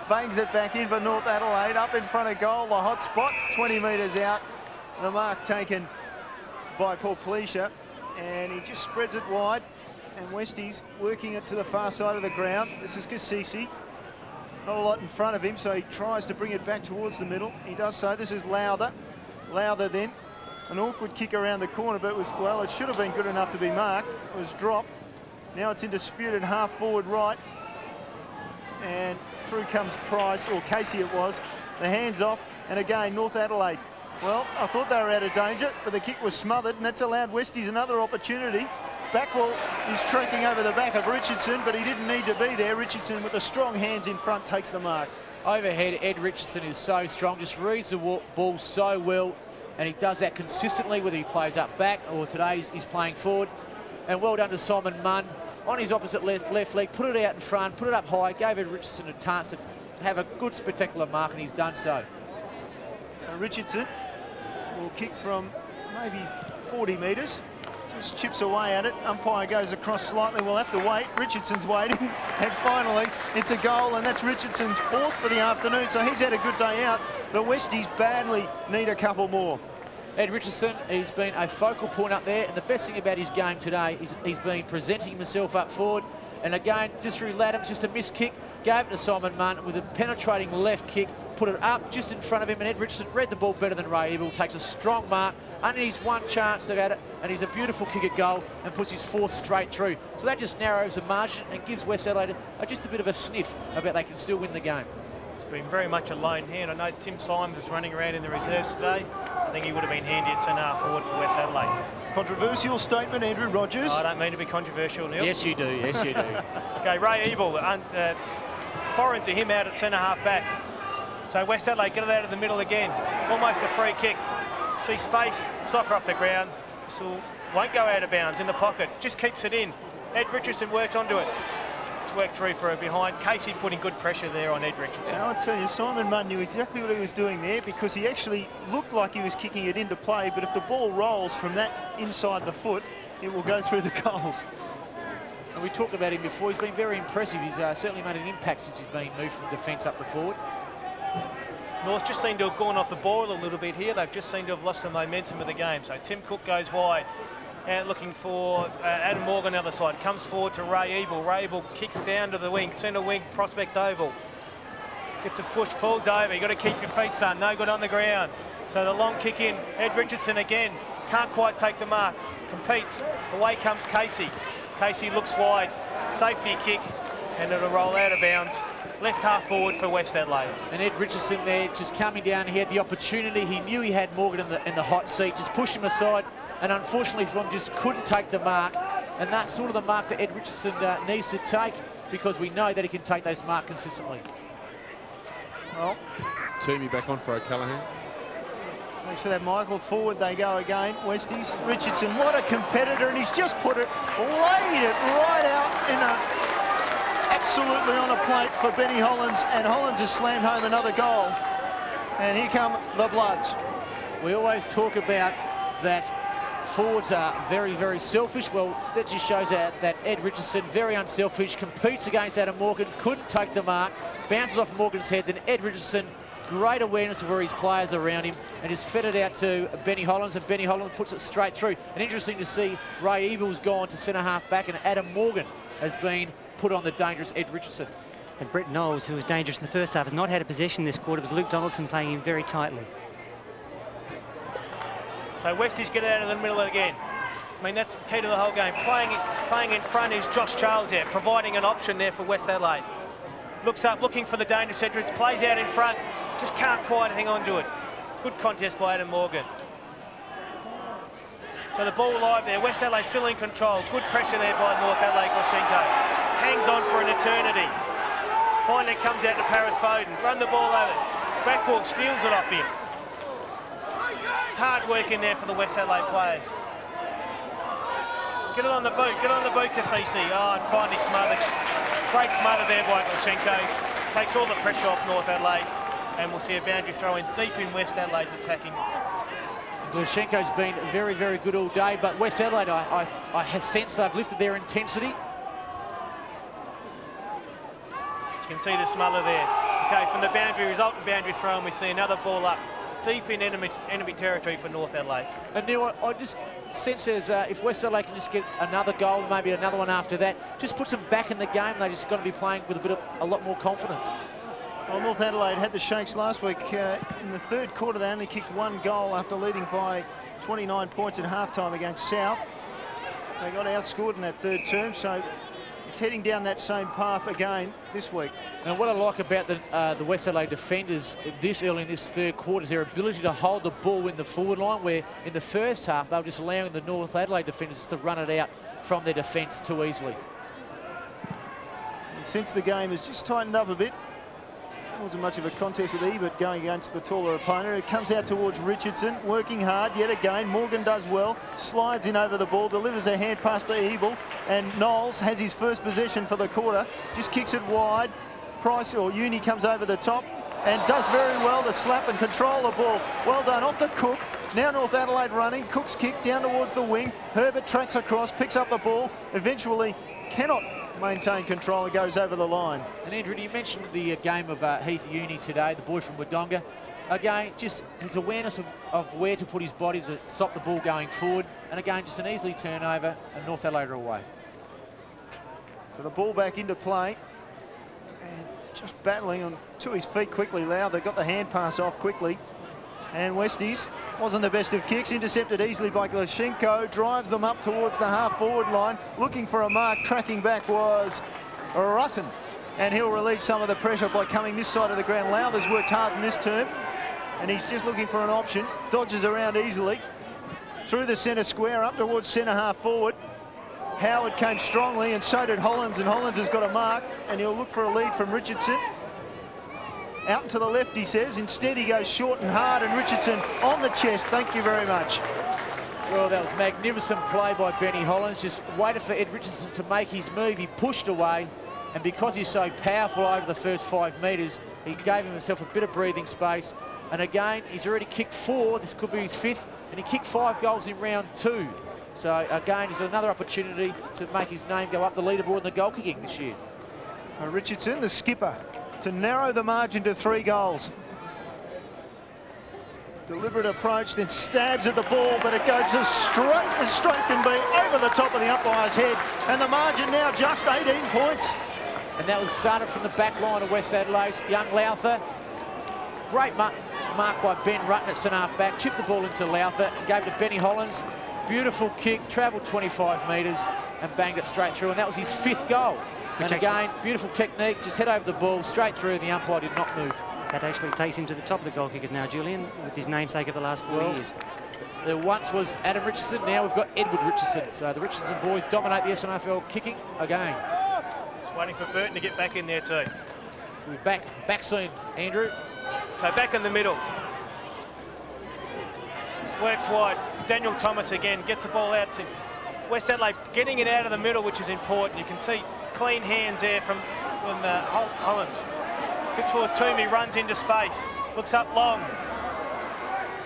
bangs it back in for North Adelaide, up in front of goal, the hot spot, 20 metres out. The mark taken by Porplecia, and he just spreads it wide, and Westies working it to the far side of the ground. This is Cassisi. Not a lot in front of him, so he tries to bring it back towards the middle. He does so. This is Lowther. Lowther then. An awkward kick around the corner, but it should have been good enough to be marked. It was dropped. Now it's in disputed half forward right. And through comes Price, or Casey it was. The hands off, and again, North Adelaide. Well, I thought they were out of danger, but the kick was smothered, and that's allowed Westies another opportunity. Backwell is trekking over the back of Richardson, but he didn't need to be there. Richardson, with the strong hands in front, takes the mark. Overhead, Ed Richardson is so strong, just reads the ball so well, and he does that consistently, whether he plays up back or today he's playing forward. And well done to Simon Munn. On his opposite left leg, put it out in front, put it up high, gave Ed Richardson a chance to have a good spectacular mark, and he's done so. So Richardson will kick from maybe 40 metres, just chips away at it. Umpire goes across slightly, we'll have to wait. Richardson's waiting, and finally it's a goal, and that's Richardson's 4th for the afternoon, so he's had a good day out. The Westies badly need a couple more. Ed Richardson, he's been a focal point up there, and the best thing about his game today is he's been presenting himself up forward. And again, just through Laddams, just a missed kick, gave it to Simon Munn with a penetrating left kick, put it up just in front of him, and Ed Richardson read the ball better than Ray Ebel, takes a strong mark, only his one chance to get it, and he's a beautiful kick at goal and puts his fourth straight through. So that just narrows the margin and gives West Adelaide just a bit of a sniff about they can still win the game. It's been very much a lone hand. I know Tim Symonds was running around in the reserves today. I think he would have been handy at centre forward for West Adelaide. Controversial statement, Andrew Rogers. I don't mean to be controversial, Neil. Yes, you do. Yes, you do. Okay, Ray Ebel, foreign to him out at centre-half back. So West Adelaide get it out of the middle again. Almost a free kick. See space, soccer off the ground. So won't go out of bounds in the pocket. Just keeps it in. Ed Richardson works onto it. It's worked through for a behind. Casey putting good pressure there on Ed Richardson. I'll tell you, Simon Munn knew exactly what he was doing there because he actually looked like he was kicking it into play, but if the ball rolls from that inside the foot, it will go through the goals. And we talked about him before. He's been very impressive. He's certainly made an impact since he's been moved from defence up to forward. North just seem to have gone off the boil a little bit here. They've just seemed to have lost the momentum of the game. So Tim Cook goes wide. And looking for Adam Morgan on the other side. Comes forward to Ray Ebel. Ray Ebel kicks down to the wing, centre wing, Prospect Oval. Gets a push, falls over. You've got to keep your feet, son. No good on the ground. So the long kick in. Ed Richardson again. Can't quite take the mark. Competes. Away comes Casey. Casey looks wide. Safety kick. And it'll roll out of bounds. Left half forward for West Adelaide. And Ed Richardson there just coming down. He had the opportunity. He knew he had Morgan in the hot seat. Just pushed him aside. And unfortunately for him, just couldn't take the mark. And that's sort of the mark that Ed Richardson needs to take because we know that he can take those marks consistently. Well, Toomey back on for O'Callaghan. thanks for that, Michael. Forward they go again. Westies. Richardson, what a competitor, and he's just put it, laid it right out in absolutely on a plate for Benny Hollands, and Hollands has slammed home another goal. And here come the Bloods. We always talk about that forwards are very, very selfish. Well, that just shows that Ed Richardson, very unselfish, competes against Adam Morgan, couldn't take the mark, bounces off Morgan's head, then Ed Richardson, great awareness of where his players around him, and just fed it out to Benny Hollands, and Benny Hollands puts it straight through. And interesting to see Ray Ebel's gone to centre-half back, and Adam Morgan has been put on the dangerous Ed Richardson. And Brett Knowles, who was dangerous in the first half, has not had a possession this quarter, but Luke Donaldson playing him very tightly. So Westies get out of the middle again. I mean, that's the key to the whole game. Playing in front is Josh Charles there, providing an option there for West Adelaide. Looks up, looking for the dangerous Edwards, plays out in front, just can't quite hang on to it. Good contest by Adam Morgan. So the ball live there, West Adelaide still in control. Good pressure there by North Adelaide Glashenko. Hangs on for an eternity. Finally comes out to Paris Foden, run the ball over. Backball steals it off him. It's hard work in there for the West Adelaide players. Get it on the boot, Kasisi. Oh, and finally smothered. Great smother there by Glashenko. Takes all the pressure off North Adelaide, and we'll see a boundary throw in deep in West Adelaide's attacking. Glashenko's been very, very good all day, but West Adelaide, I have sensed they've lifted their intensity. You can see the smother there. Okay, from the boundary, resultant boundary throw, and we see another ball up deep in enemy territory for North Adelaide. And Neil, I just sense as if West Adelaide can just get another goal, maybe another one after that, just puts them back in the game. They just got to be playing with a lot more confidence. Well, North Adelaide had the Shanks last week. In the third quarter, they only kicked one goal after leading by 29 points at halftime against South. They got outscored in that third term, so it's heading down that same path again this week. And what I like about the West Adelaide defenders this early in this third quarter is their ability to hold the ball in the forward line, where in the first half they were just allowing the North Adelaide defenders to run it out from their defence too easily. Since the game has just tightened up a bit, it wasn't much of a contest with Ebert going against the taller opponent. It comes out towards Richardson, working hard yet again. Morgan does well, slides in over the ball, delivers a hand pass to Ebel, and Knowles has his first possession for the quarter, just kicks it wide. Price or Uni comes over the top and does very well to slap and control the ball. Well done off the Cook. Now North Adelaide running. Cook's kick down towards the wing. Herbert tracks across, picks up the ball, eventually cannot maintain control and goes over the line. And Andrew, you mentioned the game of Heath Uni today, the boy from Wodonga. Again, just his awareness of where to put his body to stop the ball going forward. And again, just an easy turnover, and North Adelaide are away. So the ball back into play. And just battling on to his feet quickly. Lowther got the hand pass off quickly. And Westies wasn't the best of kicks, intercepted easily by Glashenko, drives them up towards the half-forward line, looking for a mark. Tracking back was Rutten, and he'll relieve some of the pressure by coming this side of the ground. Lowther's worked hard in this term, and he's just looking for an option. Dodges around easily, through the centre square, up towards centre half-forward. Howard came strongly, and so did Hollands, and Hollands has got a mark, and he'll look for a lead from Richardson. Out and to the left, he says. Instead, he goes short and hard, and Richardson on the chest. Thank you very much. Well, that was magnificent play by Benny Hollands. Just waited for Ed Richardson to make his move. He pushed away, and because he's so powerful over the first 5 metres, he gave himself a bit of breathing space. And again, he's already kicked 4. This could be his 5th, and he kicked 5 goals in round 2. So again, he's got another opportunity to make his name go up the leaderboard in the goal kicking this year. So Richardson, the skipper, to narrow the margin to 3 goals. Deliberate approach, then stabs at the ball, but it goes as straight can be, over the top of the umpire's head, and the margin now just 18 points. And that was started from the back line of West Adelaide. Young Lowther, great mark by Ben Rutten at centre half back, chipped the ball into Lowther and gave it to Benny Hollands. Beautiful kick, travelled 25 metres and banged it straight through, and that was his 5th goal. And again, beautiful technique, just head over the ball, straight through, and the umpire did not move. That actually takes him to the top of the goal kickers now, Julian, with his namesake of the last 4 years. There once was Adam Richardson, now we've got Edward Richardson. So the Richardson boys dominate the SNFL kicking again. Just waiting for Burton to get back in there too. We're back soon, Andrew. So back in the middle. Works wide. Daniel Thomas again gets the ball out to West Adelaide, getting it out of the middle, which is important. You can see clean hands there from Hollands. Kicks forward, Toomey runs into space, looks up long.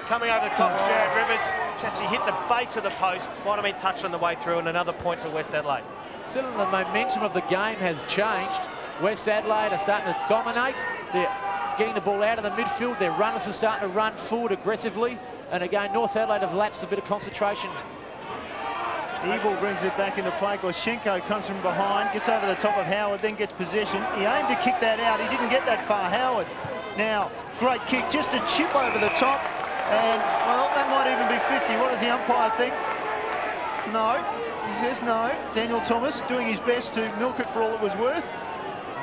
Coming over the top of Jared Rivers, he hit the base of the post, might have been touched on the way through, and another point to West Adelaide. Still, the momentum of the game has changed. West Adelaide are starting to dominate. They're getting the ball out of the midfield. Their runners are starting to run forward aggressively. And again, North Adelaide have lapsed a bit of concentration. Ebel brings it back into play. Glashenko comes from behind, gets over the top of Howard, then gets possession. He aimed to kick that out. He didn't get that far. Howard now, great kick, just a chip over the top. And, well, that might even be 50. What does the umpire think? No. He says no. Daniel Thomas doing his best to milk it for all it was worth.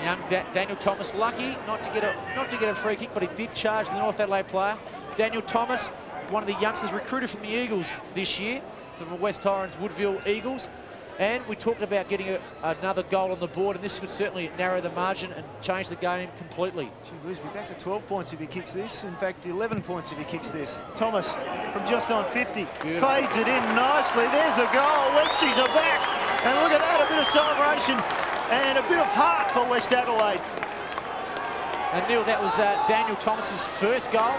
Young Daniel Thomas lucky not to get a free kick, but he did charge the North Adelaide player. Daniel Thomas, one of the youngsters recruited from the Eagles this year, from the West Torrens Woodville Eagles. And we talked about getting another goal on the board, and this could certainly narrow the margin and change the game completely. Gee whiz, be back to 12 points if he kicks this. In fact, 11 points if he kicks this. Thomas from just on 50. Beautiful. Fades it in nicely. There's a goal. Westies are back. And look at that, a bit of celebration and a bit of heart for West Adelaide. And Neil, that was Daniel Thomas's first goal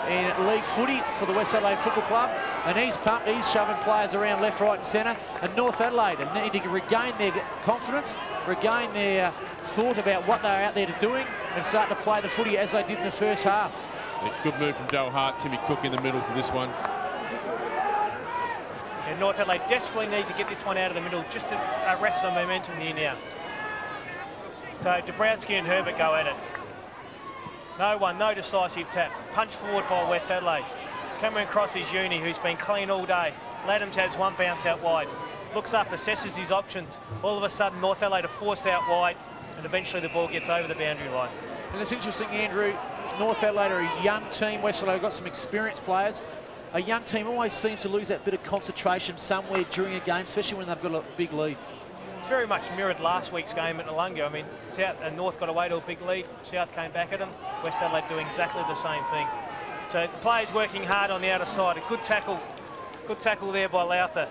in league footy for the West Adelaide Football Club, and he's pumped, he's shoving players around left, right and centre, and North Adelaide need to regain their confidence, regain their thought about what they're out there doing, and start to play the footy as they did in the first half. Yeah, good move from Dale Hart, Timmy Cook in the middle for this one. And North Adelaide desperately need to get this one out of the middle just to arrest the momentum here now. So Dabrowski and Herbert go at it. No decisive tap. Punch forward by West Adelaide. Cameron Cross is Uni, who's been clean all day. Laddams has one bounce out wide. Looks up, assesses his options. All of a sudden, North Adelaide are forced out wide, and eventually the ball gets over the boundary line. And it's interesting, Andrew, North Adelaide are a young team. West Adelaide have got some experienced players. A young team always seems to lose that bit of concentration somewhere during a game, especially when they've got a big lead. It's very much mirrored last week's game at Noongar. I mean, South and North got away to a big lead. South came back at them. West Adelaide doing exactly the same thing. So the players working hard on the outer side. A good tackle there by Lowther.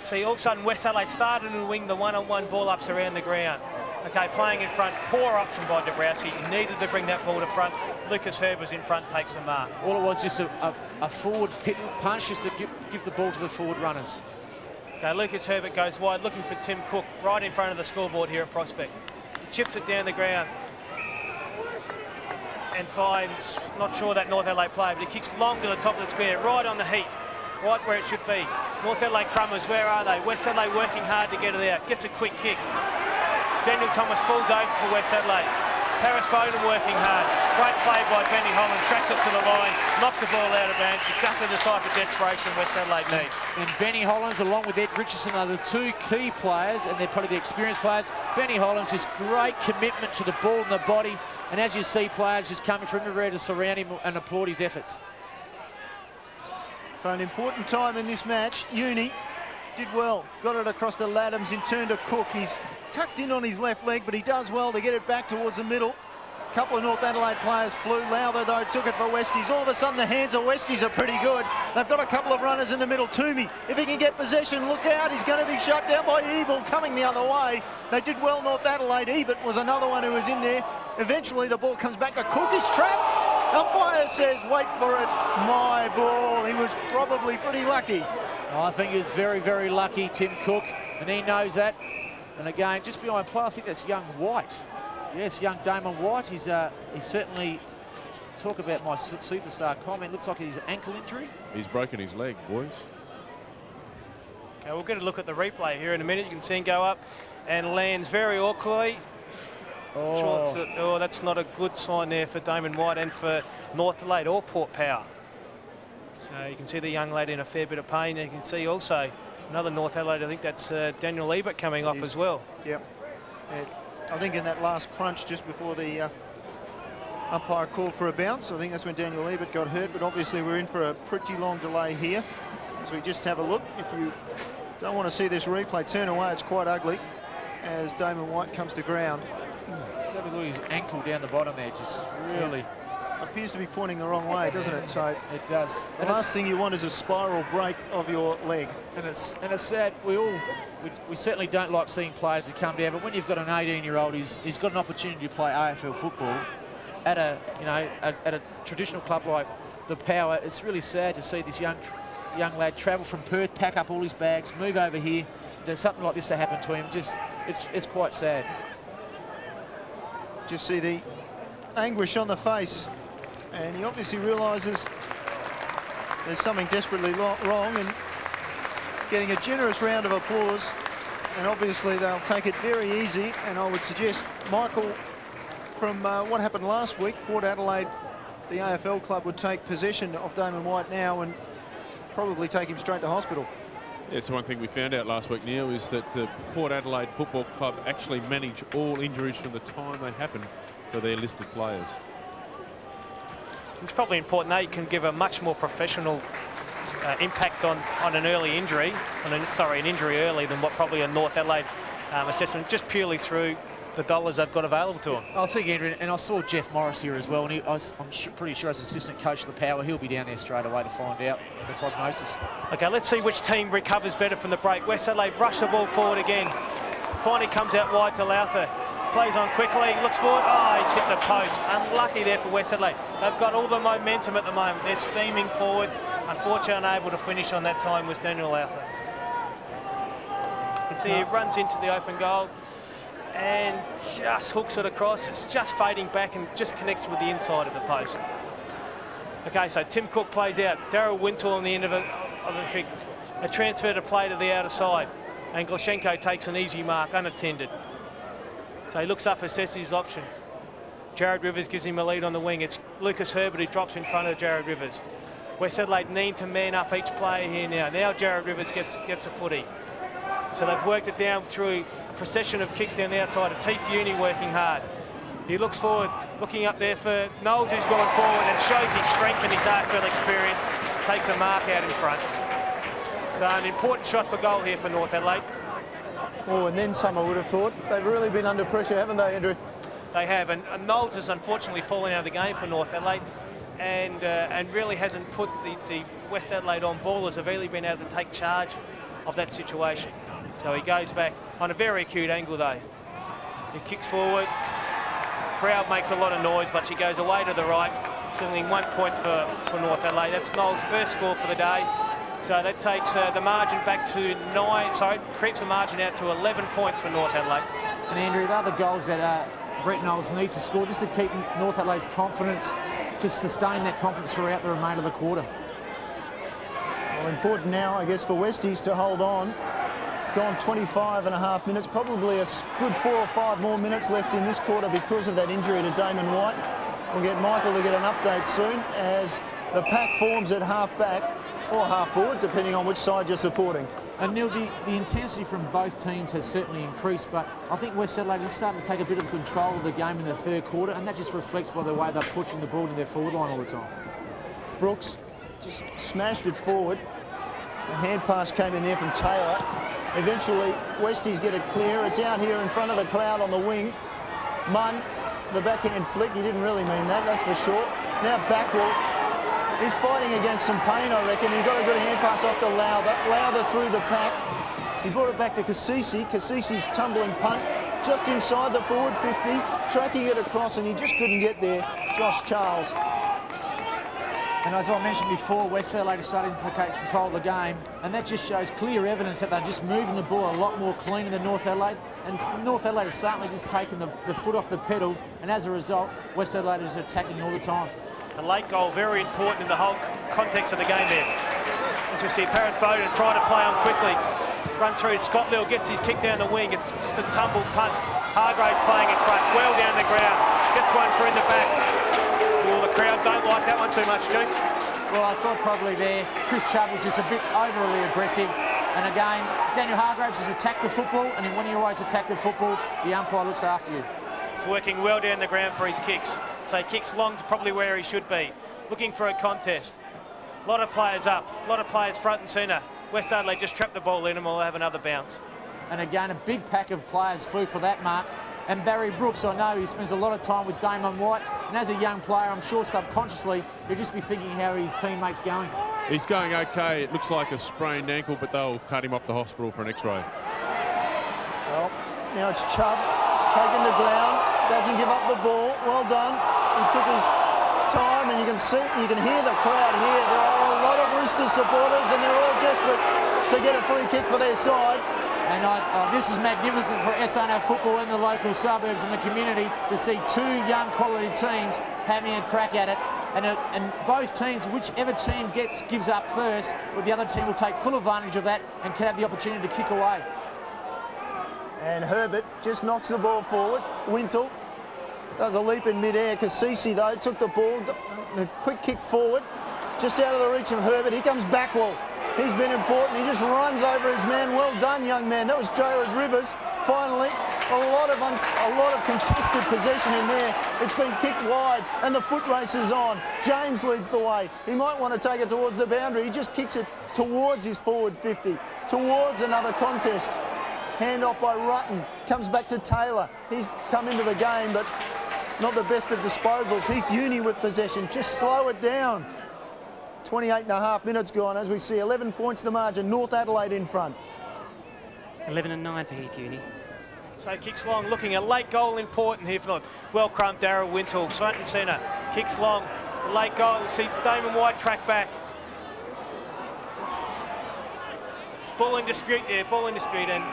See, all of a sudden West Adelaide started to wing the one-on-one ball-ups around the ground. Okay, playing in front, poor option by Dabrowski. He needed to bring that ball to front. Lucas Herb was in front, takes the mark. All it was just a forward punch just to give the ball to the forward runners. Okay, Lucas Herbert goes wide, looking for Tim Cook, right in front of the scoreboard here at Prospect. He chips it down the ground. and finds, not sure that North Adelaide player, but he kicks long to the top of the square, right on the heat, right where it should be. North Adelaide Crummers, where are they? West Adelaide working hard to get it out, gets a quick kick. Daniel Thomas falls over for West Adelaide. Paris Foden working hard. Great play by Benny Holland, tracks it to the line, knocks the ball out of bounds. Exactly the type of desperation West Adelaide need. And Benny Hollands, along with Ed Richardson, are the two key players, and they're probably the experienced players. Benny Hollands, just great commitment to the ball and the body, and as you see, players just coming from everywhere to surround him and applaud his efforts. So an important time in this match. Uni did well, got it across to Laddams, in turn to Cook. He's tucked in on his left leg, but he does well to get it back towards the middle. A couple of North Adelaide players flew. Lowther, though, took it for Westies. All of a sudden, the hands of Westies are pretty good. They've got a couple of runners in the middle. Toomey, if he can get possession, look out. He's going to be shut down by Ebel coming the other way. They did well, North Adelaide. Ebert was another one who was in there. Eventually, the ball comes back to Cook. He's trapped. Umpire says, wait for it. My ball. He was probably pretty lucky. I think he was very, very lucky, Tim Cook, and he knows that. And again, just behind play, I think that's young White. Yes, young Damon White. He's certainly, talk about my superstar comment, looks like he's ankle injury. He's broken his leg, boys. Okay, we'll get a look at the replay here in a minute. You can see him go up and lands very awkwardly. Oh, that's not a good sign there for Damon White and for North Adelaide or Port Power. So you can see the young lady in a fair bit of pain. And you can see also another North Adelaide, I think that's Daniel Ebert coming off as well. Yep. I think in that last crunch just before the umpire called for a bounce, I think that's when Daniel Ebert got hurt, but obviously we're in for a pretty long delay here. As we just have a look, if you don't want to see this replay, turn away, it's quite ugly as Damon White comes to ground. Let's have a look at his ankle down the bottom there, just really... Appears to be pointing the wrong way, doesn't it? So it does. The last thing you want is a spiral break of your leg. And it's sad. We certainly don't like seeing players that come down, but when you've got an 18-year-old who's got an opportunity to play AFL football at a traditional club like the Power, it's really sad to see this young lad travel from Perth, pack up all his bags, move over here. There's something like this to happen to him. Just it's quite sad. Just see the anguish on the face. And he obviously realises there's something desperately wrong, and getting a generous round of applause. And obviously they'll take it very easy. And I would suggest, Michael, from what happened last week, Port Adelaide, the AFL club, would take possession of Damon White now and probably take him straight to hospital. Yeah, so one thing we found out last week, Neil, is that the Port Adelaide Football Club actually manage all injuries from the time they happen for their listed players. It's probably important that you can give a much more professional impact on an early injury, an injury early than what probably a North Adelaide assessment, just purely through the dollars they've got available to them. I think, Andrew, and I saw Jeff Morris here as well, and I'm pretty sure as assistant coach of the Power, he'll be down there straight away to find out the prognosis. Okay, let's see which team recovers better from the break. West Adelaide rush the ball forward again. Finally comes out wide to Lowther. Plays on quickly, looks forward. Oh, he's hit the post. Unlucky there for West Adelaide. They've got all the momentum at the moment. They're steaming forward. Unfortunately, unable to finish on that time was Daniel Lowther. You can see he runs into the open goal and just hooks it across. It's just fading back and just connects with the inside of the post. Okay, so Tim Cook plays out. Daryl Wintle on the end of the kick. A transfer to play to the outer side. And Glashenko takes an easy mark, unattended. So he looks up, assesses his option. Jared Rivers gives him a lead on the wing. It's Lucas Herbert who drops in front of Jared Rivers. West Adelaide need to man up each player here now. Now Jared Rivers gets a footy. So they've worked it down through a procession of kicks down the outside. It's Heath Uni working hard. He looks forward, looking up there for Knowles, who's gone forward and shows his strength and his AFL experience. Takes a mark out in front. So an important shot for goal here for North Adelaide. Oh, and then some, I would have thought. They've really been under pressure, haven't they, Andrew? They have, and Knowles has unfortunately fallen out of the game for North Adelaide, and really hasn't put the West Adelaide on ball, has really been able to take charge of that situation. So he goes back on a very acute angle though. He kicks forward. Crowd makes a lot of noise, but she goes away to the right. Signaling 1 point for North Adelaide. That's Knowles' first score for the day. So that takes the margin back to creeps the margin out to 11 points for North Adelaide. And Andrew, the other goals that Brett Knowles needs to score just to keep North Adelaide's confidence, to sustain that confidence throughout the remainder of the quarter. Well, important now, I guess, for Westies to hold on. Gone 25 and a half minutes, probably a good 4 or 5 more minutes left in this quarter because of that injury to Damon White. We'll get Michael to get an update soon as the pack forms at half back or half forward, depending on which side you're supporting. And Neil, the intensity from both teams has certainly increased, but I think West Adelaide is starting to take a bit of control of the game in the third quarter, and that just reflects by the way they're pushing the ball in their forward line all the time. Brooks just smashed it forward. A hand pass came in there from Taylor. Eventually, Westies get it clear. It's out here in front of the crowd on the wing. Munn, the backhand flick, he didn't really mean that, that's for sure. Now Backwell, he's fighting against some pain, I reckon. He got a good hand pass off to Lowther. Lowther through the pack. He brought it back to Cassisi. Cassisi's tumbling punt just inside the forward 50, tracking it across, and he just couldn't get there. Josh Charles. And as I mentioned before, West Adelaide is starting to take control of the game, and that just shows clear evidence that they're just moving the ball a lot more cleaner than North Adelaide. And North Adelaide is certainly just taking the foot off the pedal, and as a result, West Adelaide is attacking all the time. A late goal, very important in the whole context of the game there. As we see, Paris Foden trying to play on quickly. Run through, Scott Lill gets his kick down the wing. It's just a tumbled punt. Hargraves playing in front, well down the ground. Gets one for in the back. Well, the crowd don't like that one too much, Jake. Well, I thought probably there, Chris Chubb was just a bit overly aggressive. And again, Daniel Hargraves has attacked the football, and when you always attack the football, the umpire looks after you. He's working well down the ground for his kicks. So he kicks long to probably where he should be. Looking for a contest. A lot of players up, a lot of players front and centre. West Adelaide just trapped the ball in and we'll have another bounce. And again, a big pack of players flew for that mark. And Barry Brooks, I know he spends a lot of time with Damon White, and as a young player, I'm sure subconsciously he'll just be thinking how his teammate's going. He's going okay. It looks like a sprained ankle, but they'll cut him off the hospital for an x-ray. Well, now it's Chubb taking the ground, doesn't give up the ball. Well done. He took his time, and you can hear the crowd here. There are a lot of Roosters supporters, and they're all desperate to get a free kick for their side. And this is magnificent for SANFL football in the local suburbs and the community to see two young quality teams having a crack at it. And both teams, whichever team gives up first, the other team will take full advantage of that and can have the opportunity to kick away. And Herbert just knocks the ball forward. Wintle does a leap in mid-air. Cassisi, though, took the ball, the quick kick forward, just out of the reach of Herbert. Here comes Backwell. He's been important. He just runs over his man. Well done, young man. That was Jared Rivers. Finally, a lot of contested possession in there. It's been kicked wide, and the foot race is on. James leads the way. He might want to take it towards the boundary. He just kicks it towards his forward 50, towards another contest. Hand off by Rutten. Comes back to Taylor. He's come into the game, but not the best of disposals. Heath Uni with possession. Just slow it down. 28 and a half minutes gone as we see 11 points the margin. North Adelaide in front. 11 and 9 for Heath Uni. So kicks long, looking a late goal important here for well crumped Darryl Wintle, front and centre. Kicks long, late goal. We see Damon White track back. Ball in dispute there, ball in dispute, and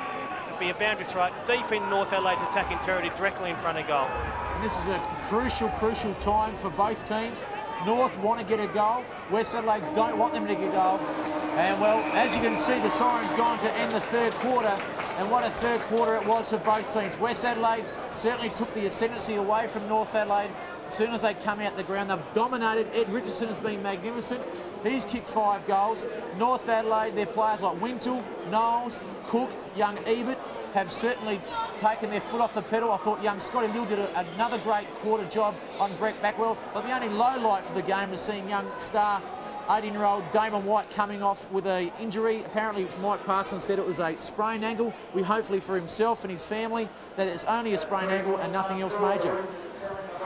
it'll be a boundary throw deep in North Adelaide's attacking territory, directly in front of goal. And this is a crucial time for both teams. North want to get a goal. West Adelaide don't want them to get a goal. And well, as you can see, the siren's gone to end the third quarter. And what a third quarter it was for both teams. West Adelaide certainly took the ascendancy away from North Adelaide. As soon as they come out the ground, they've dominated. Ed Richardson has been magnificent. He's kicked 5 goals. North Adelaide, their players like Wintle, Knowles, Cook, young Ebert, have certainly taken their foot off the pedal. I thought young Scotty Lill did another great quarter job on Brett Backwell. But the only low light for the game was seeing young star 18-year-old Damon White coming off with an injury. Apparently Mike Parsons said it was a sprained ankle. We hopefully for himself and his family that it's only a sprained ankle and nothing else major.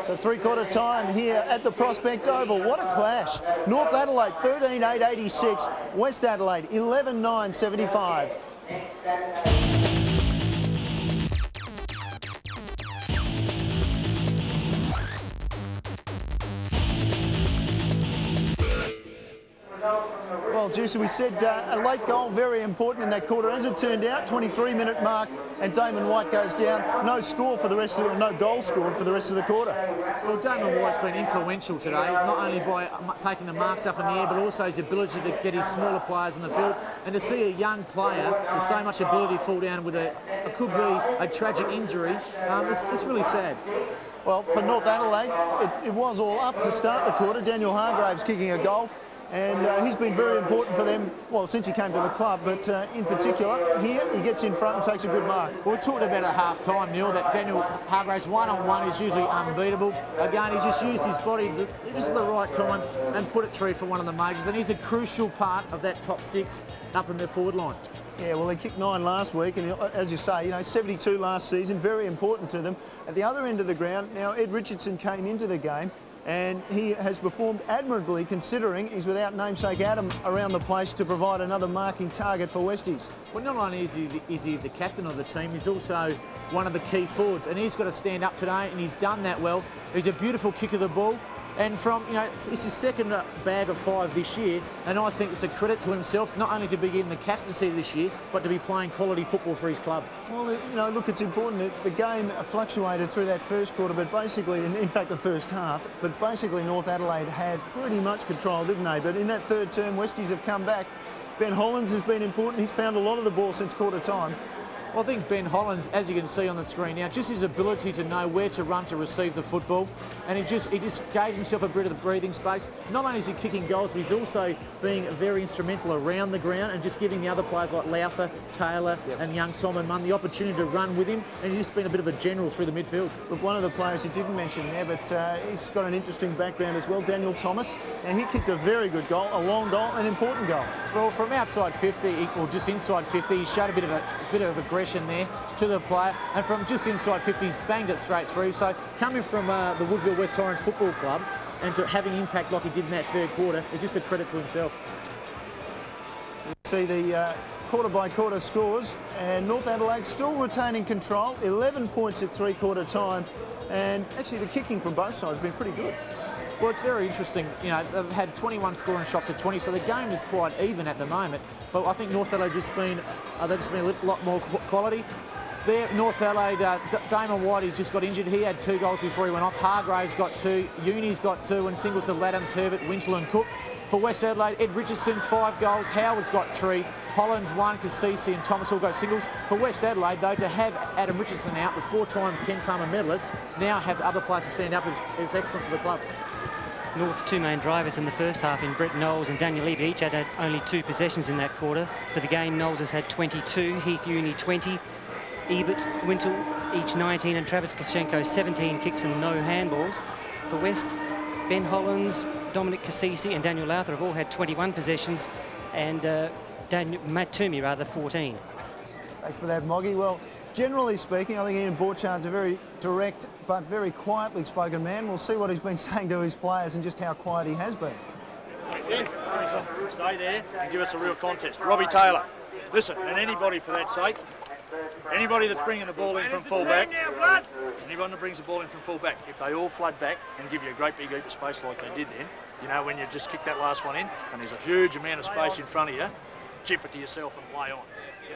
So three-quarter time here at the Prospect Oval. What a clash. North Adelaide 13-8-86. West Adelaide 11-9-75. Well, Well, Juicy, we said a late goal, very important in that quarter. As it turned out, 23-minute mark, and Damon White goes down. No score for the rest of no goal scored for the rest of the quarter. Well, Damon White's been influential today, not only by taking the marks up in the air, but also his ability to get his smaller players in the field. And to see a young player with so much ability fall down with it could be a tragic injury, it's really sad. Well, for North Adelaide, it was all up to start the quarter. Daniel Hargraves kicking a goal. And he's been very important for them, well, since he came to the club, but in particular, here he gets in front and takes a good mark. Well, we talked about at half-time, Neil, that Daniel Hargraves one-on-one is usually unbeatable. Again, he just used his body just at the right time and put it through for one of the majors, and he's a crucial part of that top six up in the forward line. Yeah, well, he kicked 9 last week, and as you say, 72 last season, very important to them. At the other end of the ground, now Ed Richardson came into the game, and he has performed admirably considering he's without namesake Adam around the place to provide another marking target for Westies. Well, not only is he the captain of the team, he's also one of the key forwards, and he's got to stand up today, and he's done that well. He's a beautiful kick of the ball. And from, it's his second bag of 5 this year, and I think it's a credit to himself, not only to be in the captaincy this year, but to be playing quality football for his club. Well, look, it's important that the game fluctuated through that first quarter, but basically, in fact, the first half, but basically North Adelaide had pretty much control, didn't they? But in that third term, Westies have come back. Ben Hollands has been important. He's found a lot of the ball since quarter time. Well, I think Ben Hollands, as you can see on the screen now, just his ability to know where to run to receive the football, and he just gave himself a bit of the breathing space. Not only is he kicking goals, but he's also being very instrumental around the ground and just giving the other players like Lowther, Taylor and young Simon Munn the opportunity to run with him, and he's just been a bit of a general through the midfield. Look, one of the players you didn't mention there, but he's got an interesting background as well, Daniel Thomas. Now, he kicked a very good goal, a long goal, an important goal. Well, from outside 50, or just inside 50, he showed a bit of aggression there to the player, and from just inside 50 he's banged it straight through. So coming from the Woodville West Orange Football Club and to having impact like he did in that third quarter is just a credit to himself. See the quarter by quarter scores, and North Adelaide still retaining control, 11 points at 3/4 time, and actually the kicking from both sides has been pretty good. Well, it's very interesting. They've had 21 scoring shots at 20, so the game is quite even at the moment. But I think North Adelaide they've just been a lot more quality. There, North Adelaide, Damon White, he's just got injured. He had 2 goals before he went off. Hargraves got 2, Uni's got 2, and singles to Laddams, Herbert, Winchell and Cook. For West Adelaide, Ed Richardson, 5 goals. Howard's got 3. Hollands 1, Cassisi and Thomas all got singles. For West Adelaide, though, to have Adam Richardson out, the 4-time Ken Farmer medalist, now have other players to stand up is excellent for the club. North's 2 main drivers in the first half in Brett Knowles and Daniel Ebert each had only 2 possessions in that quarter. For the game, Knowles has had 22, Heath Uni 20, Ebert, Wintle each 19, and Travis Koshenko 17 kicks and no handballs. For West, Ben Hollands, Dominic Cassisi and Daniel Lowther have all had 21 possessions, and Matt Toomey 14. Thanks for that, Moggy. Well, generally speaking, I think Ian Borchard's a very direct but very quietly spoken man. We'll see what he's been saying to his players and just how quiet he has been. Stay there and give us a real contest. Robbie Taylor, listen, and anybody for that sake, anybody that's bringing the ball in from full-back, anyone that brings the ball in from full-back, if they all flood back and give you a great big heap of space like they did then, when you just kick that last one in and there's a huge amount of space in front of you, chip it to yourself and play on.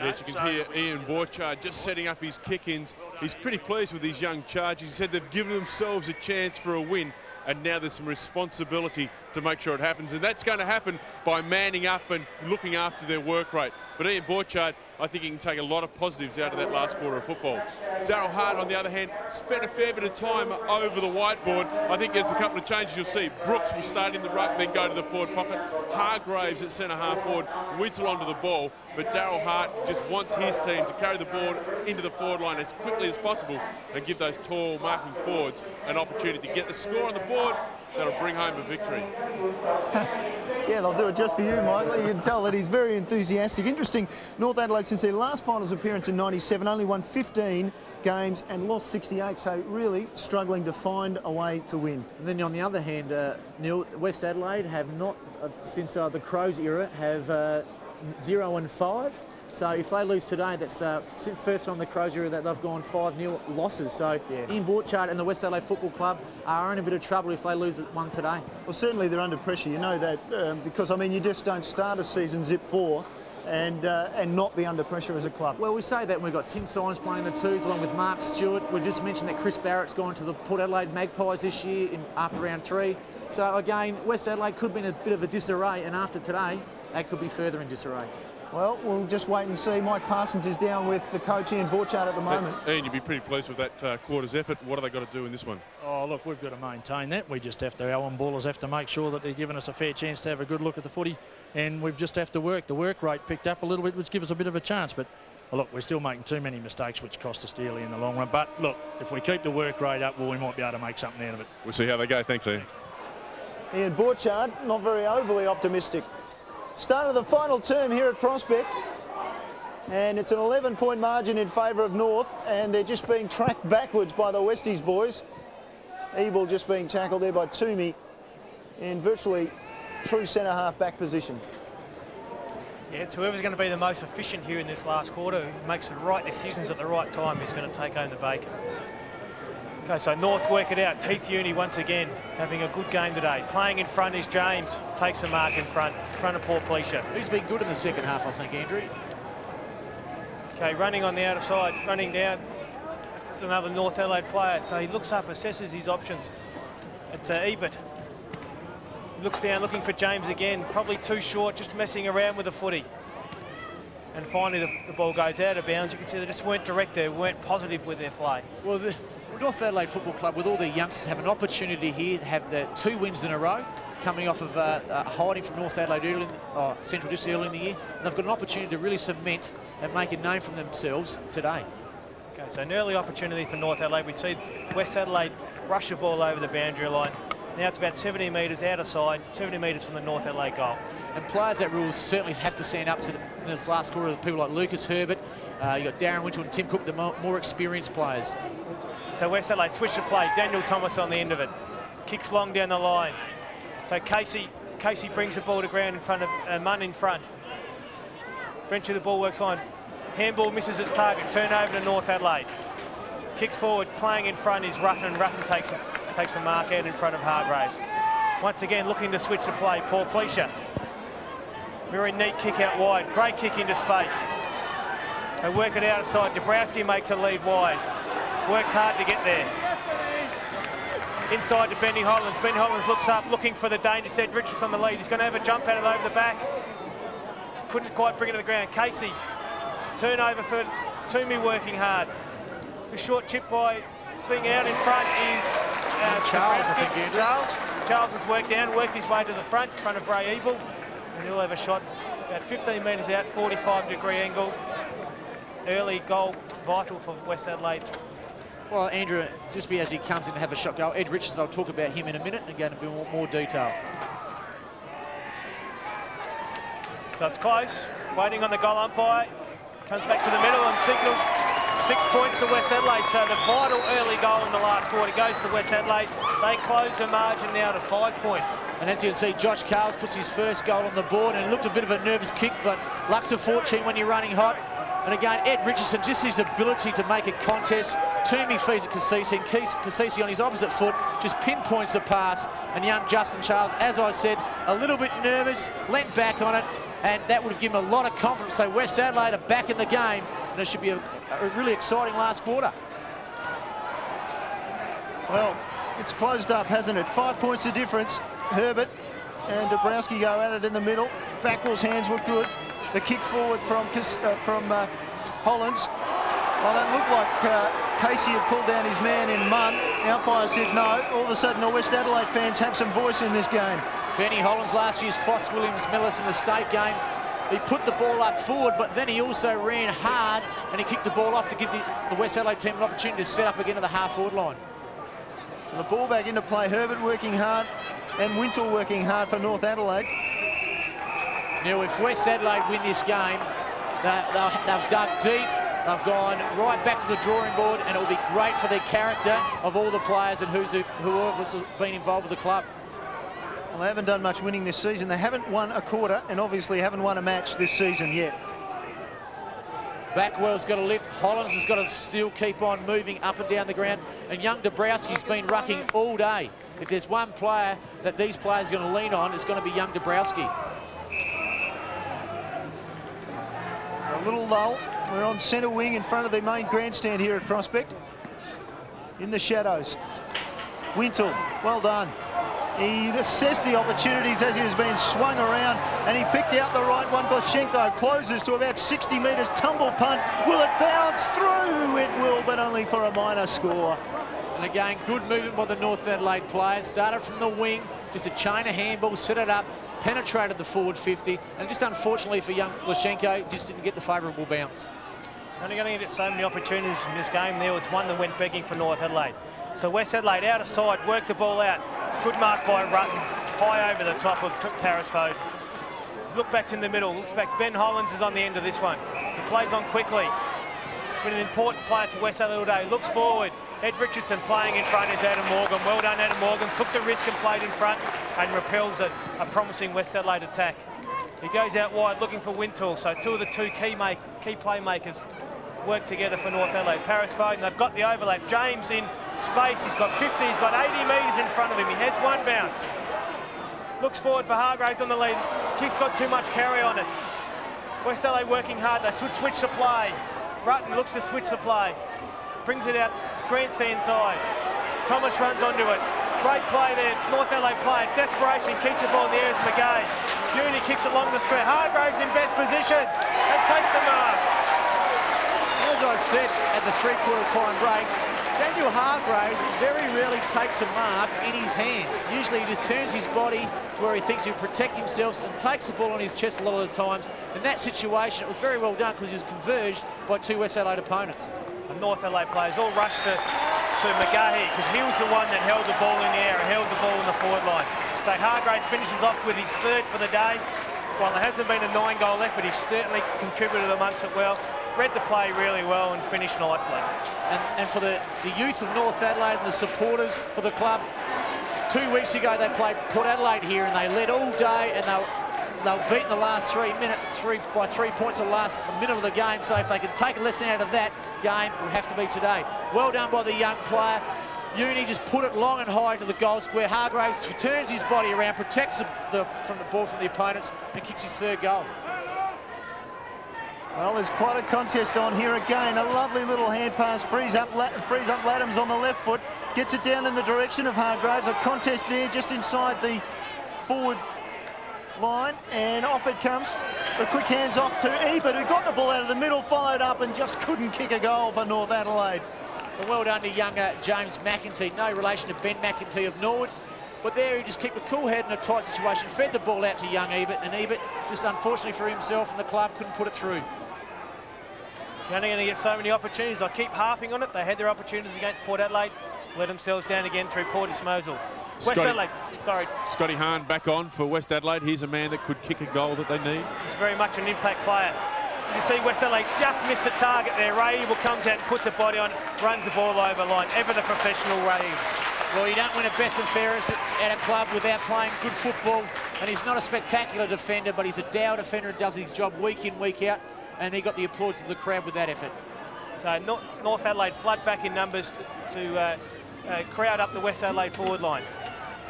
Yes, you can hear Ian Borchard just setting up his kick-ins. He's pretty pleased with these young charges. He said they've given themselves a chance for a win, and now there's some responsibility to make sure it happens. And that's going to happen by manning up and looking after their work rate. But Ian Borchard, I think he can take a lot of positives out of that last quarter of football. Daryl Hart, on the other hand, spent a fair bit of time over the whiteboard. I think there's a couple of changes you'll see. Brooks will start in the ruck, then go to the forward pocket. Hargraves at centre-half forward, Wintle onto the ball. But Daryl Hart just wants his team to carry the ball into the forward line as quickly as possible and give those tall marking forwards an opportunity to get the score on the board that'll bring home a victory. Yeah, they'll do it just for you, Michael. You can tell that he's very enthusiastic. Interesting, North Adelaide, since their last finals appearance in '97, only won 15 games and lost 68, so really struggling to find a way to win. And then on the other hand, Neil, West Adelaide have not, since the Crows era, have 0-5. So if they lose today, that's since first time the Crows era that they've gone 5-0 losses. So Ian Borchard and the West Adelaide Football Club are in a bit of trouble if they lose one today. Well, certainly they're under pressure. You know that because, I mean, you just don't start a season zip 4 and not be under pressure as a club. Well, we say that when we've got Tim Symonds playing the twos along with Mark Stewart. We just mentioned that Chris Barrett's gone to the Port Adelaide Magpies this year after round 3. So again, West Adelaide could be in a bit of a disarray, and after today, they could be further in disarray. Well, we'll just wait and see. Mike Parsons is down with the coach Ian Borchard at the moment. Ian, you'd be pretty pleased with that quarter's effort. What have they got to do in this one? Oh, look, we've got to maintain that. We just have to, our on-ballers have to make sure that they're giving us a fair chance to have a good look at the footy, and we just have to work. The work rate picked up a little bit, which gives us a bit of a chance, but look, we're still making too many mistakes, which cost us dearly in the long run. But look, if we keep the work rate up, well, we might be able to make something out of it. We'll see how they go. Thanks, Ian. Ian Borchard, not very overly optimistic. Start of the final term here at Prospect. And it's an 11-point margin in favour of North, and they're just being tracked backwards by the Westies boys. Ebel just being tackled there by Toomey in virtually true centre-half back position. Yeah, it's whoever's going to be the most efficient here in this last quarter, who makes the right decisions at the right time, is going to take home the bacon. Okay, so North work it out. Heath Uni once again having a good game today. Playing in front is James, takes the mark in front of Port Felicia. He's been good in the second half, I think, Andrew. Okay, running on the outer side, running down. It's another North Adelaide player. So he looks up, assesses his options. It's Ebert. He looks down, looking for James again. Probably too short, just messing around with the footy. And finally the ball goes out of bounds. You can see they just weren't direct there, weren't positive with their play. Well, the North Adelaide Football Club, with all their youngsters, have an opportunity here to have the 2 wins in a row, coming off of hiding from North Adelaide Central District early in the year. And they've got an opportunity to really cement and make a name for themselves today. Okay, so an early opportunity for North Adelaide. We see West Adelaide rush the ball over the boundary line. Now it's about 70 metres out of side, 70 metres from the North Adelaide goal. And players that rules certainly have to stand up to this last quarter. People like Lucas Herbert, you've got Darren Wintle and Tim Cook, the more experienced players. So West Adelaide switch to play. Daniel Thomas on the end of it. Kicks long down the line. So Casey brings the ball to ground in front of Munn in front. Eventually the ball works on. Handball misses its target. Turnover to North Adelaide. Kicks forward, playing in front is Rutten. Rutten takes a mark out in front of Hargraves. Once again looking to switch the play. Port Felicia. Very neat kick out wide. Great kick into space. They work it outside. Dabrowski makes a lead wide. Works hard to get there. Inside to Benny Hollands. Benny Hollands looks up, looking for the danger. Said Richards on the lead. He's going to have a jump at it over the back. Couldn't quite bring it to the ground. Casey, turnover for Toomey, working hard. The short chip by being out in front is Charles, I think. Charles has worked his way to the front in front of Ray Ebel. And he'll have a shot about 15 metres out, 45-degree angle. Early goal, vital for West Adelaide. Well, Andrew, just as he comes in to have a shot go, Ed Richards, I'll talk about him in a minute and go into more detail. So it's close, waiting on the goal umpire. Comes back to the middle and signals 6 points to West Adelaide. So the vital early goal in the last quarter goes to West Adelaide. They close the margin now to 5 points. And as you can see, Josh Carls puts his first goal on the board, and it looked a bit of a nervous kick, but luck's of fortune when you're running hot. And again, Ed Richardson, just his ability to make a contest. Toomey feeds it Cassisi, and Cassisi on his opposite foot just pinpoints the pass. And young Justin Charles, as I said, a little bit nervous, leant back on it, and that would have given him a lot of confidence. So West Adelaide are back in the game, and it should be a really exciting last quarter. Well, it's closed up, hasn't it? 5 points the difference. Herbert and Dabrowski go at it in the middle. Backwell's hands were good. The kick forward from Hollands. Well, that looked like Casey had pulled down his man in Munn. The umpire said no. All of a sudden, the West Adelaide fans have some voice in this game. Benny Hollands, last year's Foss Williams Millis in the state game. He put the ball up forward, but then he also ran hard and he kicked the ball off to give the West Adelaide team an opportunity to set up again to the half-forward line. So the ball back into play. Herbert working hard and Wintle working hard for North Adelaide. Now, if West Adelaide win this game, they've dug deep. They've gone right back to the drawing board, and it will be great for their character of all the players and whoever's been involved with the club. Well, they haven't done much winning this season. They haven't won a quarter and obviously haven't won a match this season yet. Backwell's got to lift. Hollands has got to still keep on moving up and down the ground. And young Dabrowski's been rucking all day. If there's one player that these players are going to lean on, it's going to be young Dabrowski. A little lull. We're on centre wing in front of the main grandstand here at Prospect. In the shadows. Wintle, well done. He assessed the opportunities as he was being swung around, and he picked out the right one. Glashenko closes to about 60 metres. Tumble punt. Will it bounce through? It will, but only for a minor score. And again, good movement by the North Adelaide players. Started from the wing, just a chain of handballs, set it up, penetrated the forward 50, and just unfortunately for young Glashenko, just didn't get the favourable bounce. Only going to get so many opportunities in this game. There was one that went begging for North Adelaide. So West Adelaide out of side, work the ball out. Good mark by Rutten, high over the top of Paris Foden. Look back in the middle, looks back. Ben Hollands is on the end of this one. He plays on quickly. It's been an important player for West Adelaide all day. Looks forward. Ed Richardson playing in front is Adam Morgan. Well done, Adam Morgan. Took the risk and played in front and repels a promising West Adelaide attack. He goes out wide looking for Wintle. So two of the key playmakers work together for North Adelaide. Paris Foden, they've got the overlap. James in space, he's got 50, he's got 80 metres in front of him. He heads one bounce. Looks forward for Hargraves on the lead. Kick's got too much carry on it. West Adelaide working hard, they should switch the play. Rutten looks to switch the play. Brings it out, grandstand side. Thomas runs onto it. Great play there, North Adelaide play. Desperation, keeps the ball in the air as McGay. Uni kicks it along the square. Hargraves in best position and takes the mark. As I said at the three-quarter time break, Daniel Hargraves very rarely takes a mark in his hands. Usually he just turns his body to where he thinks he'll protect himself and takes the ball on his chest a lot of the times. In that situation, it was very well done because he was converged by two West Adelaide opponents. The North Adelaide players all rushed to McGahey because he was the one that held the ball in the air and held the ball in the forward line. So Hargraves finishes off with his third for the day. While there hasn't been a 9-goal effort, he's certainly contributed amongst it well. Read the play really well and finished nicely. And for the youth of North Adelaide and the supporters for the club, 2 weeks ago they played Port Adelaide here and they led all day and they were beaten the last 3 minutes by 3 points the last minute of the game. So if they can take a lesson out of that game, it would have to be today. Well done by the young player. Uni just put it long and high to the goal square. Hargraves turns his body around, protects the ball from the opponents and kicks his third goal. Well, there's quite a contest on here again. A lovely little hand pass, frees up Laddams on the left foot, gets it down in the direction of Hargraves. A contest there just inside the forward line, and off it comes. The quick hands off to Ebert, who got the ball out of the middle, followed up and just couldn't kick a goal for North Adelaide. Well done to younger James McEntee, no relation to Ben McEntee of Norwood. But there he just kept a cool head in a tight situation, fed the ball out to young Ebert, and Ebert, just unfortunately for himself and the club, couldn't put it through. They're only going to get so many opportunities. I keep harping on it. They had their opportunities against Port Adelaide, let themselves down again through poor disposal. West Adelaide, sorry. Scotty Hahn back on for West Adelaide. He's a man that could kick a goal that they need. He's very much an impact player. You see West Adelaide just missed the target there. Ray Ebel comes out and puts a body on, runs the ball over line. Ever the professional Ray Ebel. Well, you don't win a best and fairest at a club without playing good football. And he's not a spectacular defender, but he's a dour defender and does his job week in, week out. And he got the applause of the crowd with that effort. So North Adelaide flood back in numbers to crowd up the West Adelaide forward line.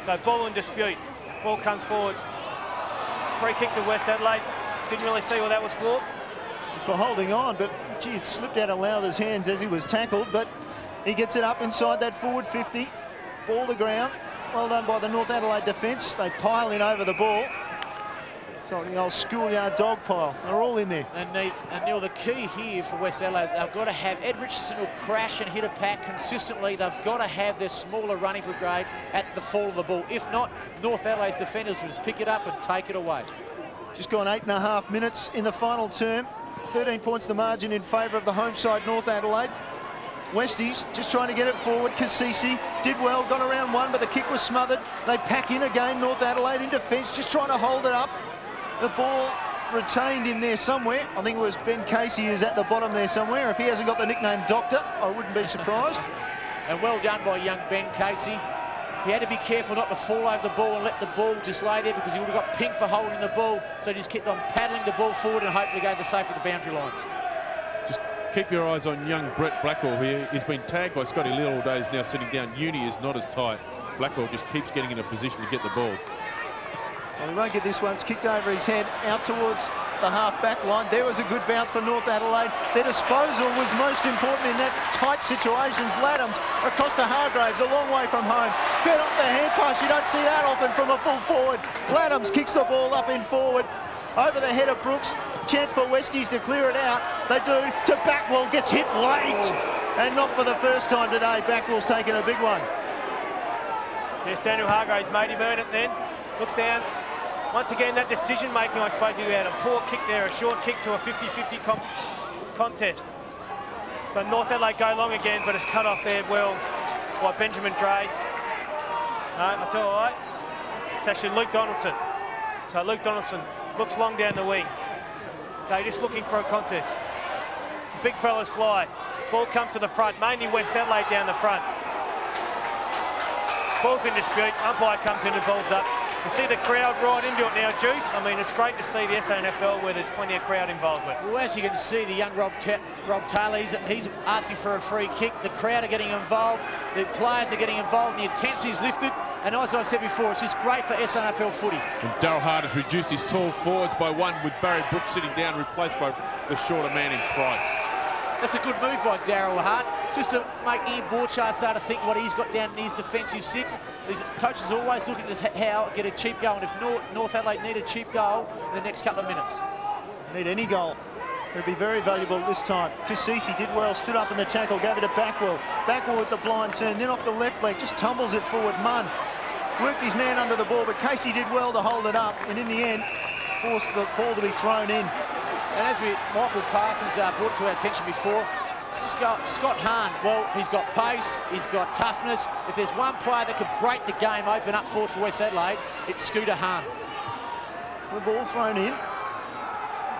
So ball in dispute. Ball comes forward. Free kick to West Adelaide. Didn't really see what that was for. It's for holding on, but gee, it slipped out of Lowther's hands as he was tackled, but he gets it up inside that forward 50. Ball to ground. Well done by the North Adelaide defence. They pile in over the ball. So the old schoolyard dog pile. They're all in there. And Neil, the key here for West Adelaide, they've got to have Ed Richardson will crash and hit a pack consistently. They've got to have their smaller running brigade at the fall of the ball. If not, North Adelaide's defenders will just pick it up and take it away. Just gone 8.5 minutes in the final term. 13 points the margin in favour of the home side, North Adelaide. Westies just trying to get it forward. Kasisi did well, got around one, but the kick was smothered. They pack in again, North Adelaide in defence, just trying to hold it up. The ball retained in there somewhere. I think it was Ben Casey who's at the bottom there somewhere. If he hasn't got the nickname Doctor, I wouldn't be surprised. And well done by young Ben Casey. He had to be careful not to fall over the ball and let the ball just lay there because he would have got pinged for holding the ball. So he just kept on paddling the ball forward and hopefully go to the safe of the boundary line. Just keep your eyes on young Brett Blackwell here. He's been tagged by Scotty Little all day. He's now sitting down. Uni is not as tight. Blackwell just keeps getting in a position to get the ball. Well, he won't get this one. It's kicked over his head out towards the half-back line. There was a good bounce for North Adelaide. Their disposal was most important in that tight situations. Laddams across to Hargraves, a long way from home. Fed up the hand pass. You don't see that often from a full forward. Laddams kicks the ball up in forward. Over the head of Brooks. Chance for Westies to clear it out. They do to Backwell. Gets hit late. And not for the first time today. Backwell's taken a big one. Yes, Daniel Hargraves made him earn it then. Looks down. Once again, that decision-making I spoke to you about. A poor kick there, a short kick to a 50-50 contest. So North Adelaide go long again, but it's cut off there well by Benjamin Dre. No, that's all right. It's actually Luke Donaldson. So Luke Donaldson looks long down the wing. Okay, just looking for a contest. Big fellas fly. Ball comes to the front, mainly West Adelaide down the front. Ball's in dispute, umpire comes in and balls up. You see the crowd right into it now, Juice. I mean, it's great to see the SANFL where there's plenty of crowd involvement. Well, as you can see, the young Rob Taylor, he's asking for a free kick. The crowd are getting involved. The players are getting involved. The intensity's lifted. And as I've said before, it's just great for SANFL footy. And Daryl Hart has reduced his tall forwards by one, with Barry Brooks sitting down, replaced by the shorter man in Price. That's a good move by Daryl Hart, just to make Ian Borchard start to think what he's got down in his defensive six. These coaches are always looking at how to get a cheap goal, and if North Adelaide need a cheap goal in the next couple of minutes. Need any goal. It'd be very valuable this time. Kasisi did well, stood up in the tackle, gave it to Backwell. Backwell with the blind turn, then off the left leg, just tumbles it forward. Munn worked his man under the ball, but Casey did well to hold it up, and in the end, forced the ball to be thrown in. And as Michael Parsons brought to our attention before, Scott Hahn, well, he's got pace, he's got toughness. If there's one player that could break the game open up forward for West Adelaide, it's Scooter Hahn. The ball thrown in.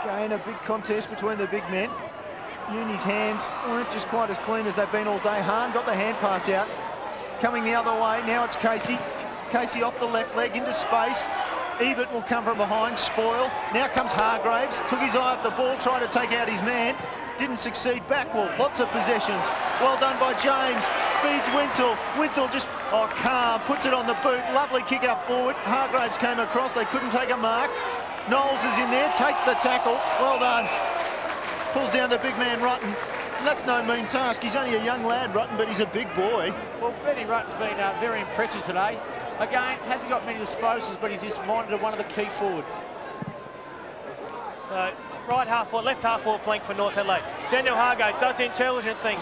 Again, a big contest between the big men. Uni's hands weren't just quite as clean as they've been all day. Hahn got the hand pass out. Coming the other way, now it's Casey. Casey off the left leg into space. Ebert will come from behind, spoil. Now comes Hargraves, took his eye off the ball, tried to take out his man. Didn't succeed. Backwell, lots of possessions. Well done by James. Feeds Wintle. Wintle just, calm, puts it on the boot. Lovely kick up forward. Hargraves came across, they couldn't take a mark. Knowles is in there, takes the tackle. Well done. Pulls down the big man, Rutten. And that's no mean task. He's only a young lad, Rutten, but he's a big boy. Well, Benny Rutten's been very impressive today. Again, hasn't got many disposals, but he's just monitored one of the key forwards. So, right half forward, left half forward flank for North Adelaide. Daniel Hargraves does the intelligent thing.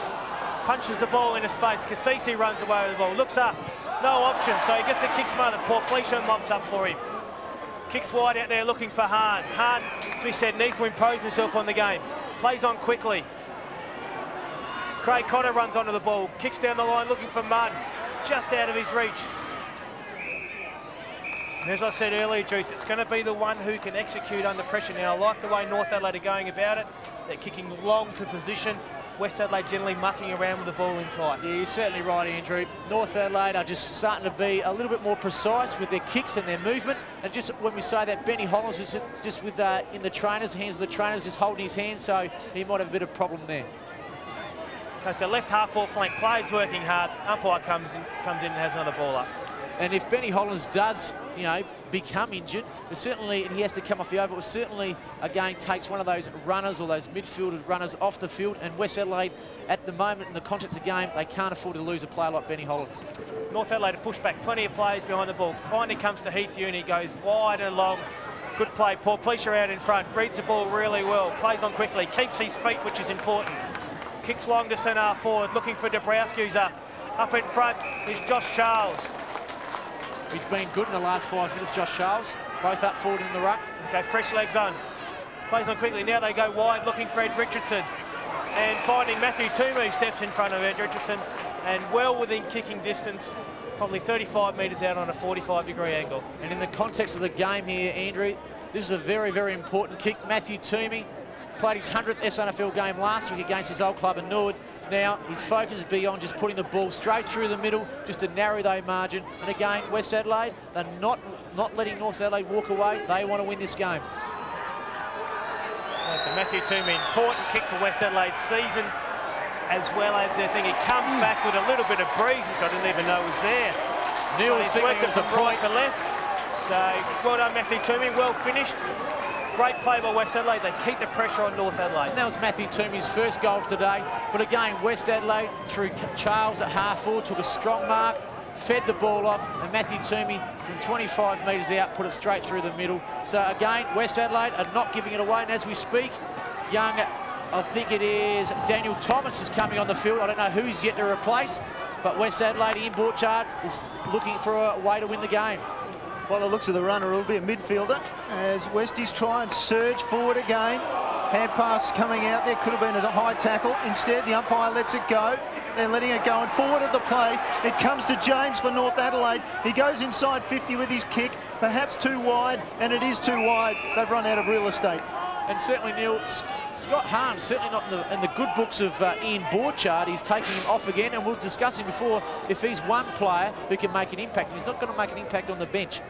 Punches the ball into space. Kasisi runs away with the ball. Looks up. No option. So he gets the kick smothered. Portleisha mobs up for him. Kicks wide out there looking for Hahn. Hahn, as we said, needs to impose himself on the game. Plays on quickly. Craig Cotter runs onto the ball. Kicks down the line looking for Munn. Just out of his reach. And as I said earlier, Juice, it's going to be the one who can execute under pressure. Now, I like the way North Adelaide are going about it. They're kicking long to position. West Adelaide generally mucking around with the ball in tight. Yeah, you're certainly right, Andrew. North Adelaide are just starting to be a little bit more precise with their kicks and their movement. And just when we say that, Benny Hollins was just with in the trainers, hands of the trainers, just holding his hand, so he might have a bit of problem there. Okay, so left half forward flank, players working hard. Umpire comes in and has another ball up. And if Benny Hollins does, become injured, certainly, and he has to come off the over, it certainly, again, takes one of those runners or those midfielded runners off the field. And West Adelaide, at the moment, in the context of the game, they can't afford to lose a player like Benny Hollins. North Adelaide to push back, plenty of players behind the ball. Finally comes to Heath Uni, goes wide and long. Good play. Portleisha out in front, reads the ball really well, plays on quickly, keeps his feet, which is important. Kicks long to centre half forward, looking for Dabrowski, who's up. Up in front is Josh Charles. He's been good in the last 5 minutes, Josh Charles. Both up forward in the ruck. Okay, fresh legs on. Plays on quickly. Now they go wide, looking for Ed Richardson. And finding Matthew Toomey steps in front of Ed Richardson. And well within kicking distance, probably 35 metres out on a 45-degree angle. And in the context of the game here, Andrew, this is a very, very important kick. Matthew Toomey played his 100th SANFL game last week against his old club in Nord. Now, his focus is beyond just putting the ball straight through the middle, just to narrow their margin. And again, West Adelaide, they're not letting North Adelaide walk away. They want to win this game. So Matthew Toomey, important kick for West Adelaide's season, as well as I think he comes back with a little bit of breeze, which I didn't even know was there. Neil so he's Sigmund worked it was a from right point. to left. So well done, Matthew Toomey, well finished. Great play by West Adelaide. They keep the pressure on North Adelaide. And that was Matthew Toomey's first goal of today. But again, West Adelaide through Charles at half forward, took a strong mark, fed the ball off, and Matthew Toomey from 25 metres out put it straight through the middle. So again, West Adelaide are not giving it away, and as we speak, young, I think it is Daniel Thomas is coming on the field. I don't know who he's yet to replace, but West Adelaide in Borchard is looking for a way to win the game. By the looks of the runner, it'll be a midfielder as Westies try and surge forward again. Hand pass coming out there, could have been a high tackle. Instead, the umpire lets it go. They're letting it go, and forward of the play, it comes to James for North Adelaide. He goes inside 50 with his kick, perhaps too wide, and it is too wide. They've run out of real estate. And certainly, Neil, Scott Harms, certainly not in the good books of Ian Borchard. He's taking him off again, and we were discussing before, if he's one player who can make an impact, he's not going to make an impact on the bench.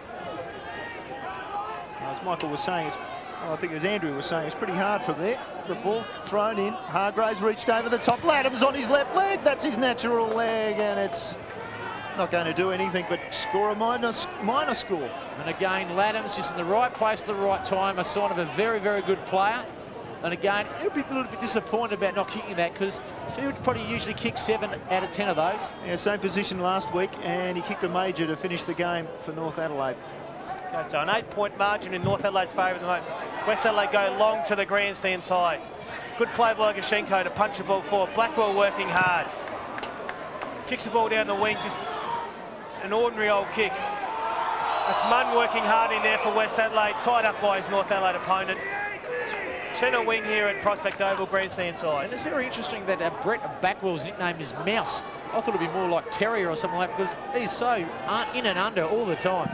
As Michael was saying, I think as Andrew was saying, it's pretty hard from there. The ball thrown in, Hargraves reached over the top, Laddams on his left leg, that's his natural leg, and it's not going to do anything but score a minor score. And again, Laddams just in the right place at the right time, a sign of a very, very good player. And again, he'll be a little bit disappointed about not kicking that, because he would probably usually kick 7 out of 10 of those. Yeah, same position last week, and he kicked a major to finish the game for North Adelaide. Okay, so an 8-point margin in North Adelaide's favour at the moment. West Adelaide go long to the grandstand side. Good play by Gashenko to punch the ball forward. Blackwell working hard. Kicks the ball down the wing, just an ordinary old kick. It's Munn working hard in there for West Adelaide, tied up by his North Adelaide opponent. Centre wing here at Prospect Oval, grandstand side. And it's very interesting that Brett Backwell's nickname is Mouse. I thought it'd be more like Terrier or something like that, because he's so in and under all the time.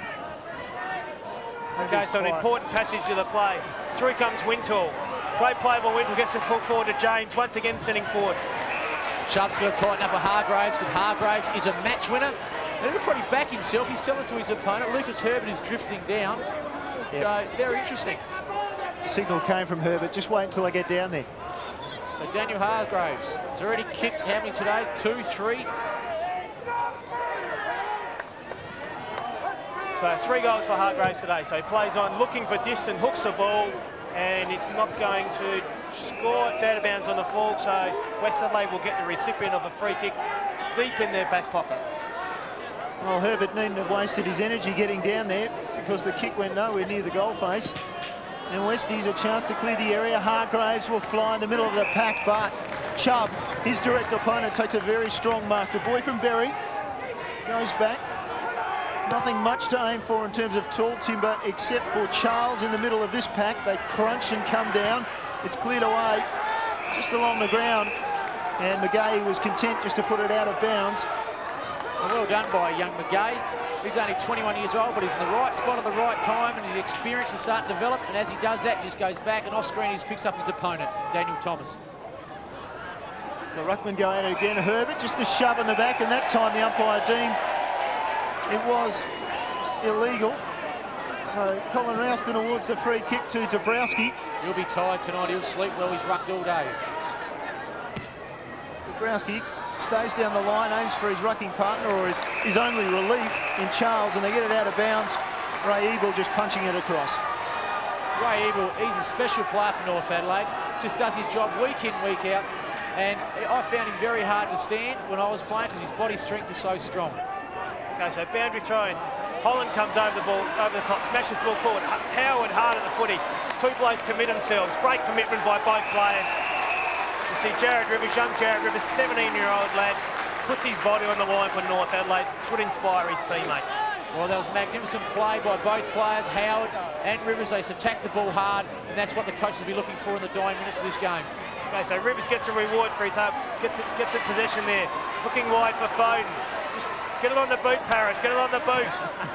Okay, so an important passage of the play. Through comes Wintle. Great play by Wintle, gets the foot forward to James, once again sending forward. Chubb's got to tighten up a Hargraves, because Hargraves is a match winner. And he'll probably back himself. He's telling to his opponent. Lucas Herbert is drifting down. Yep. So, very interesting. The signal came from Herbert. Just wait until I get down there. So, Daniel Hargraves has already kicked how many today? 2, 3. So 3 goals for Hargraves today. So he plays on, looking for distance, hooks the ball, and it's not going to score. It's out of bounds on the fall, so West Adelaide will get the recipient of a free kick deep in their back pocket. Well, Herbert needn't have wasted his energy getting down there, because the kick went nowhere near the goal face. And Westies a chance to clear the area. Hargraves will fly in the middle of the pack, but Chubb, his direct opponent, takes a very strong mark. The boy from Berry goes back. Nothing much to aim for in terms of tall timber, except for Charles in the middle of this pack. They crunch and come down. It's cleared away just along the ground, and McGahey was content just to put it out of bounds. Well done by young McGahey. He's only 21 years old, but he's in the right spot at the right time, and his experience is starting to develop. And as he does that, he just goes back, and off screen he picks up his opponent, Daniel Thomas. The ruckman go at it again. Herbert just the shove in the back, and that time the umpire deemed it was illegal. So Colin Rouston awards the free kick to Dabrowski. He'll be tired tonight. He'll sleep well. He's rucked all day. Dabrowski stays down the line, aims for his rucking partner or his only relief in Charles, and they get it out of bounds. Ray Ebel just punching it across. Ray Ebel, he's a special player for North Adelaide. Just does his job week in, week out. And I found him very hard to stand when I was playing, because his body strength is so strong. Okay, so boundary throw in. Holland comes over the ball, over the top, smashes the ball forward. Howard hard at the footy. 2 blokes commit themselves. Great commitment by both players. You see Jared Rivers, young Jared Rivers, 17-year-old lad, puts his body on the line for North Adelaide. Should inspire his teammates. Well, that was magnificent play by both players, Howard and Rivers. They attacked the ball hard, and that's what the coaches will be looking for in the dying minutes of this game. Okay, so Rivers gets a reward for his help, gets it possession there. Looking wide for Foden. Just get it on the boot, Parrish, get it on the boot.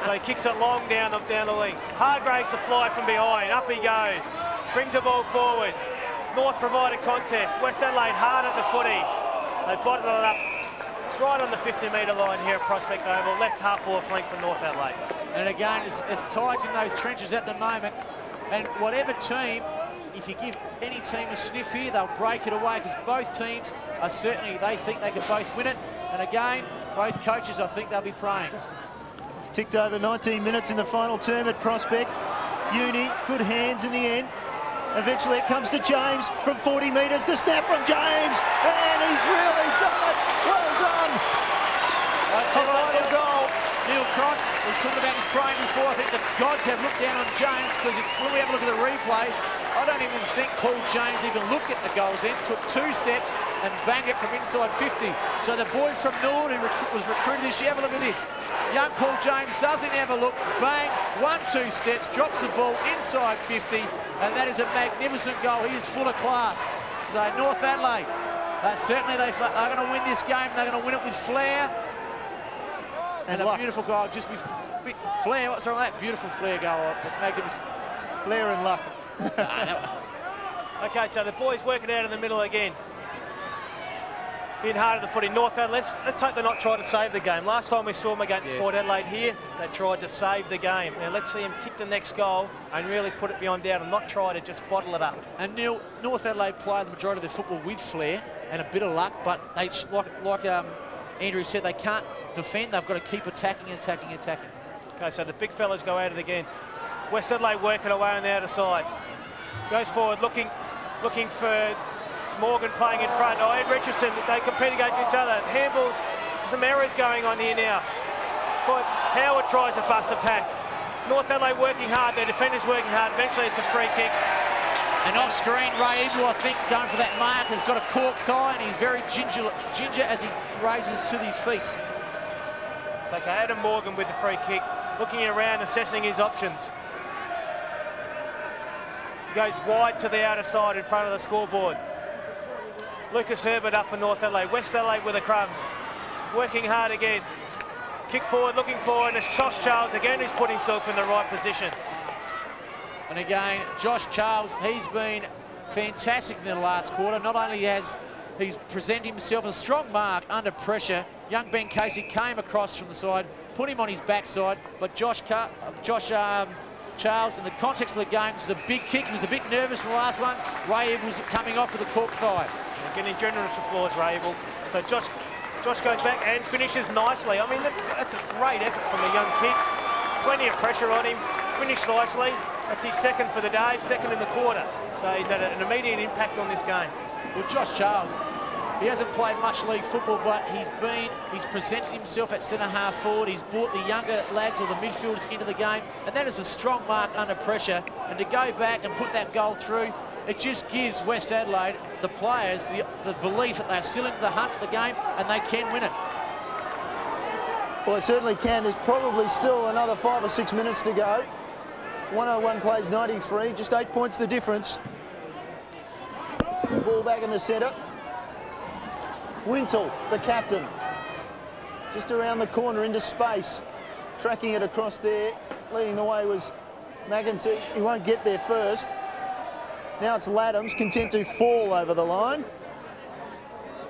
So he kicks it long down the wing. Hargraves to fly from behind, up he goes. Brings the ball forward. North provide a contest. West Adelaide hard at the footy. They bottled it up right on the 50-metre line here at Prospect Oval. Left half forward flank from North Adelaide. And again, it's tight in those trenches at the moment. And whatever team if you give any team a sniff here, they'll break it away because both teams are certainly, they think they can both win it. And again, both coaches, I think they'll be praying. Ticked over 19 minutes in the final term at Prospect. Uni, good hands in the end. Eventually it comes to James from 40 metres. The snap from James, and he's really done it. Well done. That's a final goal. Neil Cross, we talked about his praying before. I think the gods have looked down on James because when we have a look at the replay, I don't even think Paul James even looked at the goal's end, took 2 steps and banged it from inside 50. So the boy from Nord who was recruited this year, have a look at this. Young Paul James doesn't have a look, bang, 1-2 steps, drops the ball inside 50, and that is a magnificent goal. He is full of class. So North Adelaide, certainly they're going to win this game. They're going to win it with flair. And a beautiful goal, just with flair. What's wrong with that? Beautiful flair goal. It's magnificent. Flair and luck. Okay, so the boys work it out in the middle again. In heart of the footy, North Adelaide. Let's hope they're not trying to save the game. Last time we saw them against Port Adelaide here, they tried to save the game. Now let's see them kick the next goal and really put it beyond doubt and not try to just bottle it up. And Neil, North Adelaide play the majority of their football with flair and a bit of luck, but they, like Andrew said, they can't defend. They've got to keep attacking. Okay, so the big fellas go at it again. West Adelaide working away on the outer side. Goes forward, looking for Morgan playing in front. Oh, Ed Richardson, they compete against each other. Handballs, some errors going on here now. But Howard tries to bust a pack. North Adelaide working hard, their defenders working hard. Eventually it's a free kick. And off screen, Ray Ebel, I think, going for that mark, has got a cork thigh and he's very ginger as he raises to his feet. So okay, Adam Morgan with the free kick, looking around, assessing his options. He goes wide to the outer side in front of the scoreboard. Lucas Herbert up for North Adelaide. West Adelaide with the crumbs. Working hard again. Kick forward, looking forward, and it's Josh Charles again who's put himself in the right position. And again, Josh Charles, he's been fantastic in the last quarter. Not only has he's presented himself a strong mark under pressure, young Ben Casey came across from the side, put him on his backside, but Josh Charles, in the context of the game, this is a big kick. He was a bit nervous in the last one. Ray Ebel was coming off with a cork thigh. Getting generous applause, Ray Ebel. So Josh goes back and finishes nicely. I mean, that's a great effort from a young kid. Plenty of pressure on him. Finished nicely. That's his second for the day, second in the quarter. So he's had an immediate impact on this game. Well, Josh Charles, he hasn't played much league football, but he's presented himself at centre-half forward. He's brought the younger lads or the midfielders into the game, and that is a strong mark under pressure. And to go back and put that goal through, it just gives West Adelaide, the players, the belief that they're still in the hunt of the game and they can win it. Well, it certainly can. There's probably still another 5 or 6 minutes to go. 101 plays 93, just 8 points the difference. Ball back in the centre. Wintle, the captain, just around the corner into space, tracking it across there. Leading the way was McEntee. He won't get there first. Now it's Laddams, content to fall over the line.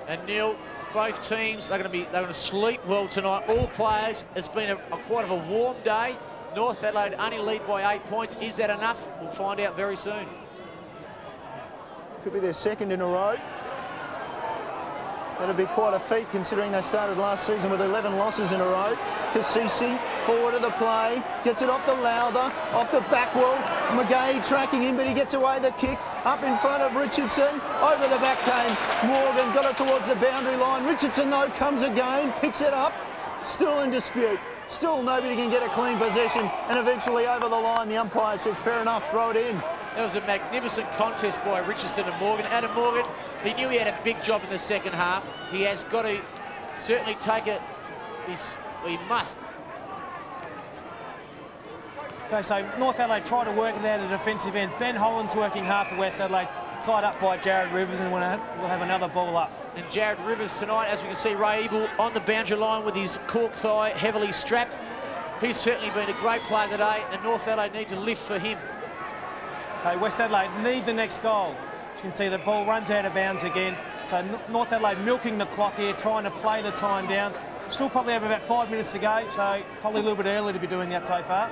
And Neil, both teams they're going to sleep well tonight. All players. It's been quite of a warm day. North Adelaide only lead by 8 points. Is that enough? We'll find out very soon. Could be their second in a row. That'll be quite a feat considering they started last season with 11 losses in a row. Kasisi forward of the play, gets it off the Lowther, off the back wall. McGahey tracking him, but he gets away the kick. Up in front of Richardson, over the back came Morgan, got it towards the boundary line. Richardson though comes again, picks it up, still in dispute. Still nobody can get a clean possession, and eventually over the line the umpire says fair enough, throw it in. That was a magnificent contest by Richardson and Morgan. Adam Morgan, he knew he had a big job in the second half. He has got to certainly take it. He must. Okay, so North Adelaide try to work it out at the defensive end. Ben Holland's working hard for West Adelaide, tied up by Jared Rivers, and we'll have another ball up. And Jared Rivers tonight, as we can see, Ray Ebel on the boundary line with his cork thigh heavily strapped. He's certainly been a great player today, and North Adelaide need to lift for him. Okay, West Adelaide need the next goal. As you can see, the ball runs out of bounds again. So North Adelaide milking the clock here, trying to play the time down. Still probably have about 5 minutes to go, so probably a little bit early to be doing that so far.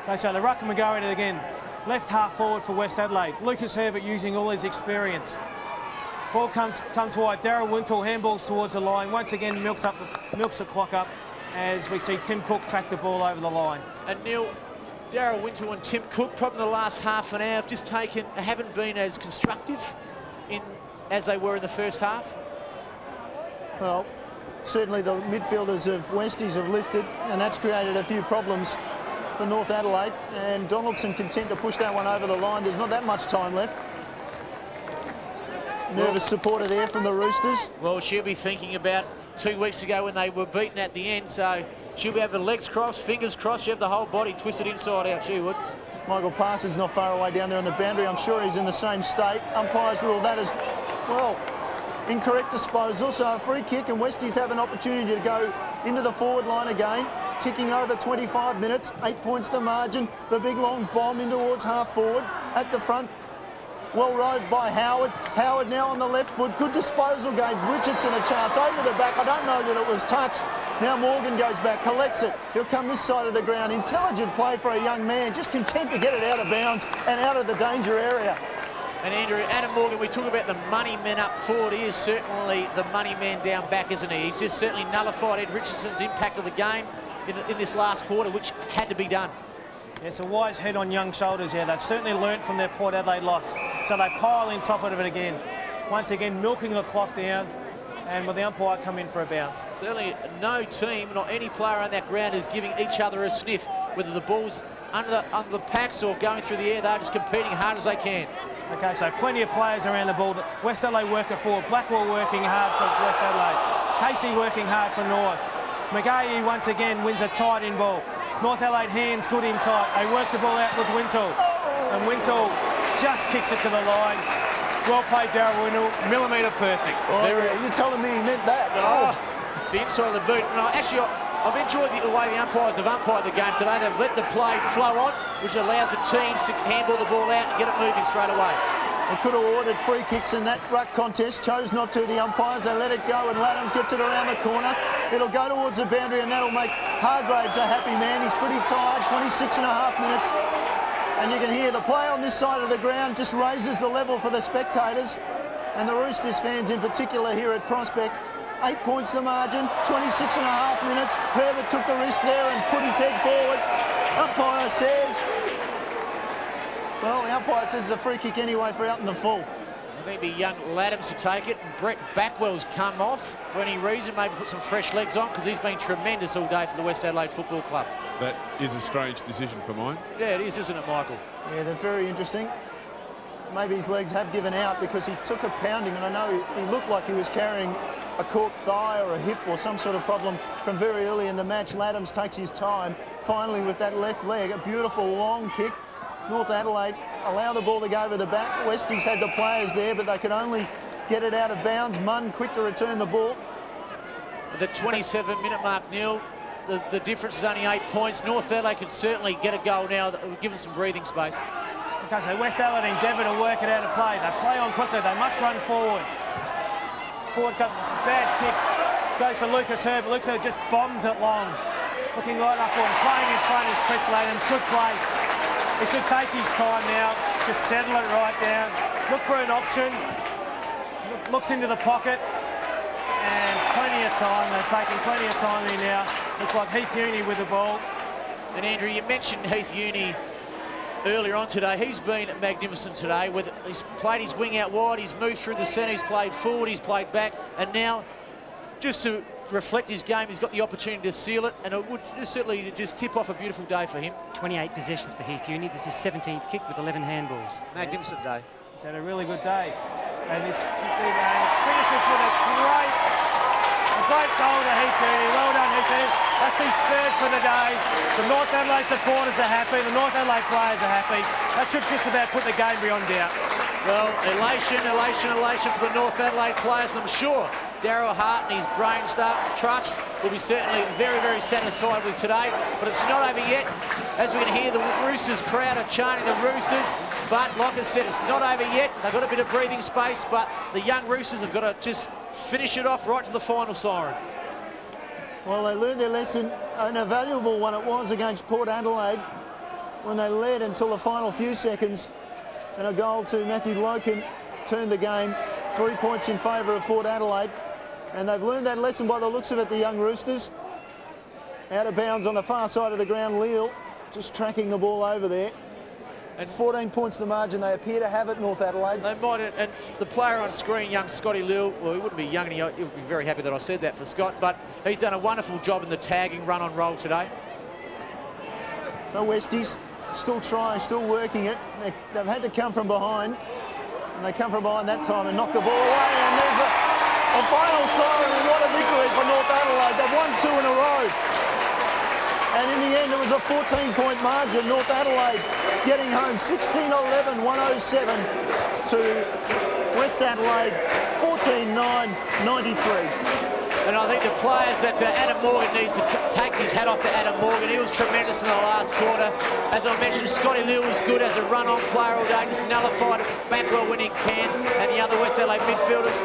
Okay, so the ruck and we go at it again. left half forward for West Adelaide. Lucas Herbert using all his experience. Ball comes wide. Daryl Wintle handballs towards the line. Once again milks the clock up as we see Tim Cook track the ball over the line. And Neil, Daryl Wintle and Tim Cook, probably in the last half an hour, haven't been as constructive as they were in the first half. Well, certainly the midfielders of Westies have lifted, and that's created a few problems for North Adelaide. And Donaldson content to push that one over the line. There's not that much time left. Nervous supporter there from the Roosters. Well, she'll be thinking about 2 weeks ago when they were beaten at the end, so she'll be having legs crossed, fingers crossed. She'll have the whole body twisted inside out, she would. Michael Parsons not far away down there on the boundary. I'm sure he's in the same state. Umpires rule that as, well, incorrect disposal. So a free kick, and Westies have an opportunity to go into the forward line again. Ticking over 25 minutes, 8 points the margin. The big long bomb in towards half forward. At the front, well roved by Howard. Howard now on the left foot. Good disposal, gave Richardson a chance over the back. I don't know that it was touched. Now Morgan goes back, collects it. He'll come this side of the ground. Intelligent play for a young man. Just content to get it out of bounds and out of the danger area. And Andrew, Adam Morgan, we talk about the money man up forward. He is certainly the money man down back, isn't he? He's just certainly nullified Ed Richardson's impact of the game in this last quarter, which had to be done. It's a wise head on young shoulders here. They've certainly learnt from their Port Adelaide loss. So they pile in top of it again. Once again, milking the clock down, and with the umpire come in for a bounce. Certainly no team, not any player on that ground is giving each other a sniff. Whether the ball's under the packs or going through the air, they're just competing hard as they can. Okay, so plenty of players around the ball. West Adelaide working forward. Blackwell working hard for West Adelaide. Casey working hard for North. McGahey once again wins a tight in ball. North Adelaide hands good in tight. They work the ball out with Wintle. And Wintle just kicks it to the line. Well played, Daryl Wintle. Millimetre perfect. Oh, you're telling me he meant that? Oh, the inside of the boot. No, actually, I've enjoyed the way the umpires have umpired the game today. They've let the play flow on, which allows the teams to handball the ball out and get it moving straight away. They could have ordered free kicks in that ruck contest, chose not to. The umpires, they let it go, and Laddams gets it around the corner. It'll go towards the boundary, and that'll make Hargraves a happy man. He's pretty tired, 26.5 minutes. And you can hear the play on this side of the ground just raises the level for the spectators. And the Roosters fans in particular here at Prospect. 8 points the margin, 26.5 minutes. Herbert took the risk there and put his head forward. Umpire says, well, the umpire says it's a free kick anyway for out in the full. I think it'd be young Laddams to take it. And Brett Backwell's come off for any reason, maybe put some fresh legs on, because he's been tremendous all day for the West Adelaide Football Club. That is a strange decision for mine. Yeah, it is, isn't it, Michael? Yeah, they're very interesting. Maybe his legs have given out because he took a pounding, and I know he looked like he was carrying a cork thigh or a hip or some sort of problem from very early in the match. Laddams takes his time, finally with that left leg, a beautiful long kick. North Adelaide allow the ball to go over the back. Westies had the players there, but they could only get it out of bounds. Munn quick to return the ball. At the 27-minute mark, Neil, the difference is only 8 points. North Adelaide could certainly get a goal now, give them some breathing space. Okay, so West Adelaide endeavour to work it out of play. They play on quickly, they must run forward. Forward comes a bad kick, goes to Lucas Herbert. Lucas Herbert just bombs it long. Looking right up on, playing in front is Chris Laddams. Good play. He should take his time now, just settle it right down. Look for an option. Looks into the pocket. And plenty of time. They're taking plenty of time in now. Looks like Heath Uni with the ball. And Andrew, you mentioned Heath Uni earlier on today. He's been magnificent today. He's played his wing out wide, he's moved through the centre, he's played forward, he's played back, and now just to reflect his game, he's got the opportunity to seal it, and it would certainly just tip off a beautiful day for him. 28 possessions for Heath Uni. This is 17th kick with 11 handballs. Magnificent day. He's had a really good day. And this finishes with a great goal to Heath Uni. Well done, Heath Uni. That's his third for the day. The North Adelaide supporters are happy. The North Adelaide players are happy. That should just about put the game beyond doubt. Well, elation for the North Adelaide players. I'm sure Daryl Hart and his brain trust will be certainly very, very satisfied with today. But it's not over yet. As we can hear, the Roosters crowd are chanting the Roosters. But like I said, it's not over yet. They've got a bit of breathing space, but the young Roosters have got to just finish it off right to the final siren. Well, they learned their lesson, and a valuable one it was against Port Adelaide. when they led until the final few seconds, and a goal to Matthew Loken turned the game 3 points in favour of Port Adelaide. And they've learned that lesson by the looks of it, the young Roosters. Out of bounds on the far side of the ground, Leal just tracking the ball over there. And 14 points the margin. They appear to have it, North Adelaide. They might, and the player on screen, young Scotty Leal, well, he wouldn't be young, and he'll be very happy that I said that for Scott, but he's done a wonderful job in the tagging run on roll today. So Westies still trying, still working it. They've had to come from behind, and they come from behind that time and knock the ball away, and there's a final siren, and what a victory for North Adelaide. They've won 2 in a row. And in the end, it was a 14-point margin. North Adelaide getting home 16-11, 107 to West Adelaide 14-9, 93. And I think the players that Adam Morgan needs to take his hat off to Adam Morgan. He was tremendous in the last quarter. As I mentioned, Scotty Leal was good as a run-on player all day, just nullified a back row when he can, and the other West Adelaide midfielders.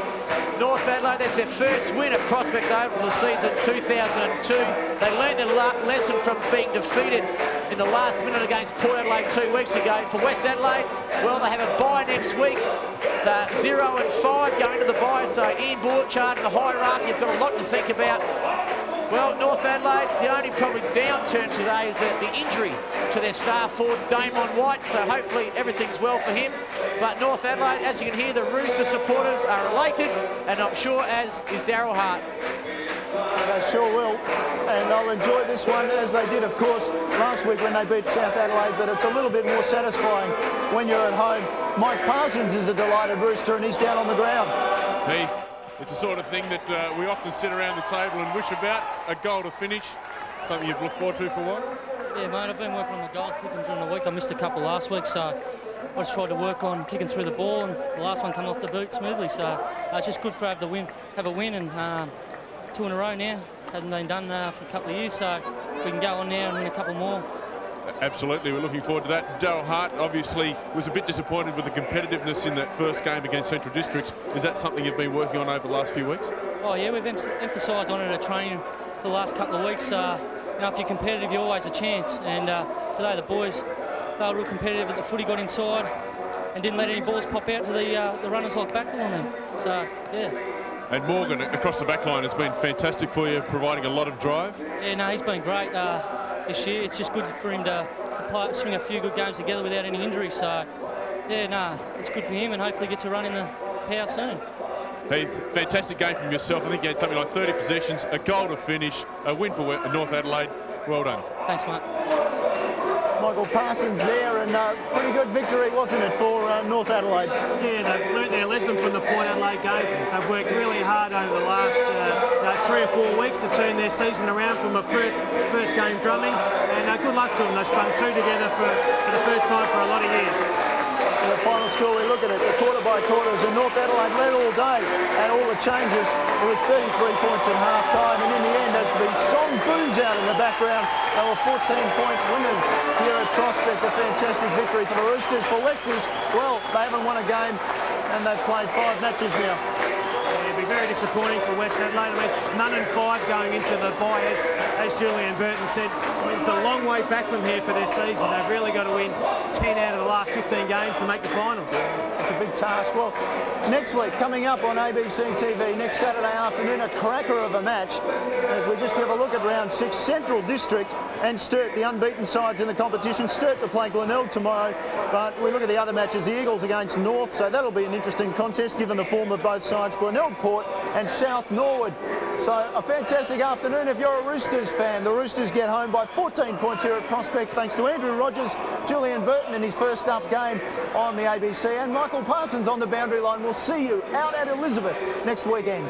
North Adelaide, that's their first win at Prospect Oval of the season 2002. They learned their lesson from being defeated in the last minute against Port Adelaide 2 weeks ago. For West Adelaide, well, they have a bye next week. They're 0-5 going to the bye, so Ian Borchard and the hierarchy have got a lot to think about. Well, North Adelaide, the only probably downturn today is the injury to their star forward, Damon White, so hopefully everything's well for him. But North Adelaide, as you can hear, the Rooster supporters are elated, and I'm sure as is Daryl Hart. They sure will, and they'll enjoy this one as they did, of course, last week when they beat South Adelaide, but it's a little bit more satisfying when you're at home. Mike Parsons is a delighted Rooster, and he's down on the ground. Heath, it's the sort of thing that we often sit around the table and wish about, a goal to finish, something you've looked forward to for a while? Yeah, mate, I've been working on my goal kicking during the week. I missed a couple last week, so I just tried to work on kicking through the ball, and the last one came off the boot smoothly, so it's just good for have a win, and 2 in a row now. Hasn't been done for a couple of years, so we can go on now and win a couple more. Absolutely, we're looking forward to that. Daryl Hart obviously was a bit disappointed with the competitiveness in that first game against Central Districts. Is that something you've been working on over the last few weeks? Oh yeah, we've emphasised on it at training for the last couple of weeks. You know, if you're competitive, you're always a chance. And today the boys, they were real competitive, but the footy got inside and didn't let any balls pop out to the runners like backball on them. So yeah. And Morgan across the back line has been fantastic for you, providing a lot of drive. Yeah, no, he's been great this year. It's just good for him to string a few good games together without any injuries. So, yeah, no, it's good for him, and hopefully gets a run in the power soon. Heath, fantastic game from yourself. I think you had something like 30 possessions, a goal to finish, a win for North Adelaide. Well done. Thanks, mate. Michael Parsons there, and pretty good victory, wasn't it, for North Adelaide? Yeah, they've learnt their lesson from the Port Adelaide game. They've worked really hard over the last 3 or 4 weeks to turn their season around from a first game drumming, and good luck to them. They've strung 2 together for the first time for a lot of years. In the final score, we look at it, the quarter by quarters, and North Adelaide led all day and all the changes. It was 33 points at half-time, and in the end, as the song booms out in the background, they were 14-point winners here at Prospect. A fantastic victory for the Roosters. For Westies, well, they haven't won a game, and they've played 5 matches now. It'd be very disappointing for West Adelaide. I mean, none and 5 going into the bye, as Julian Burton said. I mean, it's a long way back from here for their season. They've really got to win 10 out of the last 15 games to make the finals. It's a big task. Well, next week, coming up on ABC TV, next Saturday afternoon, a cracker of a match, as we just have a look at round 6, Central District and Sturt, the unbeaten sides in the competition. Sturt to play Glenelg tomorrow, but we look at the other matches, the Eagles against North, so that'll be an interesting contest given the form of both sides. Glenelg Port and South Norwood. So a fantastic afternoon if you're a Roosters fan. The Roosters get home by 14 points here at Prospect thanks to Andrew Rogers, Julian Burton in his first up game on the ABC, and Michael Parsons on the boundary line. We'll see you out at Elizabeth next weekend.